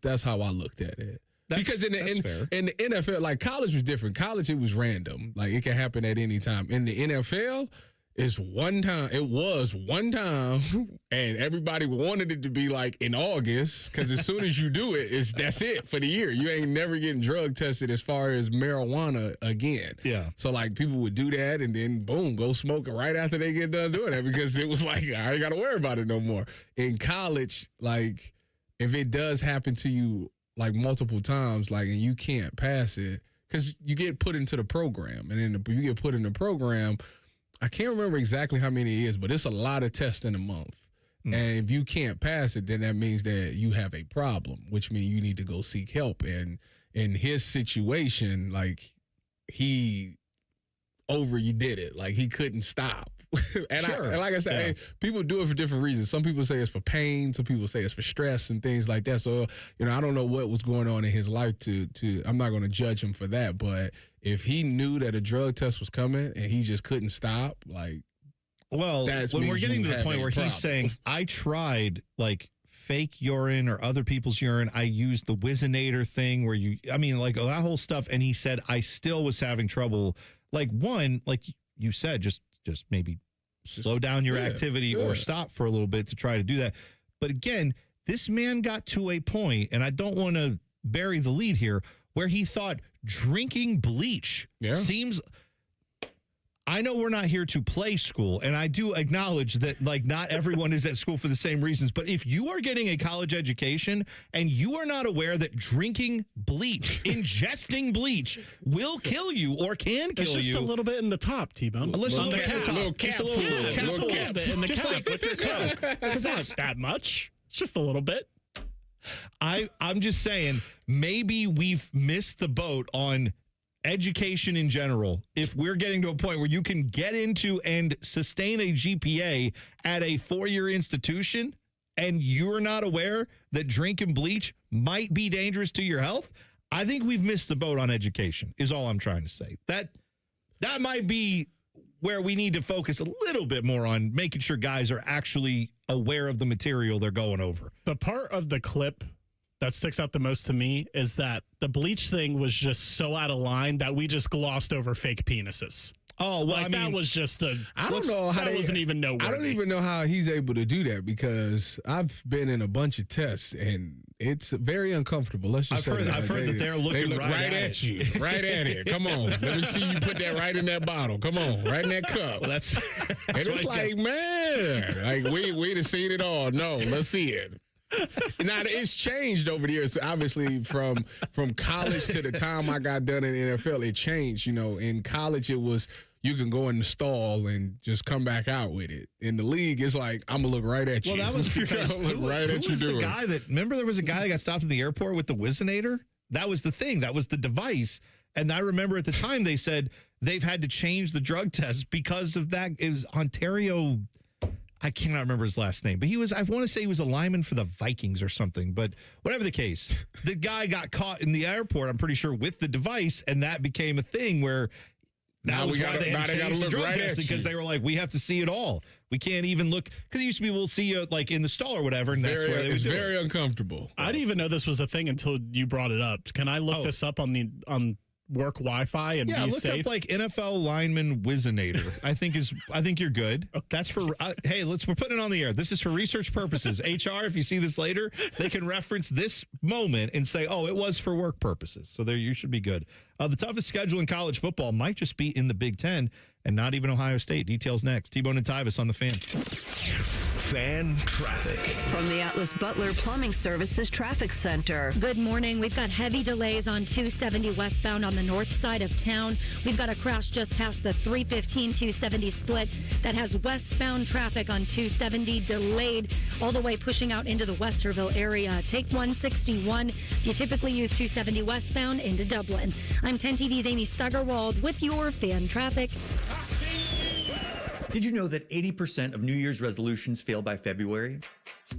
Speaker 7: That's how I looked at it. Because in the NFL, like college was different. College, it was random. Like it can happen at any time. In the NFL, it's one time. It was one time, and everybody wanted it to be like in August because as soon as you do it, that's it for the year. You ain't never getting drug tested as far as marijuana again.
Speaker 6: Yeah.
Speaker 7: So like people would do that, and then boom, go smoke it right after they get done doing that because it was like I ain't got to worry about it no more. In college, like if it does happen to you like multiple times, like and you can't pass it because you get put into the program, and then you get put in the program. I can't remember exactly how many it is, but it's a lot of tests in a month. And if you can't pass it, then that means that you have a problem, which means you need to go seek help. And in his situation, like you did it. Like he couldn't stop. And like I said, people do it for different reasons. Some people say it's for pain. Some people say it's for stress and things like that. So, I don't know what was going on in his life to I'm not going to judge him for that. But if he knew that a drug test was coming and he just couldn't stop, like,
Speaker 6: when we're getting to the point where he's saying, I tried like fake urine or other people's urine. I used the Whizzinator thing where that whole stuff. And he said, I still was having trouble. Like you said, just maybe slow down your activity or stop for a little bit to try to do that. But again, this man got to a point, and I don't want to bury the lead here, where he thought drinking bleach seems... I know we're not here to play school, and I do acknowledge that, like, not everyone is at school for the same reasons, but if you are getting a college education and you are not aware that drinking bleach, ingesting bleach will kill you or can kill you.
Speaker 8: It's just a little bit in the top, T-Bone.
Speaker 6: A little bit in the top.
Speaker 7: Little cap.
Speaker 8: Just a little bit in the cap with your Coke. It's not that much. It's just a little bit.
Speaker 6: I'm just saying, maybe we've missed the boat on education in general. If we're getting to a point where you can get into and sustain a GPA at a 4-year institution and you're not aware that drinking bleach might be dangerous to your health, I think we've missed the boat on education, is all I'm trying to say. That might be where we need to focus a little bit more on making sure guys are actually aware of the material they're going over.
Speaker 8: The part of the clip that sticks out the most to me is that the bleach thing was just so out of line that we just glossed over fake penises.
Speaker 6: Oh, well,
Speaker 8: like, I mean, that was just
Speaker 7: I don't know how
Speaker 8: that wasn't even noteworthy.
Speaker 7: I don't even know how he's able to do that, because I've been in a bunch of tests and it's very uncomfortable. Let's just say that.
Speaker 6: I've heard that they're looking
Speaker 7: look
Speaker 6: right
Speaker 7: at you, right at it. Come on, let me see you put that right in that bottle. Come on, right in that cup.
Speaker 6: Well, that's
Speaker 7: and it's like, man, like we'd have seen it all. No, let's see it. Now it's changed over the years. Obviously, from college to the time I got done in the NFL, it changed. You know, in college it was you can go in the stall and just come back out with it. In the league, it's like I'm gonna look right at you.
Speaker 6: Well, that was because
Speaker 7: look right at you doing.
Speaker 6: The guy that remember there was a guy that got stopped at the airport with the Whizzinator? That was the thing. That was the device. And I remember at the time they said they've had to change the drug test because of that. It was Ontario. I cannot remember his last name, but I want to say he was a lineman for the Vikings or something, but whatever the case, the guy got caught in the airport, I'm pretty sure, with the device, and that became a thing where now we got to change the drug test because they were like, we have to see it all. We can't even look, because it used to be we'll see you like in the stall or whatever, and that's where they would do it.
Speaker 7: It's very uncomfortable.
Speaker 8: I didn't even know this was a thing until you brought it up. Can I look this up on work Wi-Fi and be
Speaker 6: look
Speaker 8: safe?
Speaker 6: Up like NFL lineman Whizzinator. I think you're good. Okay. That's for hey, we're putting it on the air. This is for research purposes. HR, if you see this later, they can reference this moment and say, oh, it was for work purposes. So there, you should be good. The toughest schedule in college football might just be in the Big Ten and not even Ohio State. Details next. T-Bone and Tyvis on the Fan.
Speaker 5: Fan traffic.
Speaker 4: From the Atlas Butler Plumbing Services Traffic Center.
Speaker 9: Good morning. We've got heavy delays on 270 westbound on the north side of town. We've got a crash just past the 315-270 split that has westbound traffic on 270 delayed all the way pushing out into the Westerville area. Take 161 if you typically use 270 westbound into Dublin. I'm 10 TV's Amy Stuggerwald with your fan traffic.
Speaker 1: Did you know that 80% of New Year's resolutions fail by February?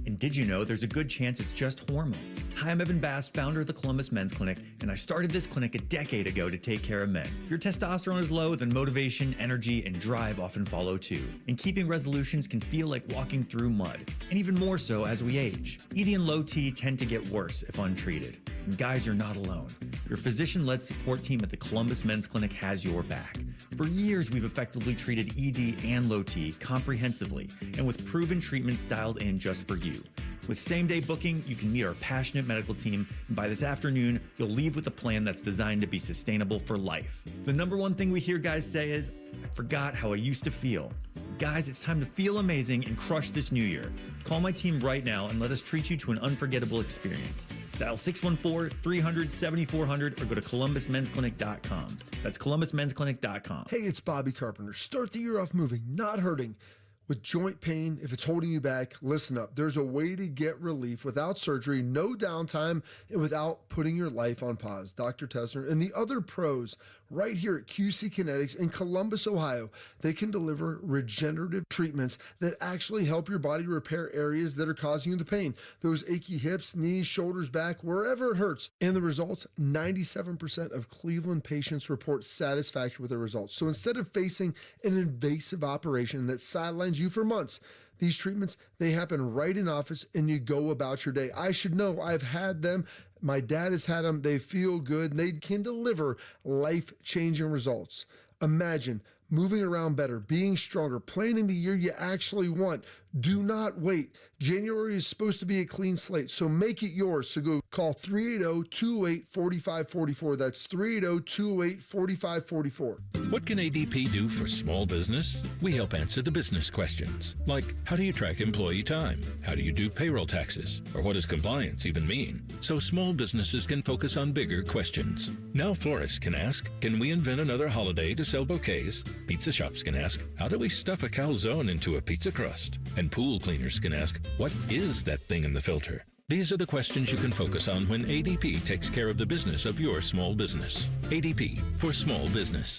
Speaker 1: And did you know there's a good chance it's just hormones? Hi, I'm Evan Bass, founder of the Columbus Men's Clinic, and I started this clinic a decade ago to take care of men. If your testosterone is low, then motivation, energy, and drive often follow too. And keeping resolutions can feel like walking through mud, and even more so as we age. ED and low T tend to get worse if untreated. And guys, you're not alone. Your physician-led support team at the Columbus Men's Clinic has your back. For years, we've effectively treated ED and low T comprehensively, and with proven treatments dialed in just for you. With same-day booking, you can meet our passionate medical team, and by this afternoon, you'll leave with a plan that's designed to be sustainable for life. The number one thing we hear guys say is, I forgot how I used to feel. Guys, it's time to feel amazing and crush this new year. Call my team right now and let us treat you to an unforgettable experience. Dial 614-300-7400 or go to columbusmensclinic.com. That's columbusmensclinic.com.
Speaker 12: Hey, it's Bobby Carpenter. Start the year off moving, not hurting. With joint pain, if it's holding you back, listen up. There's a way to get relief without surgery, no downtime, and without putting your life on pause. Dr. Tessner and the other pros right here at QC Kinetics in Columbus, Ohio, they can deliver regenerative treatments that actually help your body repair areas that are causing you the pain. Those achy hips, knees, shoulders, back, wherever it hurts. And the results, 97% of Cleveland patients report satisfaction with their results. So instead of facing an invasive operation that sidelines you for months, these treatments, they happen right in office and you go about your day. I should know. I've had them. My dad has had them. They feel good and they can deliver life-changing results. Imagine moving around better, being stronger, planning the year you actually want. Do not wait. January is supposed to be a clean slate, so make it yours. So go call 380-208-4544. That's 380-208-4544.
Speaker 13: What can ADP do for small business? We help answer the business questions, like how do you track employee time? How do you do payroll taxes? Or what does compliance even mean? So small businesses can focus on bigger questions. Now florists can ask, can we invent another holiday to sell bouquets? Pizza shops can ask, how do we stuff a calzone into a pizza crust? And pool cleaners can ask, what is that thing in the filter? These are the questions you can focus on when ADP takes care of the business of your small business. ADP for small business.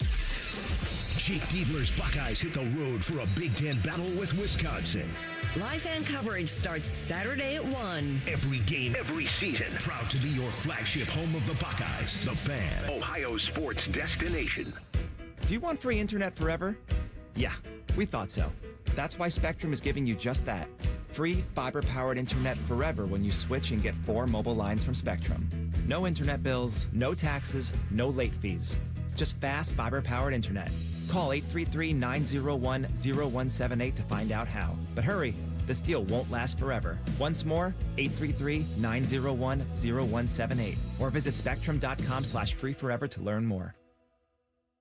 Speaker 5: Jake Diebler's Buckeyes hit the road for a Big Ten battle with Wisconsin.
Speaker 4: Live fan coverage starts Saturday at 1.
Speaker 5: Every game, every season. Proud to be your flagship home of the Buckeyes. The Fan, Ohio sports destination.
Speaker 14: Do you want free internet forever? Yeah, we thought so. That's why Spectrum is giving you just that. Free fiber-powered internet forever when you switch and get 4 mobile lines from Spectrum. No internet bills, no taxes, no late fees. Just fast fiber-powered internet. Call 833-901-0178 to find out how. But hurry, this deal won't last forever. Once more, 833-901-0178. Or visit spectrum.com/free-forever to learn more.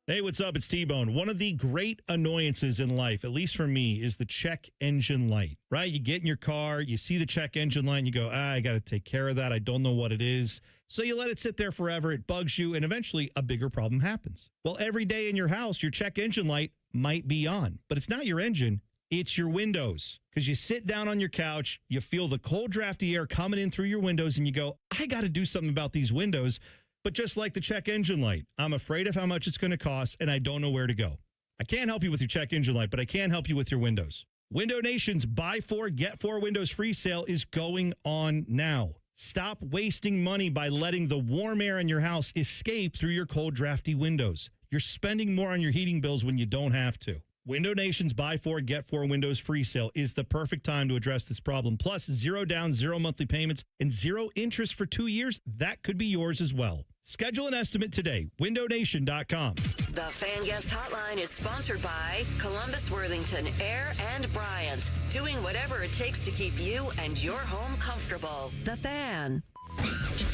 Speaker 6: Hey, what's up? It's T-Bone. One of the great annoyances in life, at least for me, is the check engine light, right? You get in your car, you see the check engine light, and you go, I got to take care of that. I don't know what it is. So you let it sit there forever. It bugs you, and eventually a bigger problem happens. Well, every day in your house, your check engine light might be on, but it's not your engine. It's your windows. Because you sit down on your couch, you feel the cold, drafty air coming in through your windows, and you go, I got to do something about these windows. But just like the check engine light, I'm afraid of how much it's going to cost, and I don't know where to go. I can't help you with your check engine light, but I can help you with your windows. Window Nation's Buy 4, Get 4 Windows free sale is going on now. Stop wasting money by letting the warm air in your house escape through your cold, drafty windows. You're spending more on your heating bills when you don't have to. Window Nation's Buy 4, Get 4 Windows free sale is the perfect time to address this problem. Plus, 0 down, 0 monthly payments, and 0 interest for 2 years. That could be yours as well. Schedule an estimate today. WindowNation.com.
Speaker 4: The Fan Guest Hotline is sponsored by Columbus, Worthington, Air, and Bryant. Doing whatever it takes to keep you and your home comfortable. The Fan.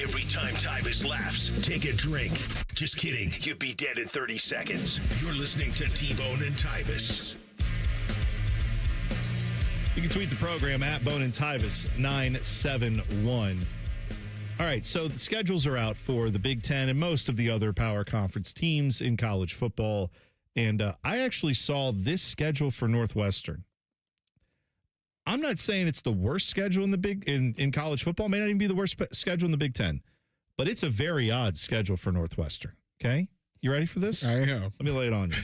Speaker 5: Every time Tyvis laughs, take a drink. Just kidding. You'd be dead in 30 seconds. You're listening to T-Bone and Tyvis.
Speaker 6: You can tweet the program at Bone and Tyvis 971. All right, so the schedules are out for the Big Ten and most of the other power conference teams in college football. And I actually saw this schedule for Northwestern. I'm not saying it's the worst schedule in the in college football. It may not even be the worst schedule in the Big Ten, but it's a very odd schedule for Northwestern. Okay, you ready for this?
Speaker 7: I am.
Speaker 6: Let me lay it on you.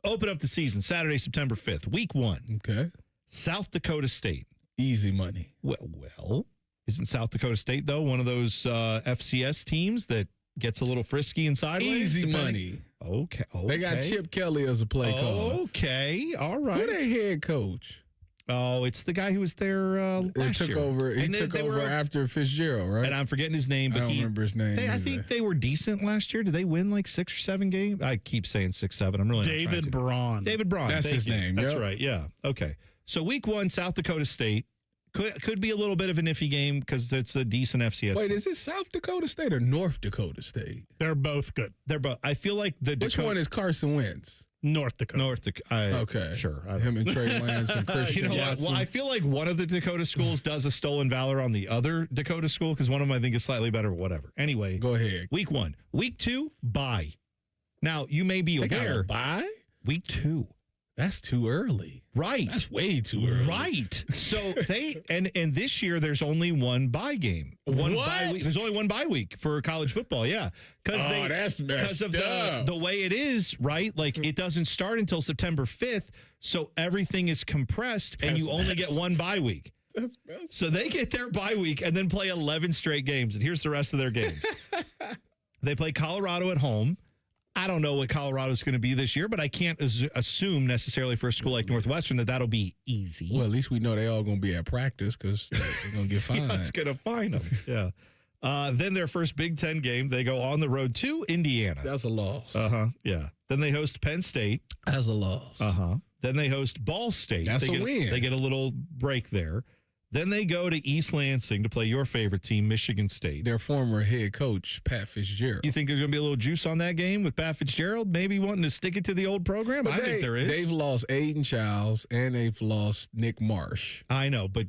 Speaker 6: Open up the season Saturday, September 5th, week 1.
Speaker 7: Okay.
Speaker 6: South Dakota State.
Speaker 7: Easy money.
Speaker 6: Well, isn't South Dakota State though one of those FCS teams that gets a little frisky and sideways?
Speaker 7: Easy money.
Speaker 6: Okay.
Speaker 7: They got Chip Kelly as a play caller.
Speaker 6: Okay. All right.
Speaker 7: Who their head coach?
Speaker 6: Oh, it's the guy who was there last year.
Speaker 7: He took over after Fitzgerald, right?
Speaker 6: And I'm forgetting his name, but
Speaker 7: I don't remember his name.
Speaker 6: I think they were decent last year. Did they win like 6 or 7 games? I keep saying 6, 7. I'm really
Speaker 8: David Braun.
Speaker 6: David Braun.
Speaker 7: That's his name.
Speaker 6: That's right. Yeah. Okay. So week 1, South Dakota State could be a little bit of an iffy game because it's a decent FCS.
Speaker 7: Wait, is it South Dakota State or North Dakota State?
Speaker 8: They're both good.
Speaker 6: They're both. I feel like
Speaker 7: Which one is Carson Wentz?
Speaker 8: North Dakota.
Speaker 7: Okay.
Speaker 6: Sure.
Speaker 7: Him and Trey Lance and Christian Watson.
Speaker 6: Well, I feel like one of the Dakota schools does a stolen valor on the other Dakota school because one of them I think is slightly better, but whatever. Anyway.
Speaker 7: Go ahead.
Speaker 6: Week 1. Week 2, bye. Now, you may be aware.
Speaker 7: Bye?
Speaker 6: Week 2.
Speaker 7: That's too early.
Speaker 6: Right.
Speaker 7: That's way too early.
Speaker 6: Right. So they and this year there's only one bye game. Bye week. There's only one bye week for college football. Yeah.
Speaker 7: That's messed
Speaker 6: of
Speaker 7: up.
Speaker 6: the way it is, right? Like it doesn't start until September 5th, so everything is compressed and you only get one bye week.
Speaker 7: That's messed
Speaker 6: So they get their bye week and then play 11 straight games. And here's the rest of their games. They play Colorado at home. I don't know what Colorado's going to be this year, but I can't assume necessarily for a school like Northwestern that'll be easy.
Speaker 7: Well, at least we know they all going to be at practice because they're going to get fined.
Speaker 6: That's going to fine them. Yeah. Then their first Big Ten game, they go on the road to Indiana.
Speaker 7: That's a loss.
Speaker 6: Yeah. Then they host Penn State.
Speaker 7: That's a loss.
Speaker 6: Then they host Ball State.
Speaker 7: That's a win.
Speaker 6: They get a little break there. Then they go to East Lansing to play your favorite team, Michigan State.
Speaker 7: Their former head coach, Pat Fitzgerald.
Speaker 6: You think there's going to be a little juice on that game with Pat Fitzgerald? Maybe wanting to stick it to the old program? I think there is.
Speaker 7: They've lost Aiden Childs and they've lost Nick Marsh.
Speaker 6: I know, but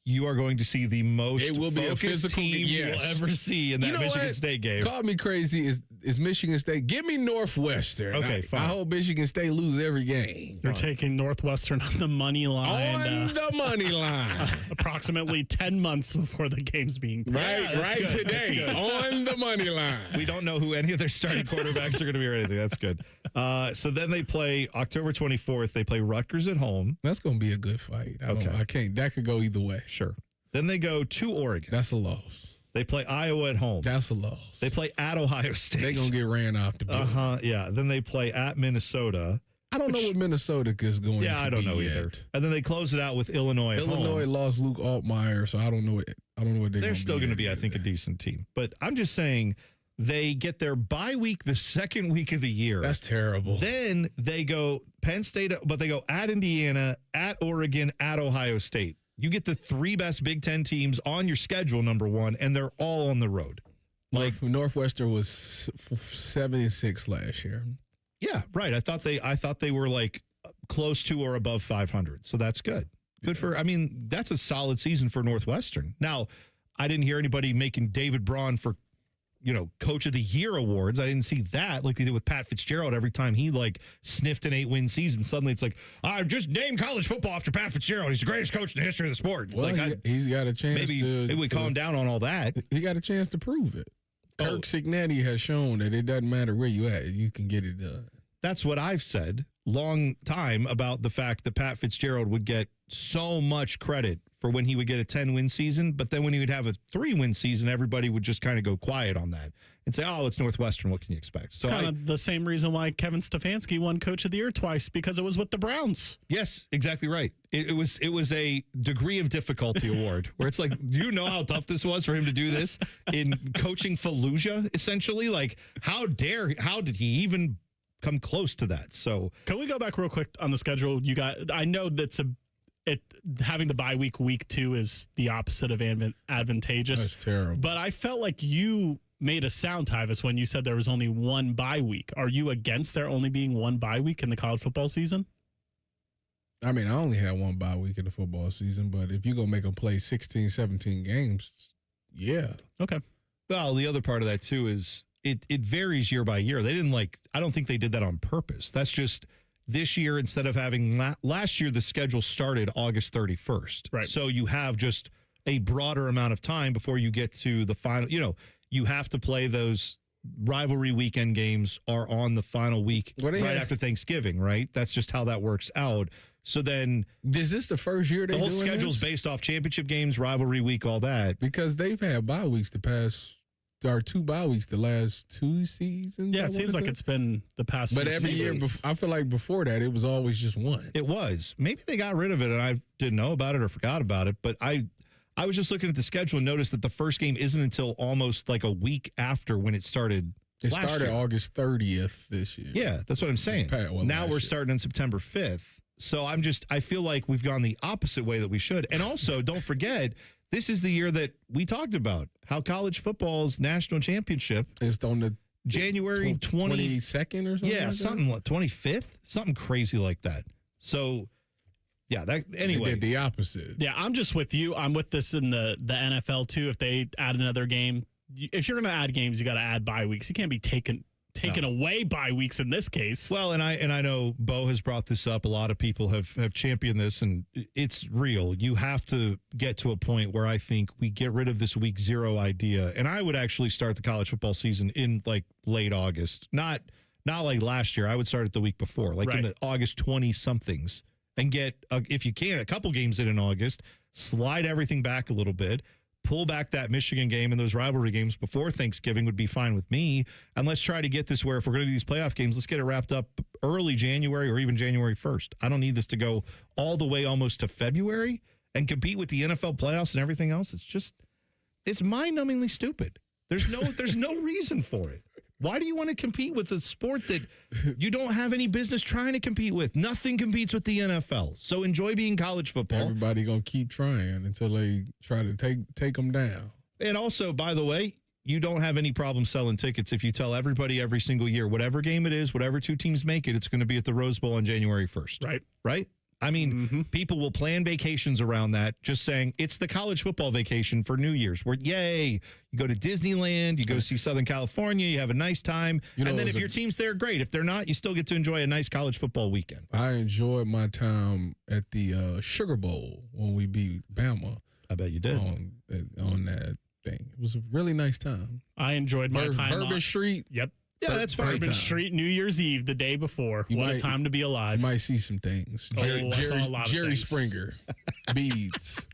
Speaker 6: you are going to see the most
Speaker 7: It will be a
Speaker 6: focused
Speaker 7: physical
Speaker 6: team you will ever see in that Michigan State game.
Speaker 7: Call me crazy. Is Michigan State? Give me Northwestern.
Speaker 6: Okay, fine.
Speaker 7: I hope Michigan State lose every game.
Speaker 8: You're taking Northwestern on the money line.
Speaker 7: On the money line.
Speaker 8: Approximately 10 months before the game's being played.
Speaker 7: Right today. On the money line.
Speaker 6: We don't know who any of their starting quarterbacks are going to be or anything. That's good. So then they play October 24th. They play Rutgers at home.
Speaker 7: That's going to be a good fight. I can't. That could go either way.
Speaker 6: Sure. Then they go to Oregon.
Speaker 7: That's a loss.
Speaker 6: They play Iowa at home.
Speaker 7: That's a loss.
Speaker 6: They play at Ohio State.
Speaker 7: They're going to get ran off the building.
Speaker 6: Yeah. Then they play at Minnesota.
Speaker 7: I don't know what Minnesota is going to be.
Speaker 6: Yeah, I don't know either. And then they close it out with Illinois at home.
Speaker 7: Illinois lost Luke Altmaier, so I don't know what
Speaker 6: they're still going to be, I think, a decent team. But I'm just saying they get their bye week the second week of the year.
Speaker 7: That's terrible.
Speaker 6: Then they go Penn State, but they go at Indiana, at Oregon, at Ohio State. You get the three best Big Ten teams on your schedule, number one, and they're all on the road.
Speaker 7: Like Northwestern was 7-6 last year.
Speaker 6: Yeah, right. I thought they were like close to or above 500. So that's good. Good for. I mean, that's a solid season for Northwestern. Now, I didn't hear anybody making David Braun for, Coach of the Year awards. I didn't see that like they did with Pat Fitzgerald every time he sniffed an 8-win season. Suddenly it's like, I just named college football after Pat Fitzgerald. He's the greatest coach in the history of the sport. It's
Speaker 7: well, he's got a chance
Speaker 6: maybe we calm down on all that.
Speaker 7: He got a chance to prove it. Kirk Signetti has shown that it doesn't matter where you at, you can get it done.
Speaker 6: That's what I've said long time about the fact that Pat Fitzgerald would get so much credit for when he would get a 10-win season, but then when he would have a 3-win season, everybody would just kind of go quiet on that and say, oh, it's Northwestern. What can you expect? So
Speaker 8: kind of the same reason why Kevin Stefanski won Coach of the Year twice, because it was with the Browns.
Speaker 6: Yes, exactly right. It was a degree of difficulty award where it's like, you know how tough this was for him to do this in coaching Fallujah, essentially? Like, how did he even come close to that? So
Speaker 8: can we go back real quick on the schedule? I know that's having the bye week 2 is the opposite of advantageous.
Speaker 7: That's terrible.
Speaker 8: But I felt like you made a sound, Tyvis, when you said there was only one bye week. Are you against there only being one bye week in the college football season?
Speaker 7: I mean, I only had one bye week in the football season, but if you're going to make them play 16, 17 games, yeah.
Speaker 8: Okay.
Speaker 6: Well, the other part of that, too, is it varies year by year. They didn't I don't think they did that on purpose. That's just this year, instead of having last year, the schedule started August 31st.
Speaker 8: Right.
Speaker 6: So you have just a broader amount of time before you get to the final. You have to play those rivalry weekend games are on the final week after Thanksgiving, right? That's just how that works out. So then,
Speaker 7: is this the first year
Speaker 6: the whole schedule's based off championship games, rivalry week, all that?
Speaker 7: Because they've had bye weeks There are 2 bye weeks the last 2 seasons.
Speaker 8: Yeah, it seems like it's been the past
Speaker 7: But
Speaker 8: few
Speaker 7: every
Speaker 8: seasons.
Speaker 7: year, I feel like before that, it was always just one.
Speaker 6: It was. Maybe they got rid of it and I didn't know about it or forgot about it. But I was just looking at the schedule and noticed that the first game isn't until almost like a week after when it started.
Speaker 7: It started August 30th this year.
Speaker 6: Yeah, that's what I'm saying. Now we're starting on September 5th. So I feel like we've gone the opposite way that we should. And also, don't forget, this is the year that we talked about how college football's national championship
Speaker 7: is on the
Speaker 6: January
Speaker 7: 22nd or something.
Speaker 6: Yeah, something like 25th, something crazy like that. So, yeah, anyway,
Speaker 7: they did the opposite.
Speaker 8: Yeah, I'm just with you. I'm with this in the NFL too. If they add another game, if you're going to add games, you got to add bye weeks. You can't be taking away bye weeks in this case.
Speaker 6: Well, and I know Bo has brought this up. A lot of people have championed this, and it's real. You have to get to a point where I think we get rid of this week 0 idea. And I would actually start the college football season in late August, not like last year. I would start it the week before, in the August 20-somethings, and get if you can a couple games in August. Slide everything back a little bit. Pull back that Michigan game and those rivalry games before Thanksgiving would be fine with me. And let's try to get this where if we're going to do these playoff games, let's get it wrapped up early January or even January 1st. I don't need this to go all the way almost to February and compete with the NFL playoffs and everything else. It's just is mind-numbingly stupid. There's no reason for it. Why do you want to compete with a sport that you don't have any business trying to compete with? Nothing competes with the NFL. So enjoy being college football.
Speaker 7: Everybody going to keep trying until they try to take them down.
Speaker 6: And also, by the way, you don't have any problem selling tickets if you tell everybody every single year, whatever game it is, whatever two teams make it, it's going to be at the Rose Bowl on January 1st. Right? I mean, people will plan vacations around that, just saying it's the college football vacation for New Year's. Where, yay, you go to Disneyland, you go see Southern California, you have a nice time. And then if your team's there, great. If they're not, you still get to enjoy a nice college football weekend.
Speaker 7: I enjoyed my time at the Sugar Bowl when we beat Bama.
Speaker 6: I bet you did.
Speaker 7: On that thing. It was a really nice time.
Speaker 8: I enjoyed my time
Speaker 7: Bourbon Street.
Speaker 8: Yep.
Speaker 6: Yeah, that's fine.
Speaker 8: Bourbon Street, New Year's Eve, the day before. What a time to be alive.
Speaker 7: You might see some things.
Speaker 8: I saw a lot of
Speaker 7: Jerry
Speaker 8: things.
Speaker 7: Springer, beads.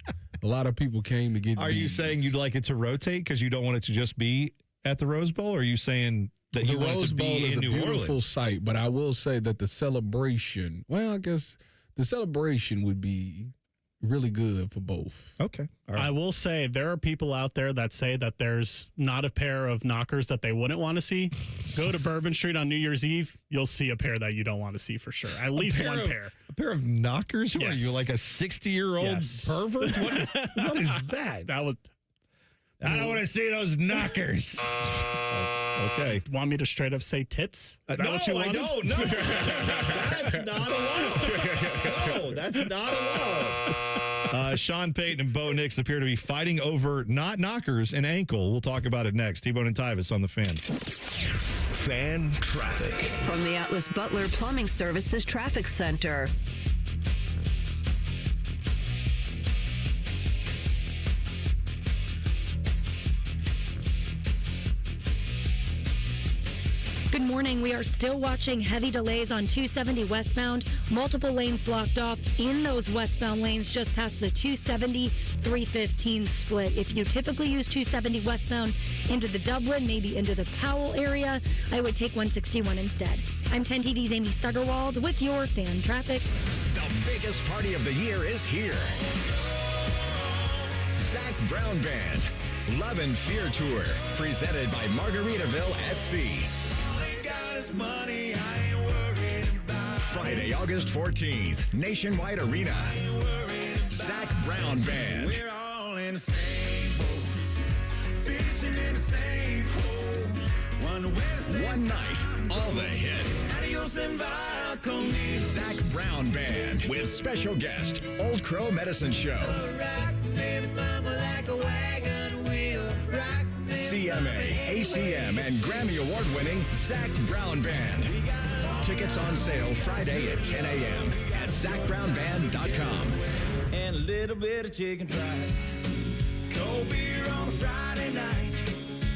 Speaker 7: A lot of people came to get
Speaker 6: Are you
Speaker 7: beads.
Speaker 6: saying you'd like it to rotate because you don't want it to just be at the Rose Bowl? Or are you saying that
Speaker 7: The
Speaker 6: you want it
Speaker 7: Rose
Speaker 6: to
Speaker 7: Bowl
Speaker 6: be
Speaker 7: is
Speaker 6: in
Speaker 7: a
Speaker 6: New
Speaker 7: beautiful
Speaker 6: Orleans?
Speaker 7: sight, but I will say that the celebration, well, I guess the celebration would be really good for both.
Speaker 6: Okay. All right.
Speaker 8: I will say there are people out there that say that there's not a pair of knockers that they wouldn't want to see. Go to Bourbon Street on New Year's Eve, you'll see a pair that you don't want to see for sure. At least one pair.
Speaker 6: A pair of knockers? What are
Speaker 8: Yes.
Speaker 6: you, like a 60-year-old
Speaker 8: Yes.
Speaker 6: pervert? What is that?
Speaker 8: That was.
Speaker 6: I don't want to see those knockers. Okay.
Speaker 8: Want me to straight up say tits? Is that
Speaker 6: no,
Speaker 8: what you
Speaker 6: I
Speaker 8: wanted?
Speaker 6: don't. No. That's not allowed. No, that's not allowed. Sean Payton and Bo Nix appear to be fighting over not knockers and ankle. We'll talk about it next. T-Bone and Tyvis on the Fan.
Speaker 5: Fan traffic.
Speaker 4: From the Atlas Butler Plumbing Services Traffic Center.
Speaker 9: Good morning. We are still watching heavy delays on 270 westbound. Multiple lanes blocked off in those westbound lanes just past the 270-315 split. If you typically use 270 westbound into the Dublin, maybe into the Powell area, I would take 161 instead. I'm 10 TV's Amy Stuggerwald with your fan traffic.
Speaker 5: The biggest party of the year is here. Zach Brown Band, Love and Fear Tour, presented by Margaritaville at Sea. Friday, August 14th, Nationwide Arena. Zach Brown Band. We're all in the same boat, fishing in the same pool. One night, all the hits. Zach Brown Band with special guest, Old Crow Medicine Show. CMA, ACM, and Grammy Award-winning Zach Brown Band. Tickets on sale Friday at 10 a.m. at ZachBrownBand.com.
Speaker 3: And a little bit of chicken fried. Cold beer on a Friday night.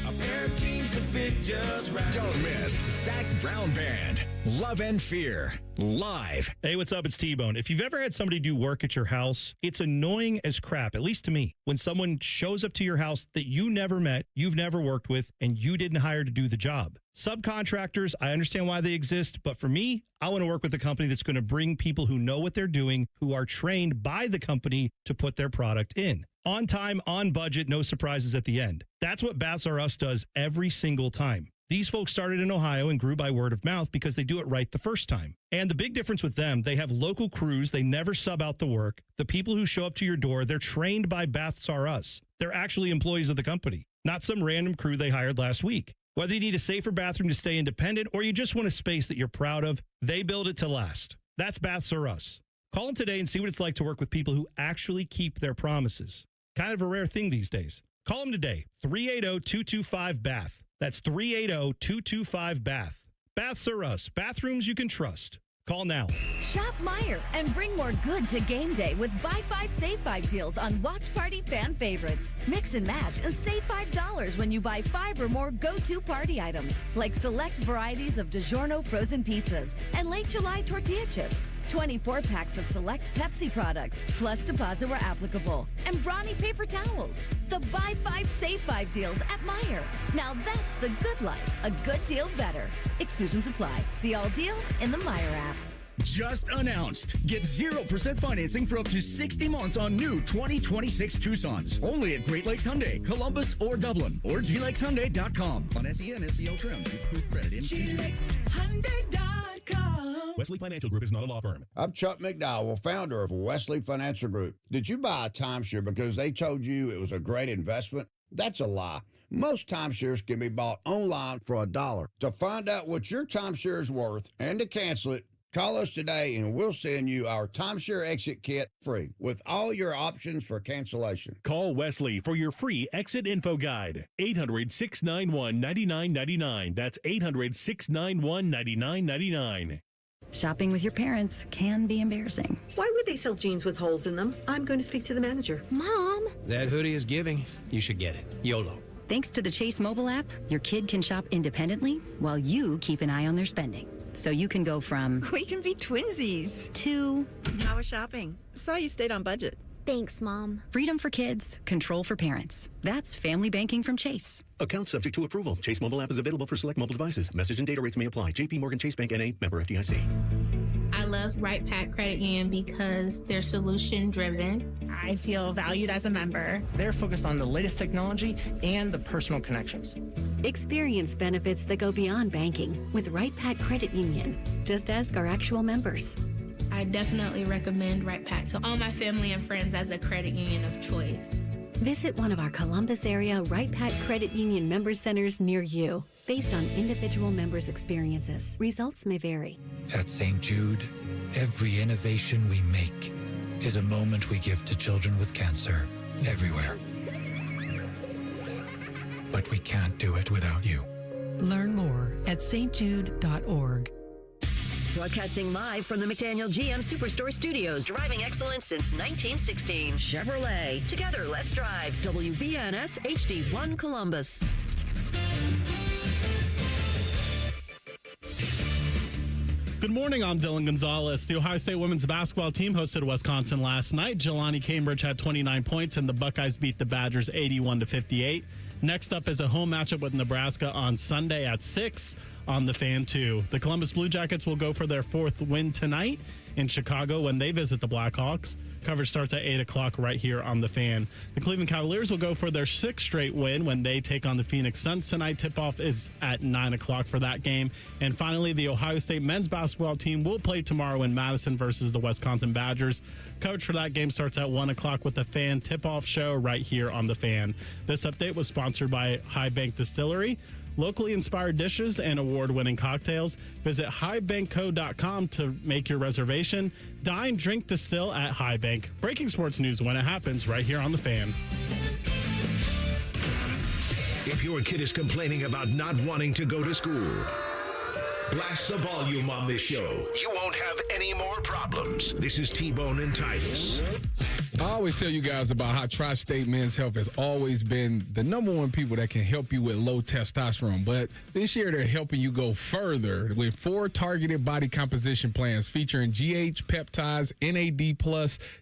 Speaker 3: A pair of jeans that fit just right.
Speaker 5: Don't miss Zach Brown Band, Love and Fear, live.
Speaker 6: Hey, what's up? It's T-Bone. If you've ever had somebody do work at your house, it's annoying as crap, at least to me, when someone shows up to your house that you never met, you've never worked with, and you didn't hire to do the job. Subcontractors, I understand why they exist, but for me, I want to work with a company that's going to bring people who know what they're doing, who are trained by the company to put their product in. On time, on budget, no surprises at the end. That's what Baths R Us does every single time. These folks started in Ohio and grew by word of mouth because they do it right the first time. And the big difference with them, they have local crews. They never sub out the work. The people who show up to your door, they're trained by Baths R Us. They're actually employees of the company, not some random crew they hired last week. Whether you need a safer bathroom to stay independent or you just want a space that you're proud of, they build it to last. That's Baths R Us. Call them today and see what it's like to work with people who actually keep their promises. Kind of a rare thing these days. Call them today, 380-225-BATH. That's 380-225-BATH. Baths R Us. Bathrooms you can trust. Call now.
Speaker 21: Shop Meijer and bring more good to game day with Buy 5, Save 5 deals on Watch Party fan favorites. Mix and match and save $5 when you buy 5 or more go-to party items, like select varieties of DiGiorno frozen pizzas and Late July tortilla chips. 24 packs of select Pepsi products, plus deposit where applicable, and Brawny paper towels. The Buy 5, Save 5 deals at Meijer. Now that's the good life. A good deal better. Exclusions apply. See all deals in the Meijer app.
Speaker 10: Just announced. Get 0% financing for up to 60 months on new 2026 Tucsons. Only at Great Lakes Hyundai, Columbus, or Dublin, or GLakesHyundai.com. On SEN, SEL trims with approved credit in
Speaker 16: GLakesHyundai.com.
Speaker 22: Wesley Financial Group is not a law firm.
Speaker 23: I'm Chuck McDowell, founder of Wesley Financial Group. Did you buy a timeshare because they told you it was a great investment? That's a lie. Most timeshares can be bought online for $1. To find out what your timeshare is worth and to cancel it, call us today and we'll send you our timeshare exit kit free with all your options for cancellation.
Speaker 22: Call Wesley for your free exit info guide. 800-691-9999. That's 800-691-9999.
Speaker 24: Shopping with your parents can be embarrassing.
Speaker 4: Why would they sell jeans with holes in them? I'm going to speak to the manager.
Speaker 24: Mom!
Speaker 26: That hoodie is giving. You should get it. YOLO.
Speaker 24: Thanks to the Chase mobile app, your kid can shop independently while you keep an eye on their spending. So you can go from...
Speaker 27: We can be twinsies.
Speaker 24: ...to...
Speaker 27: How was shopping? Saw you stayed on budget.
Speaker 24: Thanks, Mom. Freedom for kids, control for parents. That's family banking from Chase.
Speaker 22: Account subject to approval. Chase mobile app is available for select mobile devices. Message and data rates may apply. JP Morgan Chase Bank N.A. member FDIC.
Speaker 28: I love Right Pack Credit Union because they're solution driven.
Speaker 29: I feel valued as a member.
Speaker 30: They're focused on the latest technology and the personal connections.
Speaker 24: Experience benefits that go beyond banking with Right Pack Credit Union. Just ask our actual members.
Speaker 28: I definitely recommend Right Pack to all my family and friends as a credit union of choice.
Speaker 24: Visit one of our Columbus area Right Pack Credit Union member centers near you. Based on individual members' experiences, results may vary.
Speaker 31: At St. Jude, every innovation we make is a moment we give to children with cancer everywhere. But we can't do it without you.
Speaker 32: Learn more at stjude.org.
Speaker 4: Broadcasting live from the McDaniel GM Superstore Studios. Driving excellence since 1916. Chevrolet. Together, let's drive. WBNS HD1 Columbus.
Speaker 8: Good morning, I'm Dylan Gonzalez. The Ohio State women's basketball team hosted Wisconsin last night. Jelani Cambridge had 29 points, and the Buckeyes beat the Badgers 81-58. Next up is a home matchup with Nebraska on Sunday at 6 on the Fan 2. The Columbus Blue Jackets will go for their fourth win tonight in Chicago when they visit the Blackhawks. Coverage starts at 8 o'clock right here on the Fan. The Cleveland Cavaliers will go for their sixth straight win when they take on the Phoenix Suns tonight. Tip-off is at 9 o'clock for that game. And finally, the Ohio State men's basketball team will play tomorrow in Madison versus the Wisconsin Badgers. Coverage for that game starts at 1 o'clock with the Fan tip-off show right here on the Fan. This update was sponsored by High Bank Distillery. Locally inspired dishes and award-winning cocktails. Visit highbankco.com to make your reservation. Dine, drink, distill at High Bank. Breaking sports news when it happens right here on the Fan.
Speaker 5: If your kid is complaining about not wanting to go to school, blast the volume on this show. You won't have any more problems. This is T-Bone and Tyvis.
Speaker 7: I always tell you guys about how Tri-State Men's Health has always been the number one people that can help you with low testosterone. But this year, they're helping you go further with 4 targeted body composition plans featuring GH, peptides, NAD+,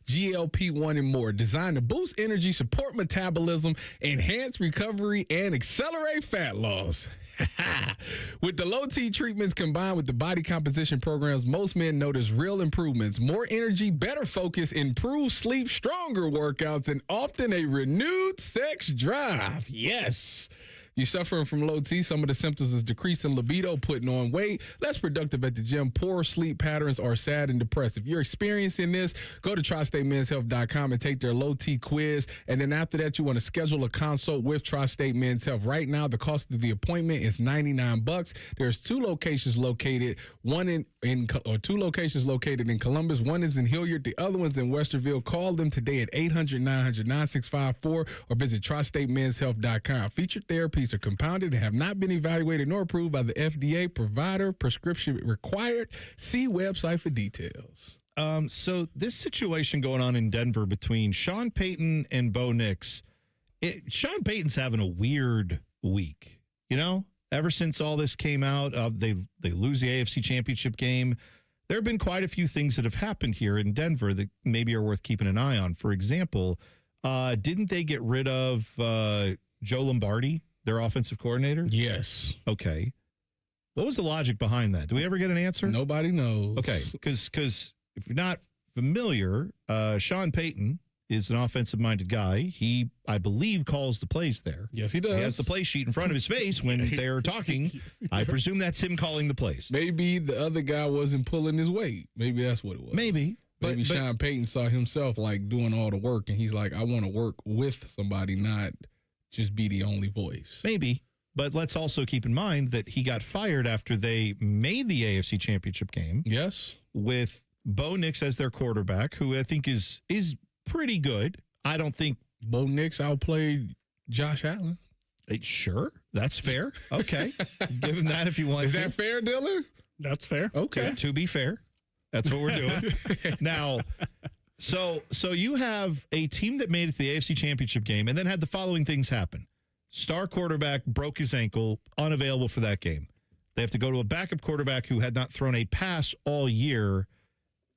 Speaker 7: GLP-1, and more, designed to boost energy, support metabolism, enhance recovery, and accelerate fat loss. With the low T treatments combined with the body composition programs, most men notice real improvements, more energy, better focus, improved sleep, stronger workouts, and often a renewed sex drive. Yes. You're suffering from low T. Some of the symptoms is decreasing libido, putting on weight, less productive at the gym, poor sleep patterns, or sad and depressed. If you're experiencing this, go to TriStateMen'sHealth.com and take their low T quiz. And then after that, you want to schedule a consult with Tri-State Men's Health. Right now, the cost of the appointment is $99. There's 2 locations located, two locations located in Columbus. One is in Hilliard. The other one's in Westerville. Call them today at 800-900-9654 or visit TriStateMen'sHealth.com. Featured therapies are compounded and have not been evaluated nor approved by the FDA. Provider prescription required. See website for details.
Speaker 6: So this situation going on in Denver between Sean Payton and Bo Nix, Sean Payton's having a weird week. You know, ever since all this came out, they lose the AFC Championship game. There have been quite a few things that have happened here in Denver that maybe are worth keeping an eye on. For example, didn't they get rid of Joe Lombardi, their offensive coordinator?
Speaker 7: Yes.
Speaker 6: Okay. What was the logic behind that? Do we ever get an answer?
Speaker 7: Nobody knows.
Speaker 6: Okay, because if you're not familiar, Sean Payton is an offensive-minded guy. He, I believe, calls the plays there.
Speaker 7: Yes, he does.
Speaker 6: He has the play sheet in front of his face when they're talking. I presume that's him calling the plays.
Speaker 7: Maybe the other guy wasn't pulling his weight. Maybe that's what it was.
Speaker 6: Maybe.
Speaker 7: Maybe Sean Payton saw himself like doing all the work, and he's like, I want to work with somebody, not just be the only voice.
Speaker 6: Maybe. But let's also keep in mind that he got fired after they made the AFC Championship game.
Speaker 7: Yes.
Speaker 6: With Bo Nix as their quarterback, who I think is pretty good. I don't think
Speaker 7: Bo Nix outplayed Josh Allen.
Speaker 6: Sure, that's fair. Okay. Give him that if you want
Speaker 7: Is
Speaker 6: to.
Speaker 7: that fair, Dylan?
Speaker 8: That's fair.
Speaker 7: Okay.
Speaker 6: To be fair, that's what we're doing. Now, so you have a team that made it to the AFC Championship game and then had the following things happen. Star quarterback broke his ankle, unavailable for that game. They have to go to a backup quarterback who had not thrown a pass all year.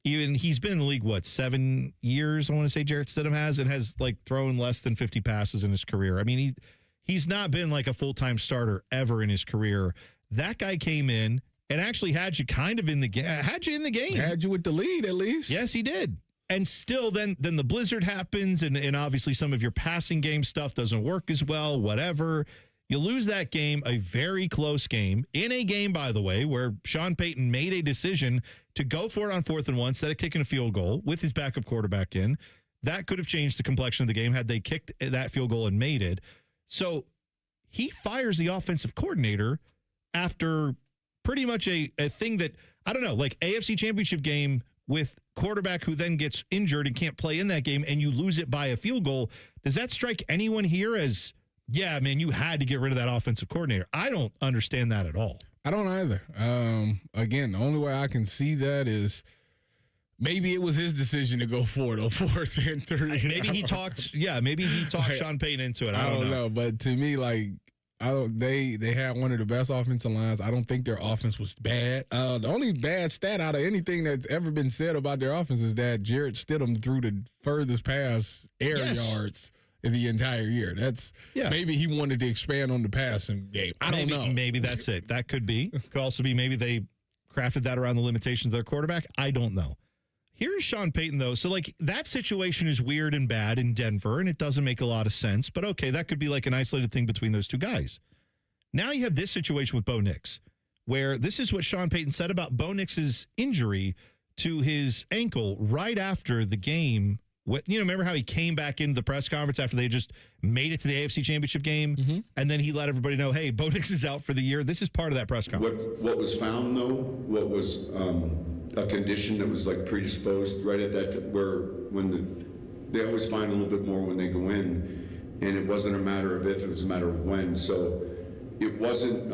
Speaker 6: Even he's been in the league, 7 years, I want to say Jarrett Stidham has, and has like thrown less than 50 passes in his career. I mean, he's not been like a full-time starter ever in his career. That guy came in and actually had you kind of in the game. Had you in the game.
Speaker 7: Had you with the lead, at least.
Speaker 6: Yes, he did. And still, then the blizzard happens, and obviously some of your passing game stuff doesn't work as well, whatever. You lose that game, a very close game, in a game, by the way, where Sean Payton made a decision to go for it on 4th and 1 instead of kicking a field goal with his backup quarterback in. That could have changed the complexion of the game had they kicked that field goal and made it. So he fires the offensive coordinator after pretty much a thing that, I don't know, like AFC Championship game with quarterback who then gets injured and can't play in that game, and you lose it by a field goal. Does that strike anyone here as, yeah, man, you had to get rid of that offensive coordinator? I don't understand that at all.
Speaker 7: I don't either. Again, the only way I can see that is maybe it was his decision to go for it on 4th and 3.
Speaker 6: Maybe he talked. Yeah, maybe he talked Sean Payton into it. I don't know.
Speaker 7: But to me, like, they had one of the best offensive lines. I don't think their offense was bad. The only bad stat out of anything that's ever been said about their offense is that Jarrett Stidham threw the furthest pass yards in the entire year. That's maybe he wanted to expand on the passing game. I don't know.
Speaker 6: Maybe that's it. That could be. Could also be maybe they crafted that around the limitations of their quarterback. I don't know. Here's Sean Payton, though. So, like, that situation is weird and bad in Denver, and it doesn't make a lot of sense. But, okay, that could be like an isolated thing between those two guys. Now you have this situation with Bo Nix, where this is what Sean Payton said about Bo Nix's injury to his ankle right after the game. Remember how he came back into the press conference after they just made it to the AFC Championship game? Mm-hmm. And then he let everybody know, hey, Bo Nix is out for the year. This is part of that press conference.
Speaker 1: What was found, though, what was a condition that was like predisposed right at that they always find a little bit more when they go in, and it wasn't a matter of if, it was a matter of when. So it wasn't,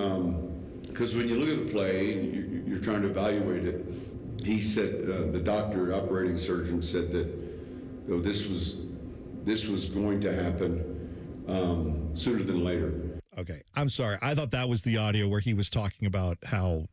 Speaker 1: because when you look at the play and you're trying to evaluate it, he said, the operating surgeon said that this was going to happen sooner than later.
Speaker 6: Okay, I'm sorry. I thought that was the audio where he was talking about how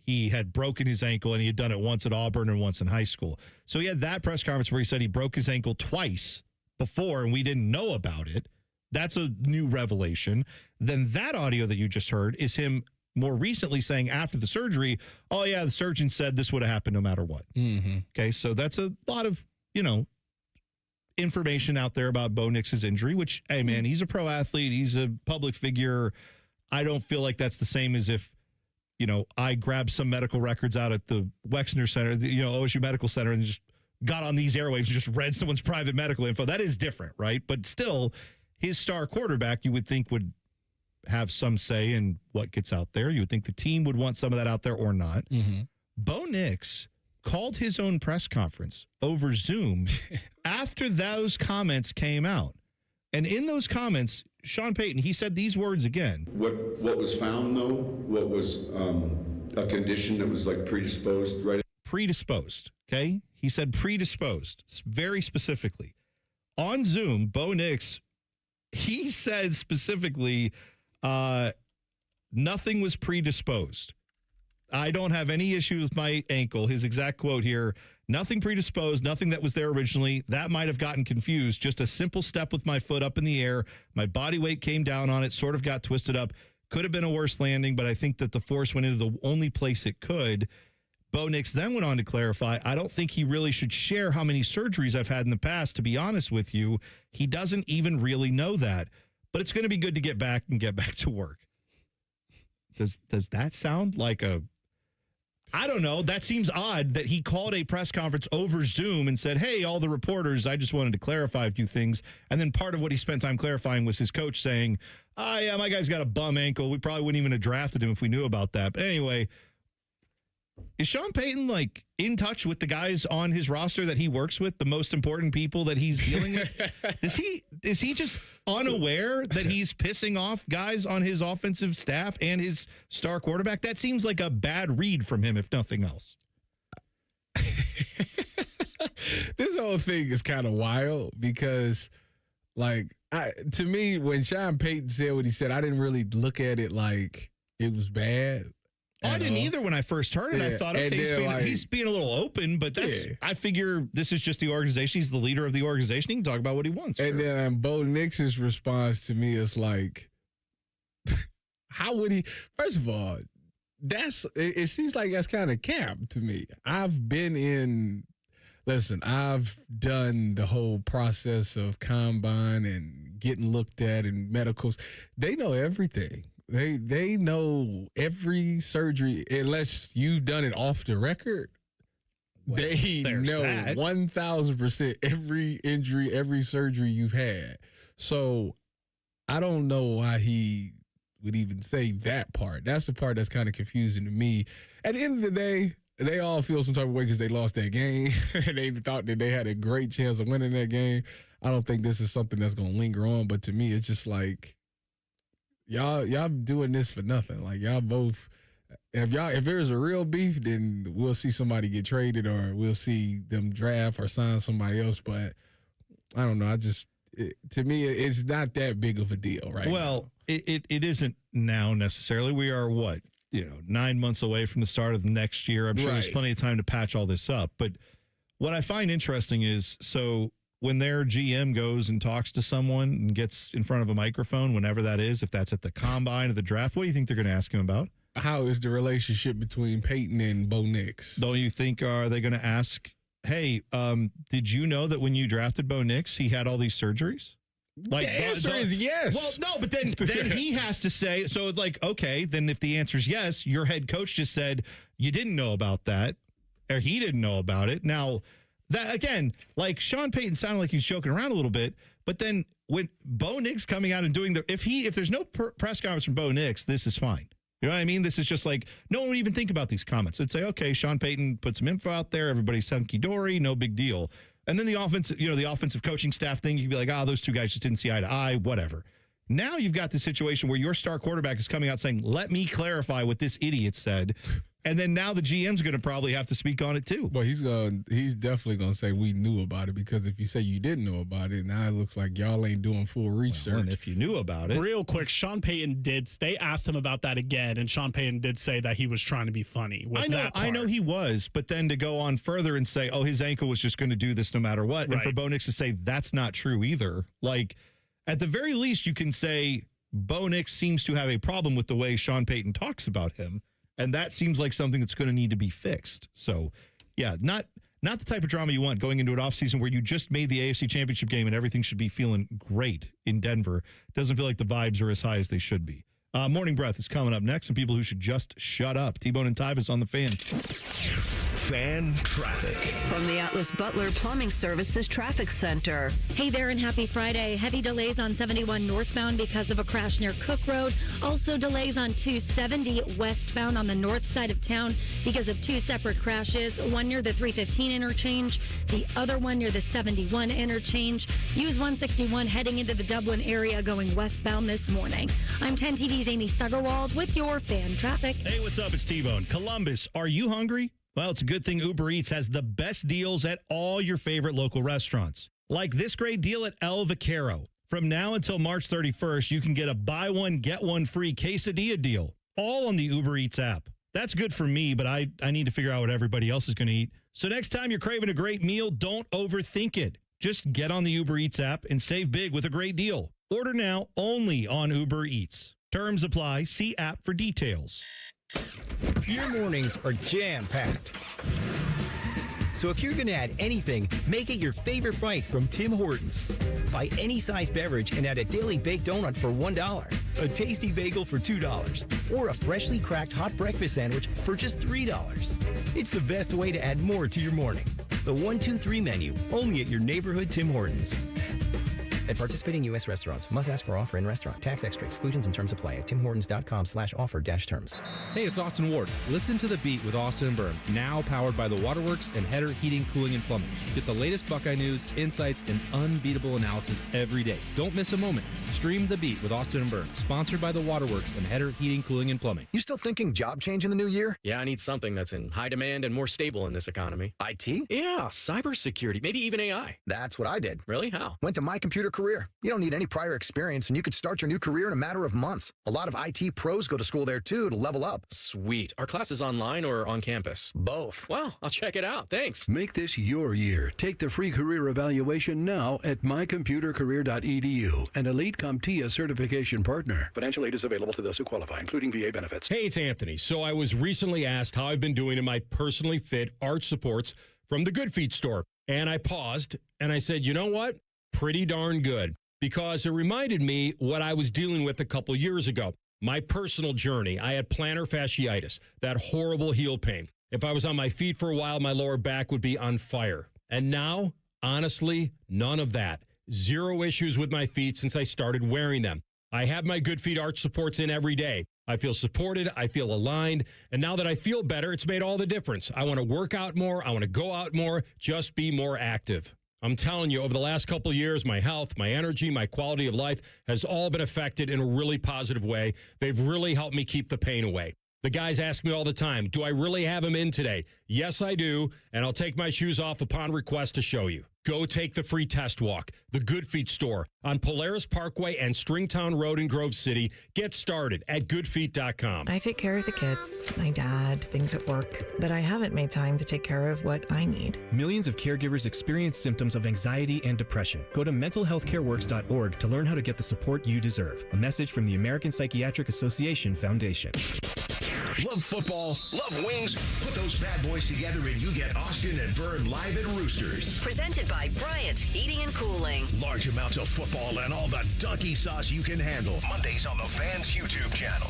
Speaker 6: he had broken his ankle, and he had done it once at Auburn and once in high school. So he had that press conference where he said he broke his ankle twice before, and we didn't know about it. That's a new revelation. Then that audio that you just heard is him more recently saying after the surgery, oh, yeah, the surgeon said this would have happened no matter what.
Speaker 7: Mm-hmm.
Speaker 6: Okay, so that's a lot of, information out there about Bo Nix's injury, which, hey, man, he's a pro athlete. He's a public figure. I don't feel like that's the same as if, I grabbed some medical records out at the Wexner Center, OSU Medical Center, and just got on these airwaves and just read someone's private medical info. That is different, right? But still, his star quarterback, you would think, would have some say in what gets out there. You would think the team would want some of that out there or not.
Speaker 7: Mm-hmm.
Speaker 6: Bo Nix called his own press conference over Zoom after those comments came out. And in those comments, Sean Payton, he said these words again.
Speaker 1: What was found, though, what was a condition that was like predisposed, right?
Speaker 6: Predisposed, okay? He said predisposed, very specifically. On Zoom, Bo Nix, he said specifically, nothing was predisposed. I don't have any issue with my ankle. His exact quote here, nothing predisposed, nothing that was there originally. That might have gotten confused. Just a simple step with my foot up in the air. My body weight came down on it, sort of got twisted up. Could have been a worse landing, but I think that the force went into the only place it could. Bo Nix then went on to clarify, I don't think he really should share how many surgeries I've had in the past, to be honest with you. He doesn't even really know that. But it's going to be good to get back to work. Does that sound like a... I don't know. That seems odd that he called a press conference over Zoom and said, hey, all the reporters, I just wanted to clarify a few things. And then part of what he spent time clarifying was his coach saying, yeah, my guy's got a bum ankle. We probably wouldn't even have drafted him if we knew about that. But anyway, is Sean Payton like in touch with the guys on his roster that he works with, the most important people that he's dealing with? Is he just unaware that he's pissing off guys on his offensive staff and his star quarterback? That seems like a bad read from him, if nothing else.
Speaker 7: This whole thing is kind of wild because, like, to me, when Sean Payton said what he said, I didn't really look at it like it was bad.
Speaker 6: I didn't either when I first heard it. Yeah. I thought, okay, he's being a little open, but that's, I figure this is just the organization. He's the leader of the organization. He can talk about what he wants.
Speaker 7: And then Bo Nix's response to me is like, how would he, first of all, it seems like that's kind of camp to me. I've done the whole process of combine and getting looked at and medicals. They know everything. They know every surgery, unless you've done it off the record. Well, they know 1,000% every injury, every surgery you've had. So I don't know why he would even say that part. That's the part that's kind of confusing to me. At the end of the day, they all feel some type of way because they lost that game. They thought that they had a great chance of winning that game. I don't think this is something that's going to linger on. But to me, it's just like, y'all doing this for nothing. Like, y'all both, if there's a real beef, then we'll see somebody get traded or we'll see them draft or sign somebody else. But I don't know. To me, it's not that big of a deal right now.
Speaker 6: Well, it isn't now necessarily. We are 9 months away from the start of next year. I'm sure there's plenty of time to patch all this up. But what I find interesting is, so when their GM goes and talks to someone and gets in front of a microphone, whenever that is, if that's at the combine or the draft, what do you think they're going to ask him about?
Speaker 7: How is the relationship between Peyton and Bo Nix?
Speaker 6: Don't you think, are they going to ask, hey, did you know that when you drafted Bo Nix, he had all these surgeries?
Speaker 7: Like, the answer is yes.
Speaker 6: Well, no, but then he has to say, so it's like, okay, then if the answer is yes, your head coach just said you didn't know about that, or he didn't know about it. Now, that again, like Sean Payton sounded like he was joking around a little bit, but then when Bo Nix coming out and doing if there's no press conference from Bo Nix, this is fine. You know what I mean? This is just like, no one would even think about these comments. It'd say, okay, Sean Payton put some info out there, everybody's hunky-dory, no big deal. And then the offensive coaching staff thing, you'd be like, those two guys just didn't see eye to eye, whatever. Now you've got the situation where your star quarterback is coming out saying, let me clarify what this idiot said. And then now the GM's going to probably have to speak on it too.
Speaker 7: Well, he's definitely going to say we knew about it, because if you say you didn't know about it, now it looks like y'all ain't doing full research.
Speaker 6: Well, and if you knew about it.
Speaker 8: Real quick, Sean Payton they asked him about that again, and Sean Payton did say that he was trying to be funny with that part.
Speaker 6: I know he was, but then to go on further and say, his ankle was just going to do this no matter what. Right. And for Bo Nix to say that's not true either. Like, at the very least, you can say Bo Nix seems to have a problem with the way Sean Payton talks about him. And that seems like something that's going to need to be fixed. So, yeah, not the type of drama you want going into an offseason where you just made the AFC Championship game and everything should be feeling great in Denver. Doesn't feel like the vibes are as high as they should be. Morning Breath is coming up next, and people who should just shut up. T-Bone and Tyvis on the Fan.
Speaker 5: Fan traffic.
Speaker 4: From the Atlas Butler Plumbing Services Traffic Center.
Speaker 9: Hey there and happy Friday. Heavy delays on 71 northbound because of a crash near Cook Road. Also delays on 270 westbound on the north side of town because of two separate crashes. One near the 315 interchange, the other one near the 71 interchange. Use 161 heading into the Dublin area going westbound this morning. I'm 10 TV's Amy Stuggerwald with your fan traffic.
Speaker 6: Hey, what's up? It's T-Bone. Columbus, are you hungry? Well, it's a good thing Uber Eats has the best deals at all your favorite local restaurants. Like this great deal at El Vaquero. From now until March 31st, you can get a buy one, get one free quesadilla deal, all on the Uber Eats app. That's good for me, but I need to figure out what everybody else is going to eat. So next time you're craving a great meal, don't overthink it. Just get on the Uber Eats app and save big with a great deal. Order now only on Uber Eats. Terms apply. See app for details.
Speaker 26: Your mornings are jam-packed. So if you're going to add anything, make it your favorite bite from Tim Hortons. Buy any size beverage and add a daily baked donut for $1, a tasty bagel for $2, or a freshly cracked hot breakfast sandwich for just $3. It's the best way to add more to your morning. The 1-2-3 menu, only at your neighborhood Tim Hortons. At participating U.S. restaurants, must ask for offer in restaurant. Tax extra. Exclusions and terms apply at timhortons.com/offer-terms.
Speaker 2: Hey, it's Austin Ward. Listen to The Beat with Austin and Byrne, now powered by the Waterworks and Header Heating, Cooling, and Plumbing. Get the latest Buckeye news, insights, and unbeatable analysis every day. Don't miss a moment. Stream The Beat with Austin and Byrne, sponsored by the Waterworks and Header Heating, Cooling, and Plumbing.
Speaker 11: You still thinking job change in the new year?
Speaker 12: Yeah, I need something that's in high demand and more stable in this economy.
Speaker 11: IT?
Speaker 12: Yeah, cybersecurity, maybe even AI.
Speaker 11: That's what I did.
Speaker 12: Really? How?
Speaker 11: Went to My Computer Career. You don't need any prior experience, and you could start your new career in a matter of months. A lot of IT pros go to school there, too, to level up.
Speaker 12: Sweet. Are classes online or on campus?
Speaker 11: Both.
Speaker 12: Well, I'll check it out. Thanks.
Speaker 13: Make this your year. Take the free career evaluation now at mycomputercareer.edu, an Elite CompTIA certification partner. Financial aid is available to those who qualify, including VA benefits.
Speaker 14: Hey, it's Anthony. So I was recently asked how I've been doing in my personally fit arch supports from the Good Feet store. And I paused and I said, you know what? Pretty darn good. Because it reminded me what I was dealing with a couple years ago. My personal journey. I had plantar fasciitis, that horrible heel pain. If I was on my feet for a while, my lower back would be on fire. And now, honestly, none of that. Zero issues with my feet since I started wearing them. I have my Good Feet arch supports in every day. I feel supported. I feel aligned. And now that I feel better, it's made all the difference. I want to work out more. I want to go out more. Just be more active. I'm telling you, over the last couple of years, my health, my energy, my quality of life has all been affected in a really positive way. They've really helped me keep the pain away. The guys ask me all the time, do I really have them in today? Yes, I do, and I'll take my shoes off upon request to show you. Go take the free test walk. The Good Feet store on Polaris Parkway and Stringtown Road in Grove City. Get started at goodfeet.com.
Speaker 15: I take care of the kids, my dad, things at work, but I haven't made time to take care of what I need.
Speaker 16: Millions of caregivers experience symptoms of anxiety and depression. Go to mentalhealthcareworks.org to learn how to get the support you deserve. A message from the American Psychiatric Association Foundation.
Speaker 5: Love football? Love wings? Put those bad boys together and you get Austin and Byrne live at Roosters.
Speaker 4: Presented by Bryant Heating and Cooling.
Speaker 5: Large amounts of football and all the donkey sauce you can handle. Mondays on the Fans YouTube channel.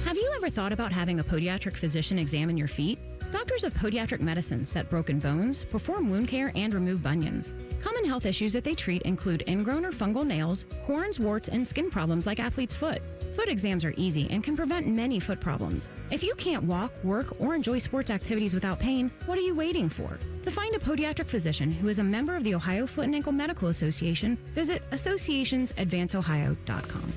Speaker 17: Have you ever thought about having a podiatric physician examine your feet? Doctors of Podiatric Medicine set broken bones, perform wound care, and remove bunions. Common health issues that they treat include ingrown or fungal nails, corns, warts, and skin problems like athlete's foot. Foot exams are easy and can prevent many foot problems. If you can't walk, work, or enjoy sports activities without pain, what are you waiting for? To find a podiatric physician who is a member of the Ohio Foot and Ankle Medical Association, visit associationsadvanceohio.com.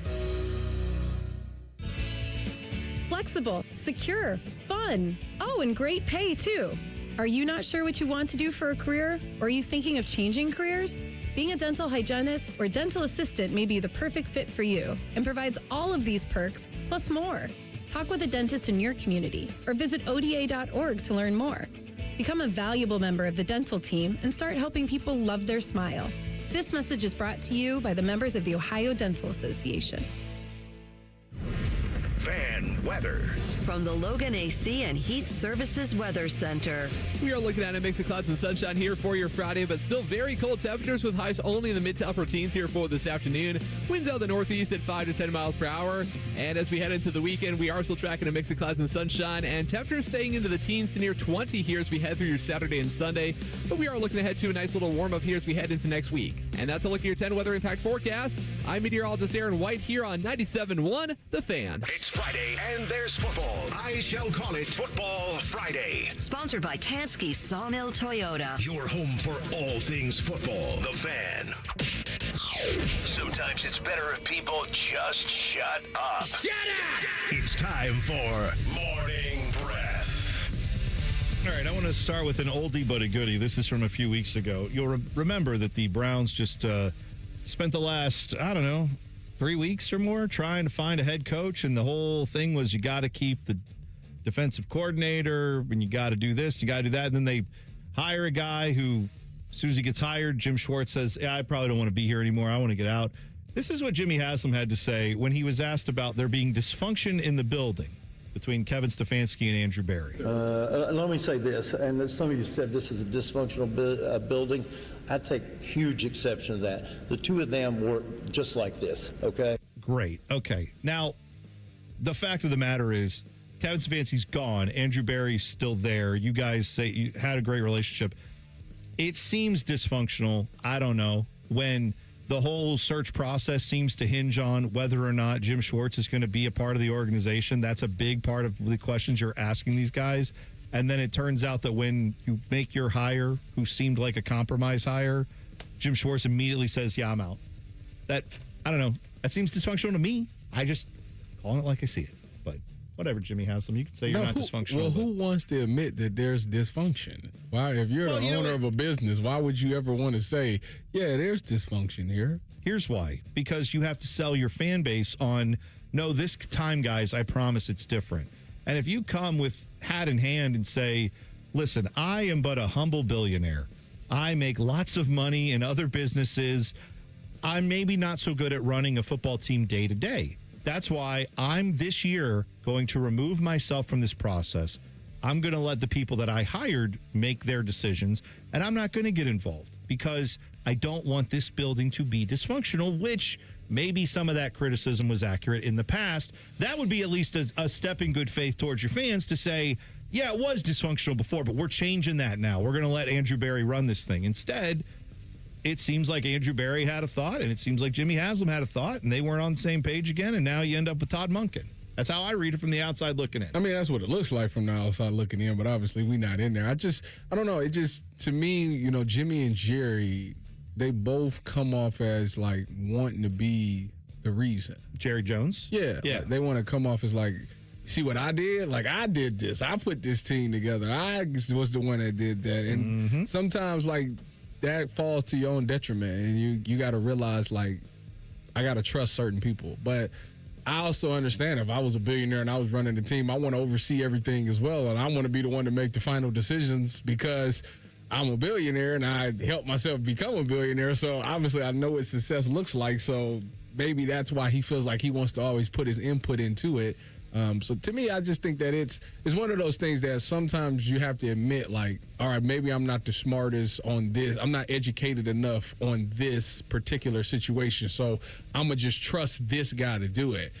Speaker 18: Flexible, secure, fun. Oh, and great pay, too. Are you not sure what you want to do for a career? Or are you thinking of changing careers? Being a dental hygienist or dental assistant may be the perfect fit for you and provides all of these perks, plus more. Talk with a dentist in your community or visit ODA.org to learn more. Become a valuable member of the dental team and start helping people love their smile. This message is brought to you by the members of the Ohio Dental Association.
Speaker 5: Fan weather.
Speaker 4: From the Logan AC and Heat Services Weather Center.
Speaker 19: We are looking at a mix of clouds and sunshine here for your Friday, but still very cold temperatures with highs only in the mid to upper teens here for this afternoon. Winds out of the northeast at 5 to 10 miles per hour. And as we head into the weekend, we are still tracking a mix of clouds and sunshine, and temperatures staying into the teens to near 20 here as we head through your Saturday and Sunday. But we are looking ahead to a nice little warm up here as we head into next week. And that's a look at your 10 weather impact forecast. I'm meteorologist Aaron White here on 97.1 The Fan.
Speaker 5: It's Friday and there's football. I shall call it Football Friday.
Speaker 4: Sponsored by Tansky Sawmill Toyota.
Speaker 5: Your home for all things football. The Fan. Sometimes it's better if people just shut up. Shut up! It's time for Morning Breath.
Speaker 6: All right, I want to start with an oldie but a goodie. This is from a few weeks ago. You'll remember that the Browns just spent the last, 3 weeks or more trying to find a head coach, and the whole thing was you got to keep the defensive coordinator, and you got to do this, you got to do that, and then they hire a guy who, as soon as he gets hired, Jim Schwartz says, I probably don't want to be here anymore, I want to get out. This is what Jimmy Haslam had to say when he was asked about there being dysfunction in the building between Kevin Stefanski and Andrew Berry.
Speaker 3: Let me say this, and some of you said this is a dysfunctional building. I take huge exception to that. The two of them work just like this, okay?
Speaker 6: Great. Okay. Now, the fact of the matter is, Kevin Stefanski's gone. Andrew Berry's still there. You guys say you had a great relationship. It seems dysfunctional. I don't know. When the whole search process seems to hinge on whether or not Jim Schwartz is going to be a part of the organization. That's a big part of the questions you're asking these guys. And then it turns out that when you make your hire, who seemed like a compromise hire, Jim Schwartz immediately says, yeah, I'm out. That, I don't know. That seems dysfunctional to me. I just call it like I see it. But whatever, Jimmy Haslam, you can say you're not dysfunctional.
Speaker 7: Well, who wants to admit that there's dysfunction? Why, if you're the owner of a business, why would you ever want to say, yeah, there's dysfunction here?
Speaker 6: Here's why. Because you have to sell your fan base on, no, this time, guys, I promise it's different. And if you come with hat in hand and say, listen, I am but a humble billionaire. I make lots of money in other businesses. I'm maybe not so good at running a football team day to day. That's why I'm this year going to remove myself from this process. I'm going to let the people that I hired make their decisions, and I'm not going to get involved because I don't want this building to be dysfunctional, which maybe some of that criticism was accurate in the past. That would be at least a step in good faith towards your fans to say, yeah, it was dysfunctional before, but we're changing that now. We're going to let Andrew Berry run this thing. Instead, it seems like Andrew Berry had a thought, and it seems like Jimmy Haslam had a thought, and they weren't on the same page again, and now you end up with Todd Monken. That's how I read it from the outside looking in.
Speaker 7: I mean, that's what it looks like from the outside looking in, but obviously we're not in there. I don't know. It just, to me, Jimmy and Jerry, they both come off as like wanting to be the reason.
Speaker 6: Jerry Jones?
Speaker 7: Yeah.
Speaker 6: Yeah.
Speaker 7: They want to come off as like, see what I did? Like, I did this. I put this team together. I was the one that did that. And sometimes, like, that falls to your own detriment. And you got to realize, like, I got to trust certain people. But I also understand if I was a billionaire and I was running the team, I want to oversee everything as well. And I want to be the one to make the final decisions because I'm a billionaire and I helped myself become a billionaire. So obviously I know what success looks like. So maybe that's why he feels like he wants to always put his input into it. So to me, I just think that it's one of those things that sometimes you have to admit, like, all right, maybe I'm not the smartest on this. I'm not educated enough on this particular situation. So I'm going to just trust this guy to do it.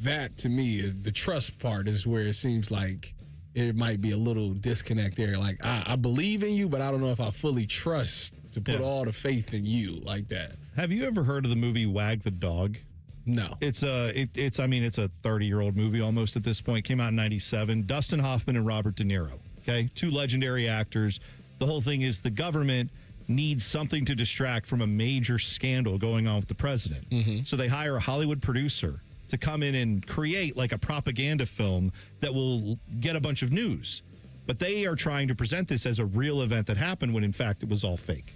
Speaker 7: That, to me, is the trust part is where it seems like it might be a little disconnect there. Like, I believe in you, but I don't know if I fully trust to put all the faith in you like that.
Speaker 6: Have you ever heard of the movie Wag the Dog?
Speaker 7: No.
Speaker 6: It's a 30-year-old movie almost at this point. Came out in 97. Dustin Hoffman and Robert De Niro. Okay. Two legendary actors. The whole thing is the government needs something to distract from a major scandal going on with the president. So they hire a Hollywood producer to come in and create like a propaganda film that will get a bunch of news. But they are trying to present this as a real event that happened when in fact it was all fake.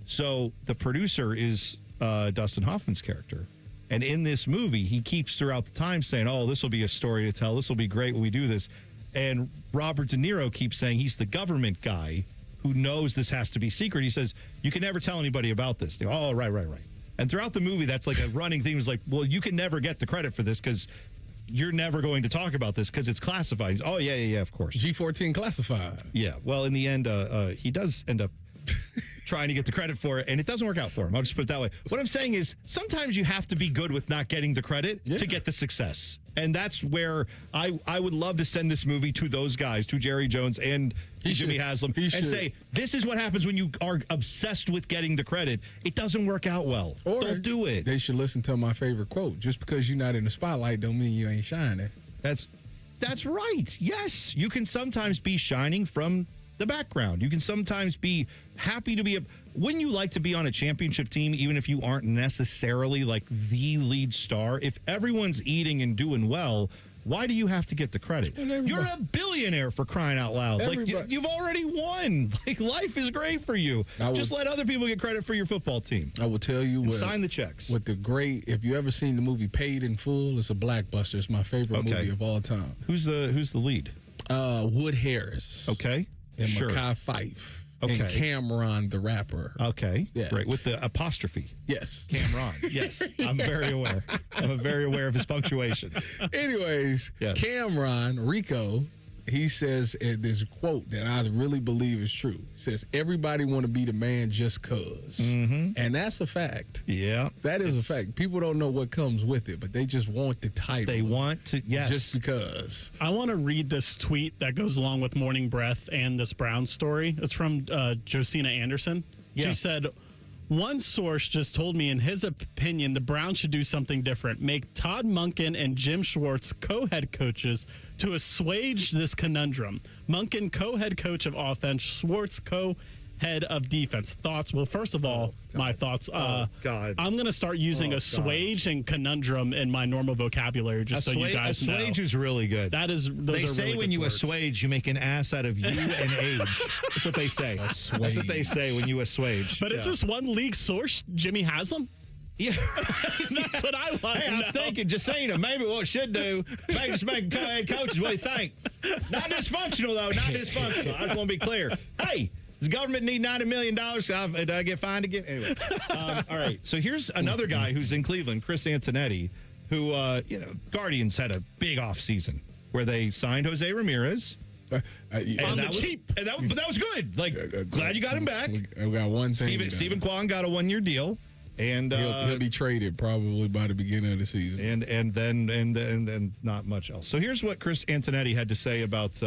Speaker 6: So the producer is Dustin Hoffman's character. And in this movie, he keeps throughout the time saying, oh, this will be a story to tell. This will be great when we do this. And Robert De Niro keeps saying he's the government guy who knows this has to be secret. He says, you can never tell anybody about this. They go, oh, right. And throughout the movie, that's like a running theme. It's like, well, you can never get the credit for this because you're never going to talk about this because it's classified. He's, oh, yeah, of course.
Speaker 7: G14 classified.
Speaker 6: Yeah. Well, in the end, he does end up trying to get the credit for it, and it doesn't work out for him. I'll just put it that way. What I'm saying is sometimes you have to be good with not getting the credit to get the success. And that's where I would love to send this movie to those guys, to Jerry Jones and Jimmy Haslam, and say, this is what happens when you are obsessed with getting the credit. It doesn't work out well.
Speaker 7: Or
Speaker 6: don't do it.
Speaker 7: They should listen to my favorite quote. Just because you're not in the spotlight don't mean you ain't shining.
Speaker 6: That's right. Yes. You can sometimes be shining from the background. You can sometimes be happy to be wouldn't you like to be on a championship team even if you aren't necessarily like the lead star? If everyone's eating and doing well, why do you have to get the credit? You're a billionaire, for crying out loud. Like you've already won. Like life is great for you. Just let other people get credit for your football team.
Speaker 7: I will tell you what,
Speaker 6: sign the checks.
Speaker 7: With the great, if you ever seen the movie Paid in Full, it's a blockbuster. It's my favorite movie of all time.
Speaker 6: Who's the lead?
Speaker 7: Wood Harris.
Speaker 6: Okay.
Speaker 7: And Mekhi Phife. and Cameron the rapper.
Speaker 6: Okay.
Speaker 7: Yeah.
Speaker 6: Right. With the apostrophe.
Speaker 7: Yes.
Speaker 6: Cameron. Yes. I'm very aware. I'm very aware of his punctuation.
Speaker 7: Anyways, Cameron, Rico, he says this quote that I really believe is true. He says, everybody want to be the man just cuz.
Speaker 6: Mm-hmm.
Speaker 7: And that's a fact.
Speaker 6: Yeah.
Speaker 7: That is a fact. People don't know what comes with it, but they just want the title.
Speaker 6: They want to, yes.
Speaker 7: Just because.
Speaker 8: I want to read this tweet that goes along with Morning Breath and this Brown story. It's from Josina Anderson.
Speaker 6: Yeah.
Speaker 8: She said, one source just told me, in his opinion, the Browns should do something different. Make Todd Monken and Jim Schwartz co-head coaches to assuage this conundrum. Monken, co-head coach of offense, Schwartz, co-head of defense. Thoughts? Well, first of all, my thoughts.
Speaker 6: God.
Speaker 8: I'm going to start using assuage and conundrum in my normal vocabulary, just so you guys know.
Speaker 6: Assuage is really good.
Speaker 8: That is, those
Speaker 6: they
Speaker 8: are
Speaker 6: say
Speaker 8: really
Speaker 6: when
Speaker 8: good
Speaker 6: you
Speaker 8: words.
Speaker 6: assuage, you make an ass out of you and age. That's what they say. That's what they say when you assuage.
Speaker 8: But is this one league source? Jimmy has them?
Speaker 6: Yeah.
Speaker 8: That's what I want.
Speaker 6: Hey, I was thinking, Jacina, maybe what it should do, maybe just make co-head coaches. What do you think? Not dysfunctional, though. Not dysfunctional. I just want to be clear. Hey, does the government need $90 million? Did I get fined again? Anyway. All right. So here's another guy who's in Cleveland, Chris Antonetti, who, Guardians had a big offseason where they signed Jose Ramirez.
Speaker 8: On the cheap.
Speaker 6: But that was good. Like, glad you got him back.
Speaker 7: We got one thing.
Speaker 6: Stephen Kwan got a 1-year deal. And
Speaker 7: he'll be traded probably by the beginning of the season.
Speaker 6: And then not much else. So here's what Chris Antonetti had to say about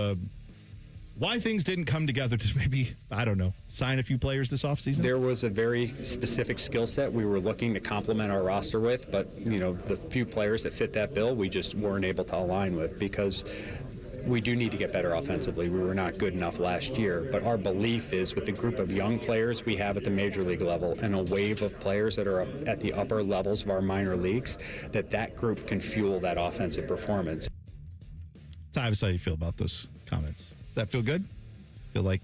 Speaker 6: why things didn't come together to maybe, I don't know, sign a few players this offseason.
Speaker 10: There was a very specific skill set we were looking to complement our roster with, but, the few players that fit that bill, we just weren't able to align with because we do need to get better offensively. We were not good enough last year, but our belief is with the group of young players we have at the major league level and a wave of players that are at the upper levels of our minor leagues, that group can fuel that offensive performance.
Speaker 6: Tyvis, how do you feel about those comments? That feel good? Feel like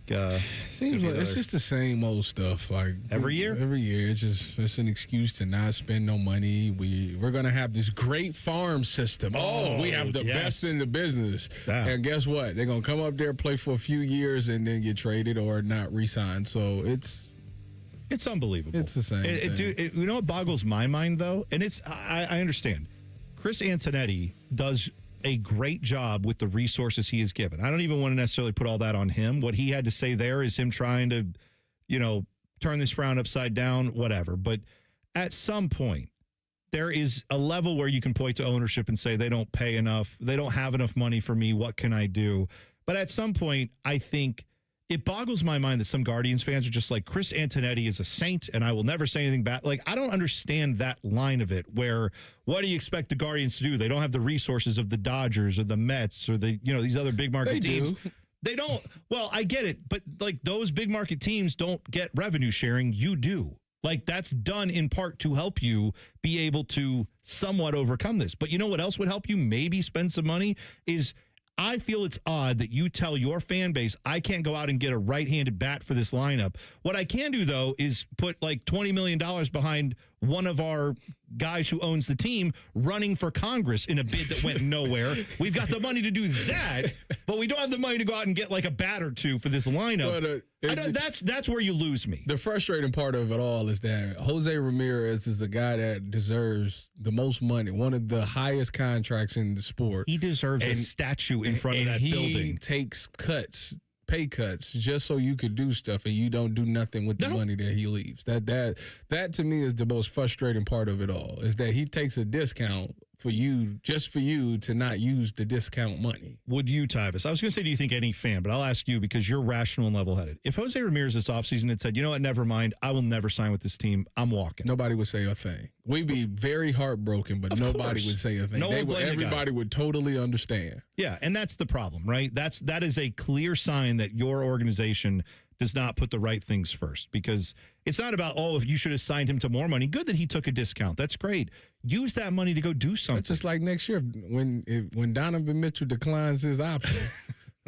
Speaker 7: seems like it's just the same old stuff. Like
Speaker 6: every year,
Speaker 7: it's an excuse to not spend no money. We're gonna have this great farm system. We have the best in the business. And guess what? They're gonna come up there, play for a few years, and then get traded or not re-signed. So it's
Speaker 6: unbelievable.
Speaker 7: It's the same thing.
Speaker 6: You know what boggles my mind though, and I understand. Chris Antonetti does a great job with the resources he is given. I don't even want to necessarily put all that on him. What he had to say there is him trying to, turn this frown upside down, whatever. But at some point, there is a level where you can point to ownership and say, they don't pay enough. They don't have enough money for me. What can I do? But at some point, I think it boggles my mind that some Guardians fans are just like, Chris Antonetti is a saint and I will never say anything bad. Like, I don't understand that line of it where, what do you expect the Guardians to do? They don't have the resources of the Dodgers or the Mets or these other big market teams. They don't. Well, I get it. But like those big market teams don't get revenue sharing. You do. Like that's done in part to help you be able to somewhat overcome this. But you know what else would help you maybe spend some money is I feel it's odd that you tell your fan base, I can't go out and get a right-handed bat for this lineup. What I can do, though, is put like $20 million behind one of our guys who owns the team running for Congress in a bid that went nowhere. We've got the money to do that, but we don't have the money to go out and get like a bat or two for this lineup. That's where you lose me.
Speaker 7: The frustrating part of it all is that Jose Ramirez is a guy that deserves the most money, one of the highest contracts in the sport.
Speaker 6: He deserves a statue in front of that building.
Speaker 7: He takes pay cuts just so you could do stuff and you don't do nothing with the money that he leaves. That to me is the most frustrating part of it all, is that he takes a discount for you to not use the discount money.
Speaker 6: Would you, Tyvis? I was going to say, do you think any fan, but I'll ask you because you're rational and level-headed. If Jose Ramirez this offseason had said, you know what, never mind, I will never sign with this team, I'm walking.
Speaker 7: Nobody would say a thing. We'd be very heartbroken, but nobody would say a thing. Everybody would totally understand.
Speaker 6: Yeah, and that's the problem, right? That is a clear sign that your organization does not put the right things first, because it's not about, if you should have signed him to more money. Good that he took a discount. That's great. Use that money to go do something.
Speaker 7: That's just like next year when Donovan Mitchell declines his option,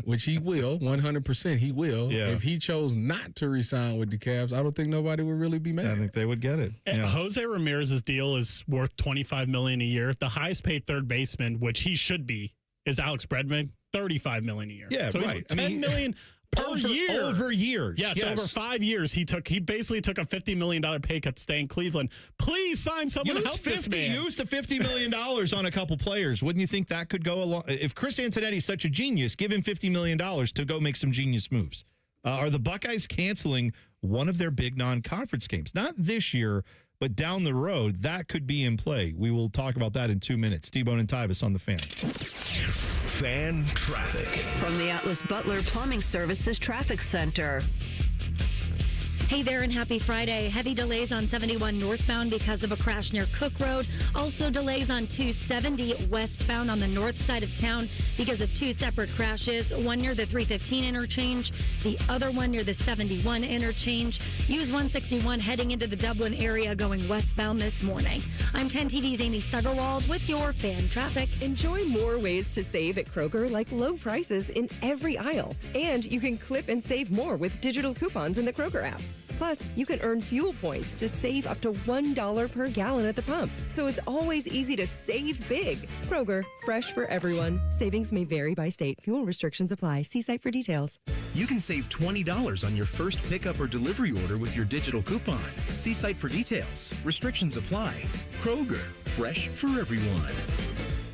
Speaker 7: which he will, 100% he will. Yeah. If he chose not to resign with the Cavs, I don't think nobody would really be mad.
Speaker 6: I think they would get it.
Speaker 8: Yeah. Jose Ramirez's deal is worth $25 million a year. The highest paid third baseman, which he should be, is Alex Bregman, $35 million a year.
Speaker 6: Yeah,
Speaker 8: so
Speaker 6: right.
Speaker 8: $10 million per year.
Speaker 6: Over years.
Speaker 8: Yes, over 5 years. He basically took a $50 million pay cut to stay in Cleveland. Please sign someone to help this man.
Speaker 6: Use the $50 million on a couple players. Wouldn't you think that could go along? If Chris Antonetti's such a genius, give him $50 million to go make some genius moves. Are the Buckeyes canceling one of their big non-conference games? Not this year, but down the road, that could be in play. We will talk about that in 2 minutes. T-Bone and Tyvis on the Fan.
Speaker 5: Fan traffic.
Speaker 4: From the Atlas Butler Plumbing Services Traffic Center.
Speaker 9: Hey there and happy Friday. Heavy delays on 71 northbound because of a crash near Cook Road. Also delays on 270 westbound on the north side of town because of two separate crashes. One near the 315 interchange, the other one near the 71 interchange. Use 161 heading into the Dublin area going westbound this morning. I'm 10 TV's Amy Stuggerwald with your fan traffic.
Speaker 20: Enjoy more ways to save at Kroger, like low prices in every aisle. And you can clip and save more with digital coupons in the Kroger app. Plus, you can earn fuel points to save up to $1 per gallon at the pump. So it's always easy to save big. Kroger, fresh for everyone. Savings may vary by state. Fuel restrictions apply. See site for details.
Speaker 16: You can save $20 on your first pickup or delivery order with your digital coupon. See site for details. Restrictions apply. Kroger, fresh for everyone.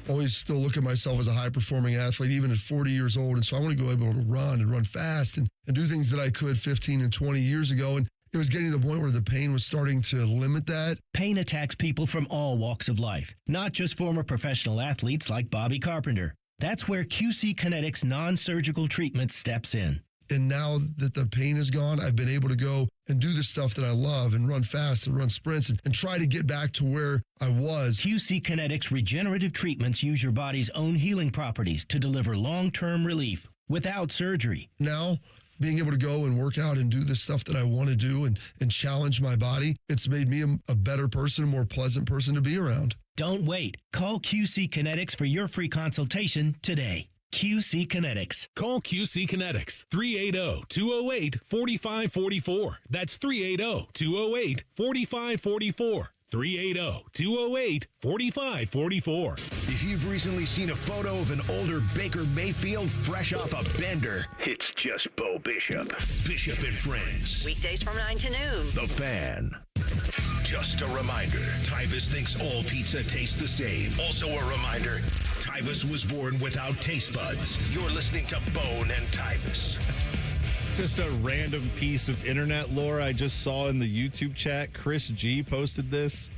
Speaker 21: Always still look at myself as a high-performing athlete, even at 40 years old. And so I want to go able to run and run fast and do things that I could 15 and 20 years ago. And it was getting to the point where the pain was starting to limit that.
Speaker 22: Pain attacks people from all walks of life, not just former professional athletes like Bobby Carpenter. That's where QC Kinetics non-surgical treatment steps in.
Speaker 21: And now that the pain is gone, I've been able to go and do the stuff that I love and run fast and run sprints and try to get back to where I was.
Speaker 22: QC Kinetics regenerative treatments use your body's own healing properties to deliver long-term relief without surgery.
Speaker 21: Now, being able to go and work out and do the stuff that I want to do and challenge my body, it's made me a better person, a more pleasant person to be around.
Speaker 22: Don't wait. Call QC Kinetics for your free consultation today. QC Kinetics.
Speaker 23: Call QC Kinetics 380-208-4544. That's 380-208-4544. 380-208-4544.
Speaker 5: If you've recently seen a photo of an older Baker Mayfield fresh off a bender, it's just Bo Bishop. Bishop and Friends.
Speaker 4: Weekdays from 9 to noon.
Speaker 5: The Fan. Just a reminder, Tyvis thinks all pizza tastes the same. Also a reminder, Tyvis was born without taste buds. You're listening to Bone and Tyvis.
Speaker 6: Just a random piece of internet lore I just saw in the YouTube chat. Chris G posted this.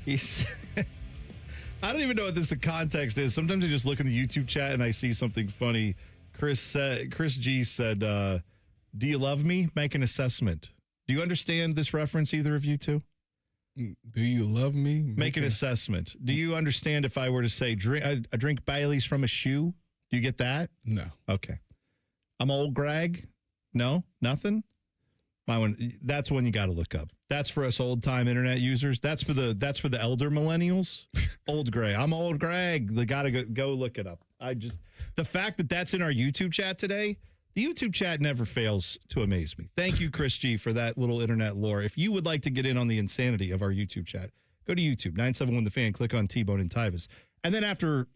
Speaker 6: He's I don't even know what the context is. Sometimes I just look in the YouTube chat and I see something funny. Chris G said, do you love me? Make an assessment. Do you understand this reference, either of you two?
Speaker 7: Do you love me?
Speaker 6: Make an assessment. Do you understand if I were to say, drink Bailey's from a shoe? Do you get that?
Speaker 7: No.
Speaker 6: Okay. I'm old Greg. No, nothing. My one. That's one you got to look up. That's for us old time internet users. That's for the elder millennials. Old Greg. I'm old Greg. They got to go look it up. The fact that that's in our YouTube chat today. The YouTube chat never fails to amaze me. Thank you, Chris G, for that little internet lore. If you would like to get in on the insanity of our YouTube chat, go to YouTube 971 The Fan. Click on T-Bone and Tyvis, and then after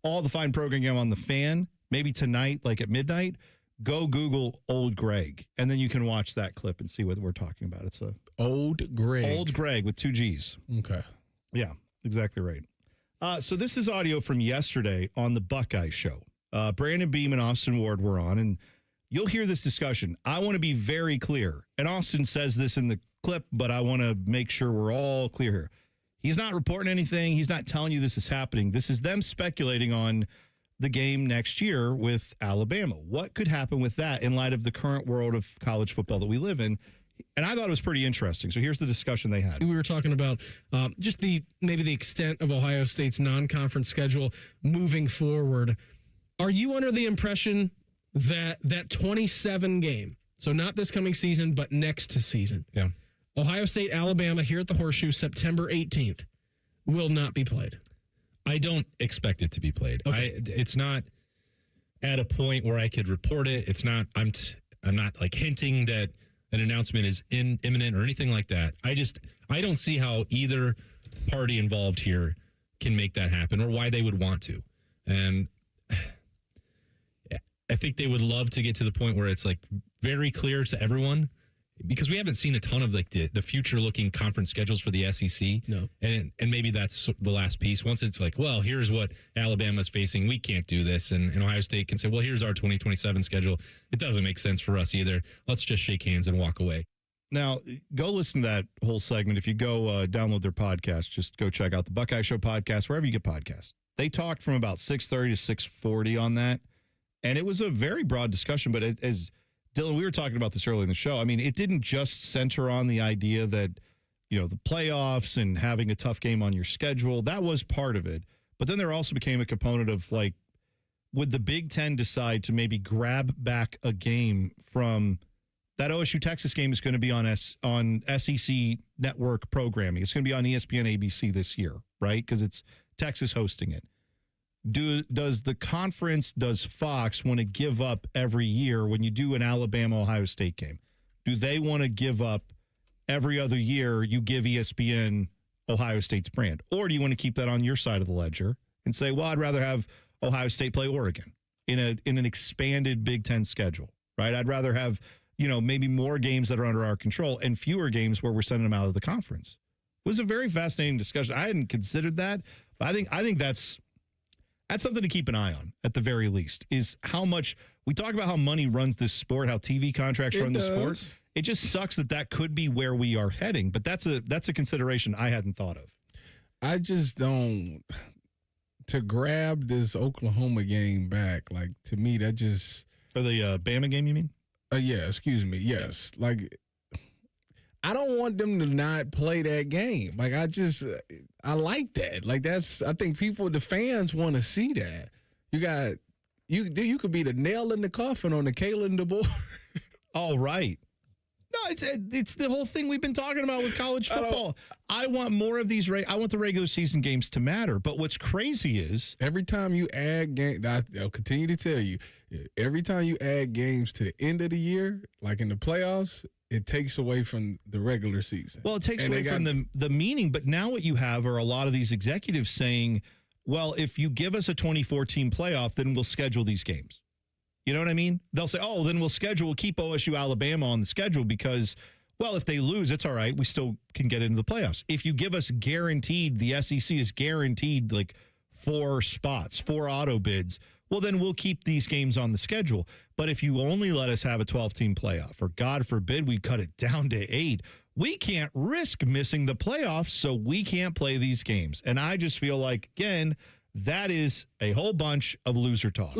Speaker 6: all the fine programming on the Fan, maybe tonight, like at midnight. Go Google Old Greg, and then you can watch that clip and see what we're talking about. It's a
Speaker 7: Old Greg.
Speaker 6: Old Greg with 2 G's.
Speaker 7: Okay.
Speaker 6: Yeah, exactly right. So this is audio from yesterday on the Buckeye Show. Brandon Beam and Austin Ward were on, and you'll hear this discussion. I want to be very clear, and Austin says this in the clip, but I want to make sure we're all clear here. He's not reporting anything. He's not telling you this is happening. This is them speculating on the game next year with Alabama. What could happen with that in light of the current world of college football that we live in? And I thought it was pretty interesting. So here's the discussion they had.
Speaker 24: We were talking about just maybe the extent of Ohio State's non-conference schedule moving forward. Are you under the impression that 27 game, so not this coming season, but next season, Ohio State, Alabama here at the Horseshoe, September 18th, will not be played?
Speaker 25: I don't expect it to be played.
Speaker 24: Okay.
Speaker 25: It's not at a point where I could report it. It's not. I'm not like hinting that an announcement is imminent or anything like that. I don't see how either party involved here can make that happen or why they would want to. And I think they would love to get to the point where it's like very clear to everyone, because we haven't seen a ton of like the future looking conference schedules for the SEC.
Speaker 24: No.
Speaker 25: And maybe that's the last piece. Once it's like, well, here's what Alabama's facing. We can't do this. And Ohio State can say, well, here's our 2027 schedule. It doesn't make sense for us either. Let's just shake hands and walk away.
Speaker 6: Now, go listen to that whole segment. If you go download their podcast, just go check out the Buckeye Show podcast, wherever you get podcasts. They talked from about 6:30 to 6:40 on that. And it was a very broad discussion. But as Dylan, we were talking about this earlier in the show. I mean, it didn't just center on the idea that, you know, the playoffs and having a tough game on your schedule. That was part of it. But then there also became a component of, like, would the Big Ten decide to maybe grab back a game from that OSU-Texas game is going to be on SEC network programming. It's going to be on ESPN ABC this year, right? Because it's Texas hosting it. Does the conference, does Fox want to give up every year when you do an Alabama-Ohio State game? Do they want to give up every other year you give ESPN Ohio State's brand? Or do you want to keep that on your side of the ledger and say, well, I'd rather have Ohio State play Oregon in an expanded Big Ten schedule, right? I'd rather have, you know, maybe more games that are under our control and fewer games where we're sending them out of the conference. It was a very fascinating discussion. I hadn't considered that, but I think that's something to keep an eye on, at the very least, is how much we talk about how money runs this sport, how TV contracts run the sport. It just sucks that could be where we are heading, but that's a consideration I hadn't thought of.
Speaker 7: I just don't, to grab this Oklahoma game back, like, to me, that just.
Speaker 6: Or the Bama game, you mean?
Speaker 7: Yeah, excuse me. Yes. Like, I don't want them to not play that game. Like, I like that. Like, I think the fans want to see that. You could be the nail in the coffin on the Kalen DeBoer.
Speaker 6: All right. No, it's the whole thing we've been talking about with college football. I want more of these. I want the regular season games to matter. But what's crazy is
Speaker 7: every time you add games, I'll continue to tell you, every time you add games to the end of the year, like in the playoffs, it takes away from the regular season.
Speaker 6: Well, it takes away from the meaning. But now what you have are a lot of these executives saying, well, if you give us a 2014 playoff, then we'll schedule these games. You know what I mean? They'll say, oh, then we'll keep OSU Alabama on the schedule because, well, if they lose, it's all right. We still can get into the playoffs. If you give us guaranteed, the SEC is guaranteed like 4 spots, 4 auto bids, well, then we'll keep these games on the schedule. But if you only let us have a 12-team playoff, or God forbid we cut it down to 8, we can't risk missing the playoffs, so we can't play these games. And I just feel like, again, that is a whole bunch of loser talk.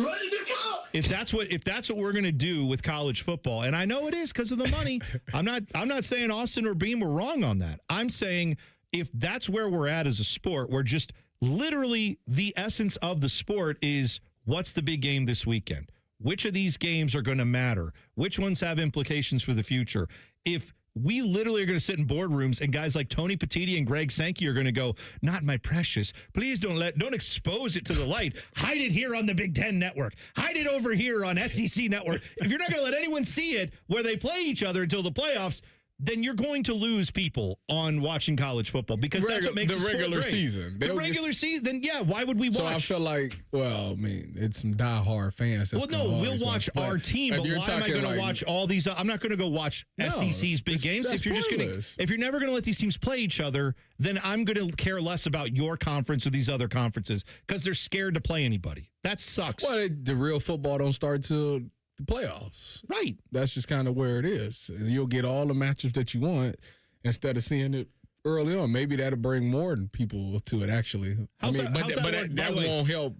Speaker 6: If that's what we're going to do with college football, and I know it is because of the money. I'm not saying Austin or Beam were wrong on that. I'm saying if that's where we're at as a sport, we're just literally the essence of the sport is what's the big game this weekend? Which of these games are going to matter? Which ones have implications for the future? If we literally are going to sit in boardrooms and guys like Tony Petitti and Greg Sankey are going to go, not my precious. Please don't expose it to the light. Hide it here on the Big Ten Network. Hide it over here on SEC Network. If you're not going to let anyone see it where they play each other until the playoffs, then you're going to lose people on watching college football because that's what makes
Speaker 7: the regular season.
Speaker 6: The regular season, then yeah, why would we watch?
Speaker 7: So I feel like, well, I mean, it's some diehard fans.
Speaker 6: Well, no, we'll watch our team, but why am I going to watch all these? I'm not going to go watch SEC's big games. If you're never going to let these teams play each other, then I'm going to care less about your conference or these other conferences because they're scared to play anybody. That sucks.
Speaker 7: Well, the real football don't start till the playoffs.
Speaker 6: Right.
Speaker 7: That's just kind of where it is. And you'll get all the matchups that you want instead of seeing it early on. Maybe that'll bring more people to it, actually. That won't help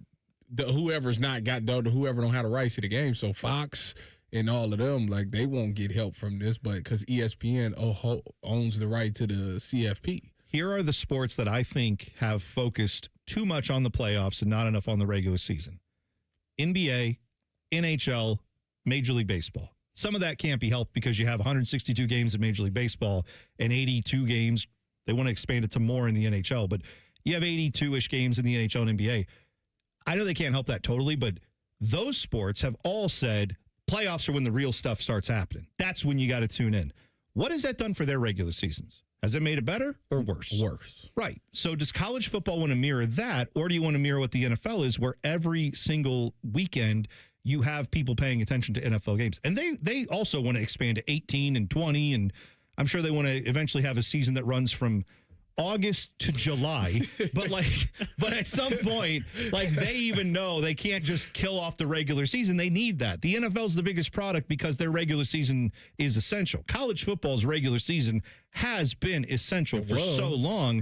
Speaker 7: whoever don't have the rights to the game. So Fox and all of them, like, they won't get help from this, but because ESPN owns the right to the CFP.
Speaker 6: Here are the sports that I think have focused too much on the playoffs and not enough on the regular season. NBA, NHL, Major League Baseball. Some of that can't be helped because you have 162 games in Major League Baseball and 82 games. They want to expand it to more in the NHL, but you have 82-ish games in the NHL and NBA. I know they can't help that totally, but those sports have all said playoffs are when the real stuff starts happening. That's when you got to tune in. What has that done for their regular seasons? Has it made it better or worse?
Speaker 7: Worse.
Speaker 6: Right. So does college football want to mirror that, or do you want to mirror what the NFL is, where every single weekend you have people paying attention to NFL games. And they also want to expand to 18 and 20, and I'm sure they want to eventually have a season that runs from August to July, but at some point, like, they even know they can't just kill off the regular season. They need that. The NFL's the biggest product because their regular season is essential. College football's regular season has been essential for so long.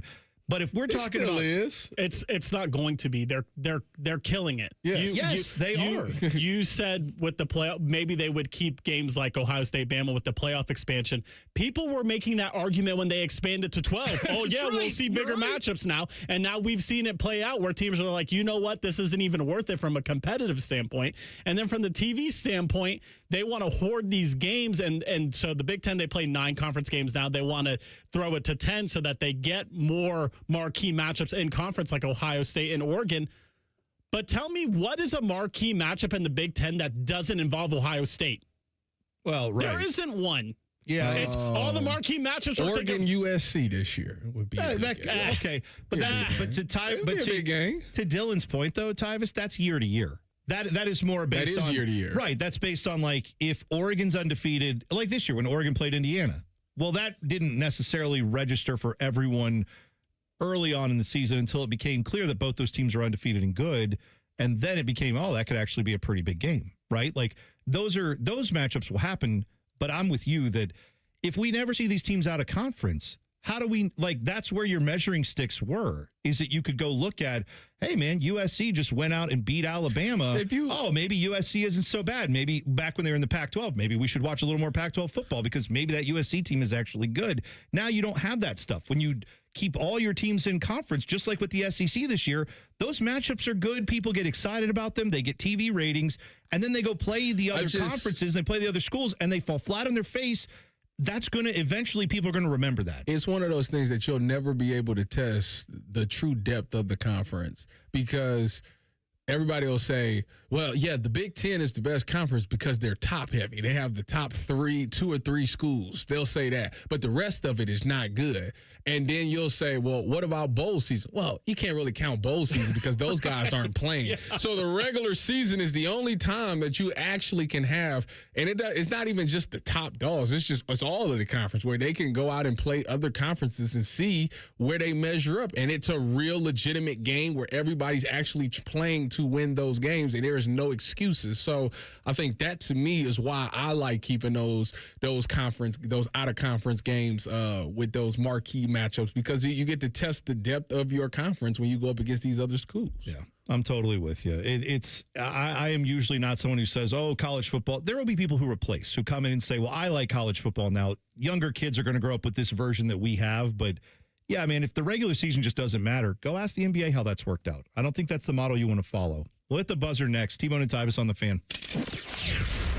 Speaker 6: But if we're talking about,
Speaker 8: it's not going to be. They're killing it.
Speaker 6: Yes, they are.
Speaker 8: You said with the playoff, maybe they would keep games like Ohio State, Bama with the playoff expansion. People were making that argument when they expanded to 12. Oh yeah, we'll see bigger matchups now, and now we've seen it play out where teams are like, you know what, this isn't even worth it from a competitive standpoint. And then from the TV standpoint, they want to hoard these games, and so the Big Ten, they play 9 conference games now. They want to throw it to 10 so that they get more marquee matchups in conference like Ohio State and Oregon. But tell me, what is a marquee matchup in the Big Ten that doesn't involve Ohio State?
Speaker 6: Well, right.
Speaker 8: There isn't one.
Speaker 6: Yeah.
Speaker 8: It's all the marquee matchups.
Speaker 7: Oregon USC this year would be
Speaker 6: okay. But to Dylan's point though, Tyvis, that's year to year. That is more based on
Speaker 7: year to year.
Speaker 6: Right. That's based on, like, if Oregon's undefeated, like this year when Oregon played Indiana. Well, that didn't necessarily register for everyone early on in the season until it became clear that both those teams are undefeated and good. And then it became, that could actually be a pretty big game, right? Like, those matchups will happen. But I'm with you that if we never see these teams out of conference, how do we, like, that's where your measuring sticks were, is that you could go look at, hey, man, USC just went out and beat Alabama. Maybe USC isn't so bad. Maybe back when they were in the Pac-12, maybe we should watch a little more Pac-12 football because maybe that USC team is actually good. Now you don't have that stuff. When you keep all your teams in conference, just like with the SEC this year, those matchups are good. People get excited about them. They get TV ratings, and then they go play the other conferences, they play the other schools, and they fall flat on their face. That's going to eventually, people are going to remember that.
Speaker 7: It's one of those things that you'll never be able to test the true depth of the conference because everybody will say, well, yeah, the Big Ten is the best conference because they're top heavy. They have the top 2 or 3 schools. They'll say that. But the rest of it is not good. And then you'll say, well, what about bowl season? Well, you can't really count bowl season because those guys aren't playing. Yeah. So the regular season is the only time that you actually can have, and it's not even just the top dogs. It's all of the conference where they can go out and play other conferences and see where they measure up. And it's a real legitimate game where everybody's actually playing to win those games, and there is no excuses. So I think that, to me, is why I like keeping those out of conference games with those marquee matchups, because you get to test the depth of your conference when you go up against these other schools.
Speaker 6: Yeah, I'm totally with you. I am usually not someone who says, oh, college football. There will be people who come in and say, well, I like college football now. Younger kids are going to grow up with this version that we have, but yeah, man, if the regular season just doesn't matter, go ask the NBA how that's worked out. I don't think that's the model you want to follow. We'll hit the buzzer next. T-Bone and Tyvis on the Fan.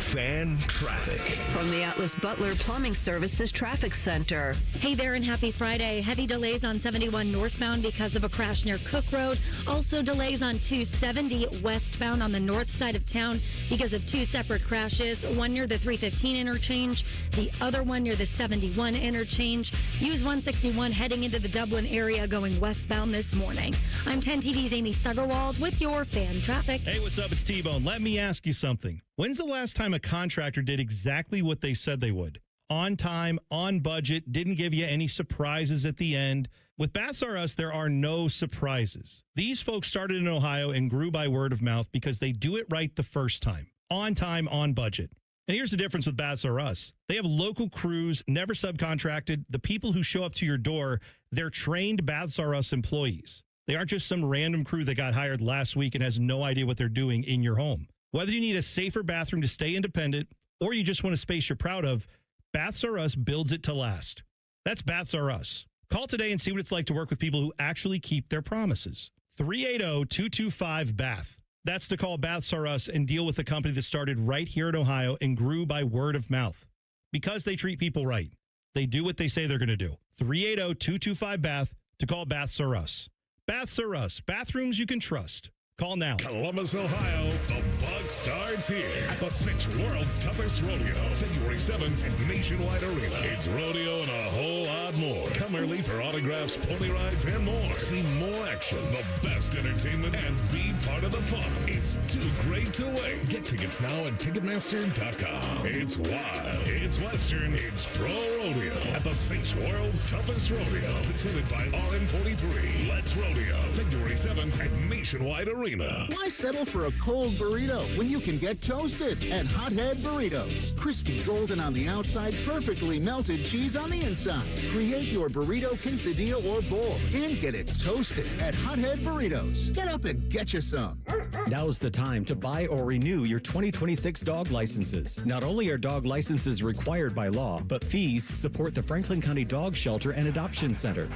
Speaker 5: Fan traffic.
Speaker 4: From the Atlas Butler Plumbing Services Traffic Center.
Speaker 9: Hey there and happy Friday. Heavy delays on 71 northbound because of a crash near Cook Road. Also delays on 270 westbound on the north side of town because of 2 separate crashes. One near the 315 interchange, the other one near the 71 interchange. Use 161 heading into the Dublin area going westbound this morning. I'm 10 TV's Amy Stuggerwald with your Fan Traffic.
Speaker 6: Hey, what's up? It's T-Bone. Let me ask you something. When's the last time a contractor did exactly what they said they would? On time, on budget, didn't give you any surprises at the end. With Baths R Us, there are no surprises. These folks started in Ohio and grew by word of mouth because they do it right the first time. On time, on budget. And here's the difference with Baths R Us. They have local crews, never subcontracted. The people who show up to your door, they're trained Baths R Us employees. They aren't just some random crew that got hired last week and has no idea what they're doing in your home. Whether you need a safer bathroom to stay independent or you just want a space you're proud of, Baths R Us builds it to last. That's Baths R Us. Call today and see what it's like to work with people who actually keep their promises. 380-225-BATH. That's to call Baths R Us and deal with a company that started right here in Ohio and grew by word of mouth. Because they treat people right. They do what they say they're going to do. 380-225-BATH to call Baths R Us. Baths R Us. Bathrooms you can trust. Call now.
Speaker 23: Columbus, Ohio. The bug starts here at the 6th World's Toughest Rodeo. February 7th at Nationwide Arena. It's rodeo and a whole lot lot more. Come early for autographs, pony rides, and more. See more action, the best entertainment, and be part of the fun. It's too great to wait. Get tickets now at Ticketmaster.com. It's wild, it's western, it's pro rodeo at the 6 World's Toughest Rodeo. Presented by RM43. Let's Rodeo, February 7th at Nationwide Arena.
Speaker 1: Why settle for a cold burrito when you can get toasted at Hothead Burritos? Crispy golden on the outside, perfectly melted cheese on the inside. Create your burrito, quesadilla, or bowl and get it toasted at Hothead Burritos. Get up and get you some.
Speaker 2: Now's the time to buy or renew your 2026 dog licenses. Not only are dog licenses required by law, but fees support the Franklin County Dog Shelter and Adoption Center.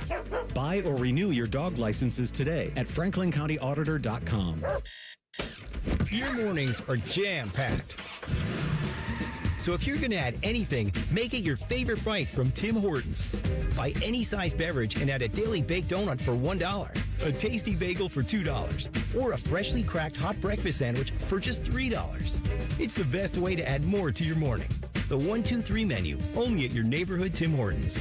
Speaker 2: Buy or renew your dog licenses today at franklincountyauditor.com.
Speaker 11: Your mornings are jam-packed. So if you're going to add anything, make it your favorite bite from Tim Hortons. Buy any size beverage and add a daily baked donut for $1, a tasty bagel for $2, or a freshly cracked hot breakfast sandwich for just $3. It's the best way to add more to your morning. The 1-2-3 menu, only at your neighborhood Tim Hortons.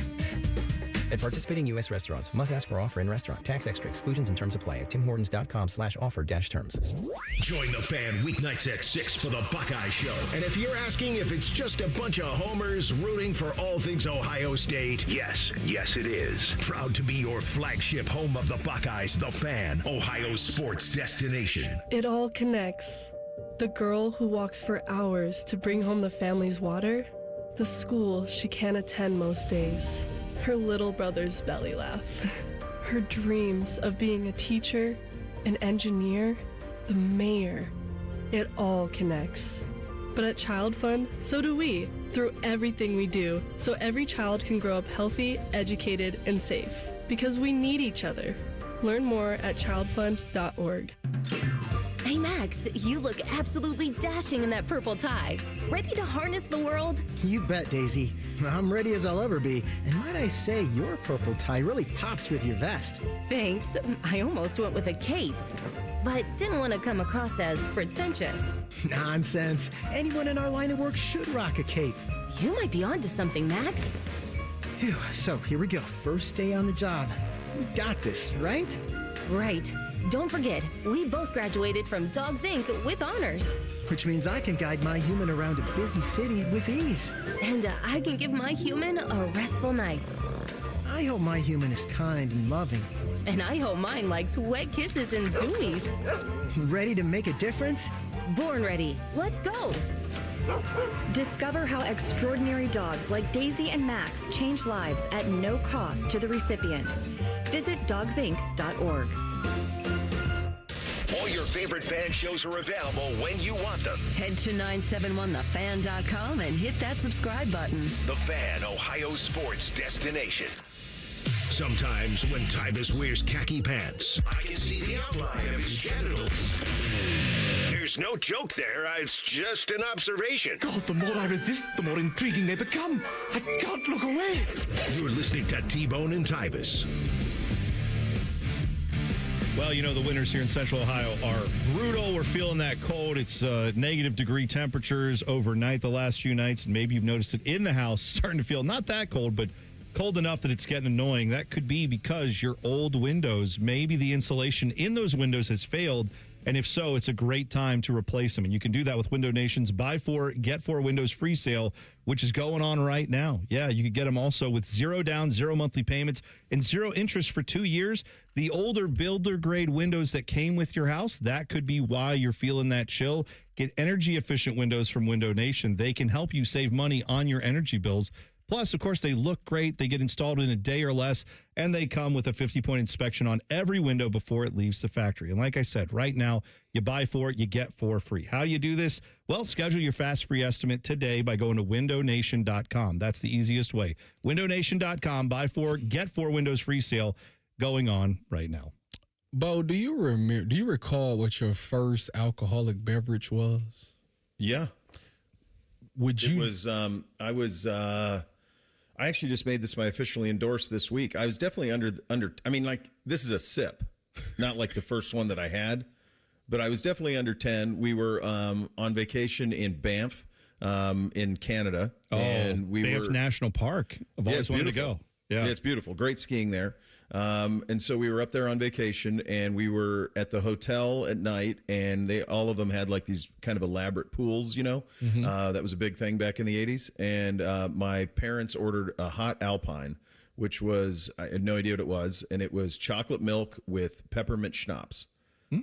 Speaker 11: At participating U.S. restaurants, must ask for offer in restaurant. Tax extra exclusions and terms apply at timhortons.com/offer-terms.
Speaker 5: Join the fan weeknights at 6 for the Buckeye Show. And if you're asking if it's just a bunch of homers rooting for all things Ohio State, yes, it is. Proud to be your flagship home of the Buckeyes, the Fan, Ohio's sports destination.
Speaker 12: It all connects. The girl who walks for hours to bring home the family's water, the school she can't attend most days, her little brother's belly laugh, her dreams of being a teacher, an engineer, the mayor. It all connects. But at Child Fund, so do we, through everything we do, so every child can grow up healthy, educated, and safe. Because we need each other. Learn more at childfund.org.
Speaker 13: Hey, Max, you look absolutely dashing in that purple tie. Ready to harness the world?
Speaker 26: You bet, Daisy. I'm ready as I'll ever be. And might I say, your purple tie really pops with your vest.
Speaker 13: Thanks. I almost went with a cape, but didn't want to come across as pretentious.
Speaker 26: Nonsense. Anyone in our line of work should rock a cape.
Speaker 13: You might be onto something, Max.
Speaker 26: Phew, so here we go. First day on the job. We've got this, right?
Speaker 13: Right. Don't forget, we both graduated from Dogs Inc. with honors.
Speaker 26: Which means I can guide my human around a busy city with ease.
Speaker 13: And I can give my human a restful night.
Speaker 26: I hope my human is kind and loving.
Speaker 13: And I hope mine likes wet kisses and zoomies.
Speaker 26: Ready to make a difference?
Speaker 13: Born ready. Let's go.
Speaker 27: Discover how extraordinary dogs like Daisy and Max change lives at no cost to the recipients. Visit dogsinc.org.
Speaker 5: All your favorite fan shows are available when you want them.
Speaker 4: Head to 971thefan.com and hit that subscribe button.
Speaker 5: The Fan, Ohio sports destination. Sometimes when Tyvis wears khaki pants, I can see the outline of his genitals. There's no joke there. It's just an observation.
Speaker 28: God, the more I resist, the more intriguing they become. I can't look away.
Speaker 5: You're listening to T-Bone and Tyvis.
Speaker 6: Well, you know, the winters here in Central Ohio are brutal. We're feeling that cold. It's negative degree temperatures overnight the last few nights. And maybe you've noticed it in the house, starting to feel not that cold, but cold enough that it's getting annoying. That could be because your old windows, maybe the insulation in those windows has failed. And if so, it's a great time to replace them. And you can do that with Window Nation's Buy 4, Get 4 Windows free sale, which is going on right now. Yeah, you can get them also with 0 down, 0 monthly payments, and 0 interest for 2 years. The older builder grade windows that came with your house, that could be why you're feeling that chill. Get energy efficient windows from Window Nation. They can help you save money on your energy bills. Plus, of course, they look great. They get installed in a day or less, and they come with a 50-point inspection on every window before it leaves the factory. And like I said, right now, you buy 4, you get 4 free. How do you do this? Well, schedule your fast free estimate today by going to windownation.com. That's the easiest way. Windownation.com, buy 4, get 4 windows free sale going on right now.
Speaker 7: Bo, do you recall what your first alcoholic beverage was?
Speaker 29: Yeah.
Speaker 7: Would you?
Speaker 29: It was, I actually just made this my officially endorsed this week. I was definitely under, I mean, like, this is a sip, not like the first one that I had, but I was definitely under 10. We were on vacation in Banff in Canada.
Speaker 6: And we Banff National Park. I've always wanted to go.
Speaker 29: Yeah, it's beautiful. Great skiing there. And so we were up there on vacation, and we were at the hotel at night, and all of them had like these kind of elaborate pools, that was a big thing back in the 80s. And my parents ordered a hot Alpine, which was, I had no idea what it was, and it was chocolate milk with peppermint schnapps.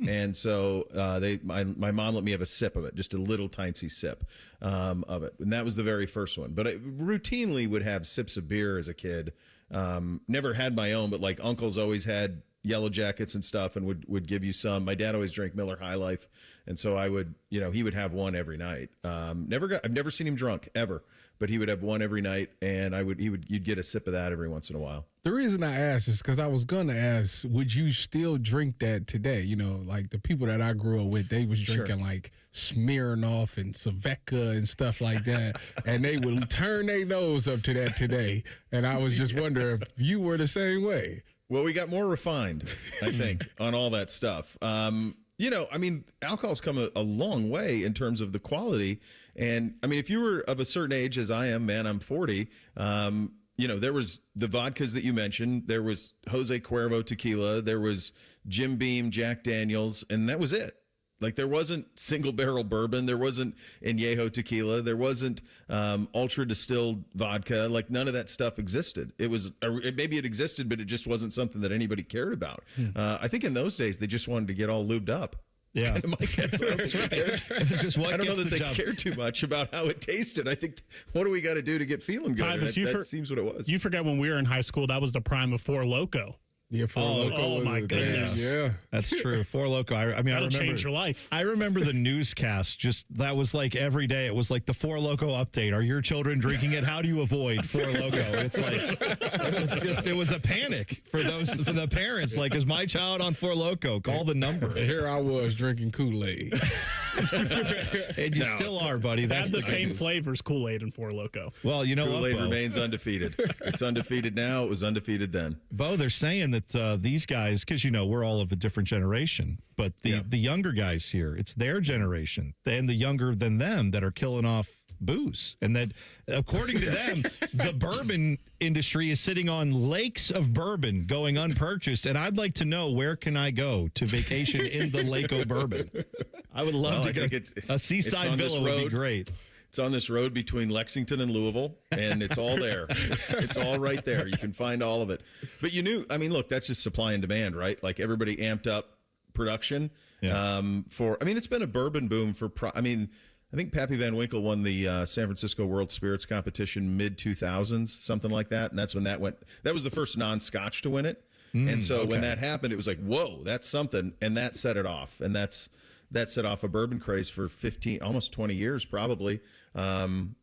Speaker 29: And so my mom let me have a sip of it, just a little tiny sip of it. And that was the very first one. But I routinely would have sips of beer as a kid. Never had my own, but like uncles always had Yellow Jackets and stuff and would give you some. My dad always drank Miller High Life. And so I would, he would have one every night. I've never seen him drunk ever, but he would have one every night, and you'd get a sip of that every once in a while.
Speaker 7: The reason I asked is because I was going to ask, would you still drink that today? Like the people that I grew up with, they was drinking like Smirnoff and Svedka and stuff like that, and they would turn their nose up to that today. And I was just wondering if you were the same way.
Speaker 29: Well, we got more refined, I think, on all that stuff. Alcohol's come a long way in terms of the quality. And if you were of a certain age, as I am, man, I'm 40, there was the vodkas that you mentioned. There was Jose Cuervo tequila. There was Jim Beam, Jack Daniels, and that was it. Like, there wasn't single barrel bourbon. There wasn't Añejo tequila. There wasn't ultra distilled vodka. Like, none of that stuff existed. Maybe it existed, but it just wasn't something that anybody cared about. I think in those days, they just wanted to get all lubed up.
Speaker 6: Yeah,
Speaker 29: kind of my guess.
Speaker 6: That's right. It's just what
Speaker 29: I don't know
Speaker 6: gets
Speaker 29: that
Speaker 6: the
Speaker 29: they
Speaker 6: job.
Speaker 29: cared too much about how it tasted. I think, what do we got to do to get feeling good?
Speaker 8: Tyvis,
Speaker 29: That seems what it was.
Speaker 8: You forget when we were in high school, that was the prime of Four Loko.
Speaker 7: Yeah,
Speaker 8: Oh my goodness!
Speaker 7: Yeah,
Speaker 6: that's true. Four Loko. I remember
Speaker 8: change your life.
Speaker 6: I remember the newscast. Just that was like every day. It was like the Four Loko update. Are your children drinking it? How do you avoid Four Loko? It's like it was a panic for the parents. Like, is my child on Four Loko? Call the number.
Speaker 7: Here I was drinking Kool-Aid.
Speaker 6: And you still are, buddy. That's
Speaker 8: Had the same flavors, Kool-Aid and Four Loko.
Speaker 6: Well, you know
Speaker 29: Kool-Aid
Speaker 6: what, Bo?
Speaker 29: remains undefeated. It's undefeated now. It was undefeated then.
Speaker 6: Bo, they're saying that these guys, because we're all of a different generation, but the younger guys here, it's their generation and the younger than them that are killing off booze, and that according to them, the bourbon industry is sitting on lakes of bourbon going unpurchased. And I'd like to know, where can I go to vacation in the lake of bourbon? I would love to go. A seaside villa would be great.
Speaker 29: It's on this road between Lexington and Louisville, and it's all there. It's all right there. You can find all of it. But look, that's just supply and demand, right? Like, everybody amped up production it's been a bourbon boom for, I think Pappy Van Winkle won the San Francisco World Spirits Competition mid-2000s, something like that. And that's when that was the first non-Scotch to win it. And so when that happened, it was like, whoa, that's something. And that set it off. And that set off a bourbon craze for 15, almost 20 years probably. And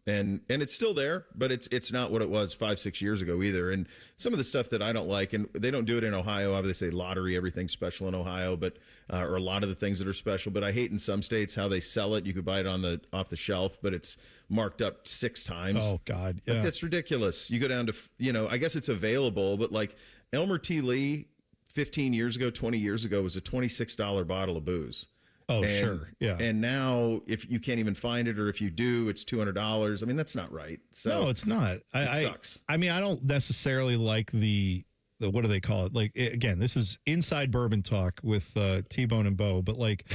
Speaker 29: it's still there, but it's not what it was 5-6 years ago either. And some of the stuff that I don't like, and they don't do it in Ohio. Obviously, they say lottery, everything's special in Ohio, but or a lot of the things that are special. But I hate in some states how they sell it. You could buy it off the shelf, but it's marked up 6 times.
Speaker 6: Oh God, yeah.
Speaker 29: Like, that's ridiculous. You go down to I guess it's available, but like Elmer T. Lee 15 years ago, 20 years ago was a $26 bottle of booze.
Speaker 6: Oh, sure. Yeah.
Speaker 29: And now if you can't even find it, or if you do, it's $200. That's not right. So
Speaker 6: no, it's not.
Speaker 29: It sucks.
Speaker 6: I don't necessarily like the what do they call it? Like, again, this is inside bourbon talk with T-Bone and Bo, but like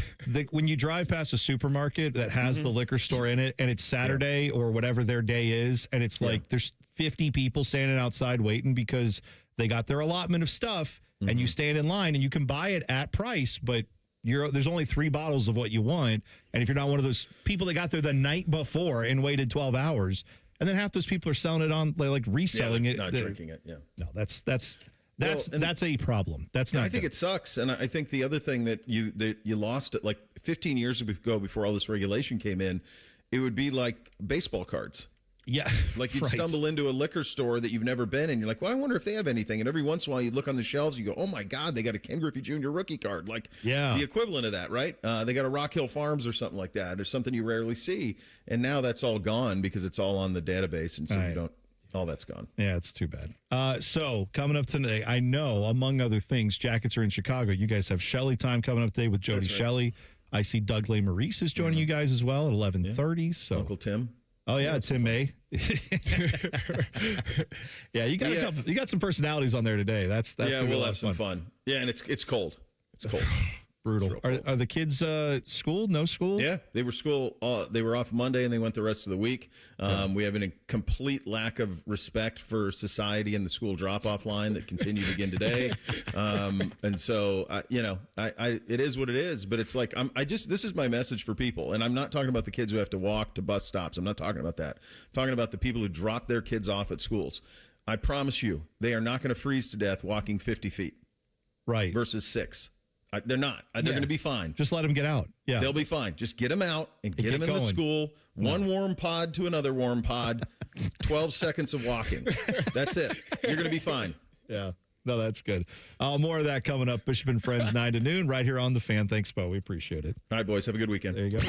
Speaker 6: when you drive past a supermarket that has the liquor store in it, and it's Saturday or whatever their day is, and it's like there's 50 people standing outside waiting because they got their allotment of stuff, and you stand in line and you can buy it at price, but there's only 3 bottles of what you want. And if you're not one of those people that got there the night before and waited 12 hours, and then half those people are selling it on, like reselling it.
Speaker 29: Not drinking it. Yeah.
Speaker 6: No, that's a problem. That's not.
Speaker 29: I think
Speaker 6: good.
Speaker 29: it sucks. And I think the other thing that you lost it, like 15 years ago, before all this regulation came in, it would be like baseball cards.
Speaker 6: Yeah.
Speaker 29: Like, you'd stumble into a liquor store that you've never been in. You're like, well, I wonder if they have anything. And every once in a while you look on the shelves, you go, oh my God, they got a Ken Griffey Jr. rookie card. Like, the equivalent of that, right? They got a Rock Hill Farms or something like that, or something you rarely see. And now that's all gone because it's all on the database. And so all that's gone.
Speaker 6: Yeah, it's too bad. So coming up today, I know, among other things, Jackets are in Chicago. You guys have Shelley time coming up today with Jody Shelley. I see Doug Maurice is joining you guys as well at 11:30. So
Speaker 29: Uncle Tim.
Speaker 6: Oh yeah, Tim May. Yeah, you got a couple. You got some personalities on there today. That's
Speaker 29: yeah. We'll have some fun. Yeah, and it's cold. It's cold.
Speaker 6: Brutal. Are the kids school? No school?
Speaker 29: Yeah, they were school. They were off Monday and they went the rest of the week. We have a complete lack of respect for society and the school drop-off line that continues again today. And so, it is what it is. But it's like this is my message for people, and I'm not talking about the kids who have to walk to bus stops. I'm not talking about that. I'm talking about the people who drop their kids off at schools. I promise you, they are not going to freeze to death walking 50 feet.
Speaker 6: Right.
Speaker 29: Versus 6. They're not. They're going to be fine.
Speaker 6: Just let them get out. Yeah.
Speaker 29: They'll be fine. Just get them out and get them in the school. One warm pod to another warm pod. 12 seconds of walking. That's it. You're going to be fine.
Speaker 6: Yeah. No, that's good. More of that coming up. Bishop and Friends, 9 to noon, right here on The Fan. Thanks, Bo. We appreciate it.
Speaker 29: All right, boys. Have a good weekend.
Speaker 6: There you go.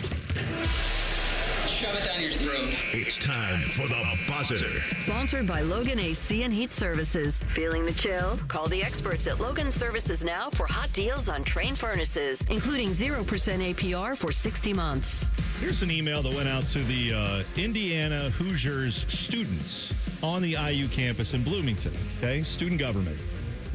Speaker 5: Shove it down your throat. It's time for the buzzer.
Speaker 4: Sponsored by Logan AC and Heat Services. Feeling the chill? Call the experts at Logan Services now for hot deals on Train furnaces, including 0% APR for 60 months.
Speaker 6: Here's an email that went out to the Indiana Hoosiers students on the IU campus in Bloomington. Okay, student government.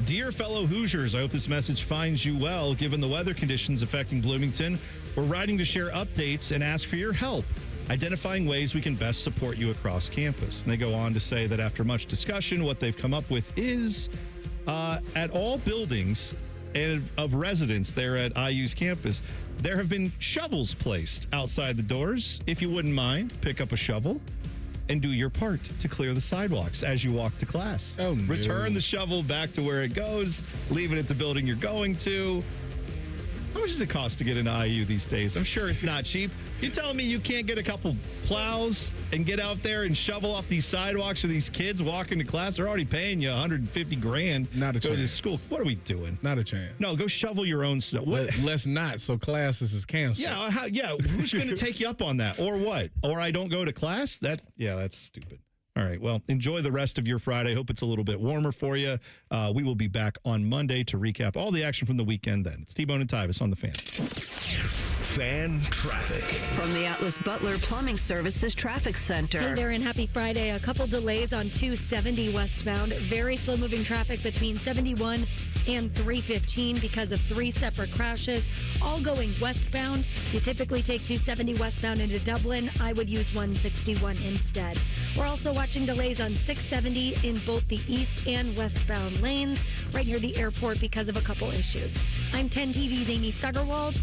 Speaker 6: Dear fellow Hoosiers, I hope this message finds you well. Given the weather conditions affecting Bloomington, we're writing to share updates and ask for your help, identifying ways we can best support you across campus. And they go on to say that after much discussion, what they've come up with is at all buildings and of residents there at IU's campus, there have been shovels placed outside the doors. If you wouldn't mind, pick up a shovel and do your part to clear the sidewalks as you walk to class.
Speaker 7: Oh, no.
Speaker 6: Return the shovel back to where it goes, leave it at the building you're going to. How much does it cost to get into IU these days? I'm sure it's not cheap. You're telling me you can't get a couple plows and get out there and shovel off these sidewalks for these kids walking to class? They're already paying you $150,000.
Speaker 7: Not a
Speaker 6: go to
Speaker 7: chance.
Speaker 6: this school. What are we doing?
Speaker 7: Not a chance.
Speaker 6: No, go shovel your own snow.
Speaker 7: Let's not. So classes is canceled.
Speaker 6: Yeah. Who's going to take you up on that? Or what? Or I don't go to class? That's stupid. All right. Well, enjoy the rest of your Friday. Hope it's a little bit warmer for you. We will be back on Monday to recap all the action from the weekend then. It's T-Bone and Tyvis on The Fan.
Speaker 5: Fan traffic.
Speaker 4: From the Atlas Butler Plumbing Services Traffic Center.
Speaker 9: Hey there, and happy Friday. A couple delays on 270 westbound. Very slow moving traffic between 71 and 315 because of 3 separate crashes, all going westbound. You typically take 270 westbound into Dublin. I would use 161 instead. We're also watching delays on 670 in both the east and westbound lanes right near the airport because of a couple issues. I'm 10 TV's Amy Stuggerwald.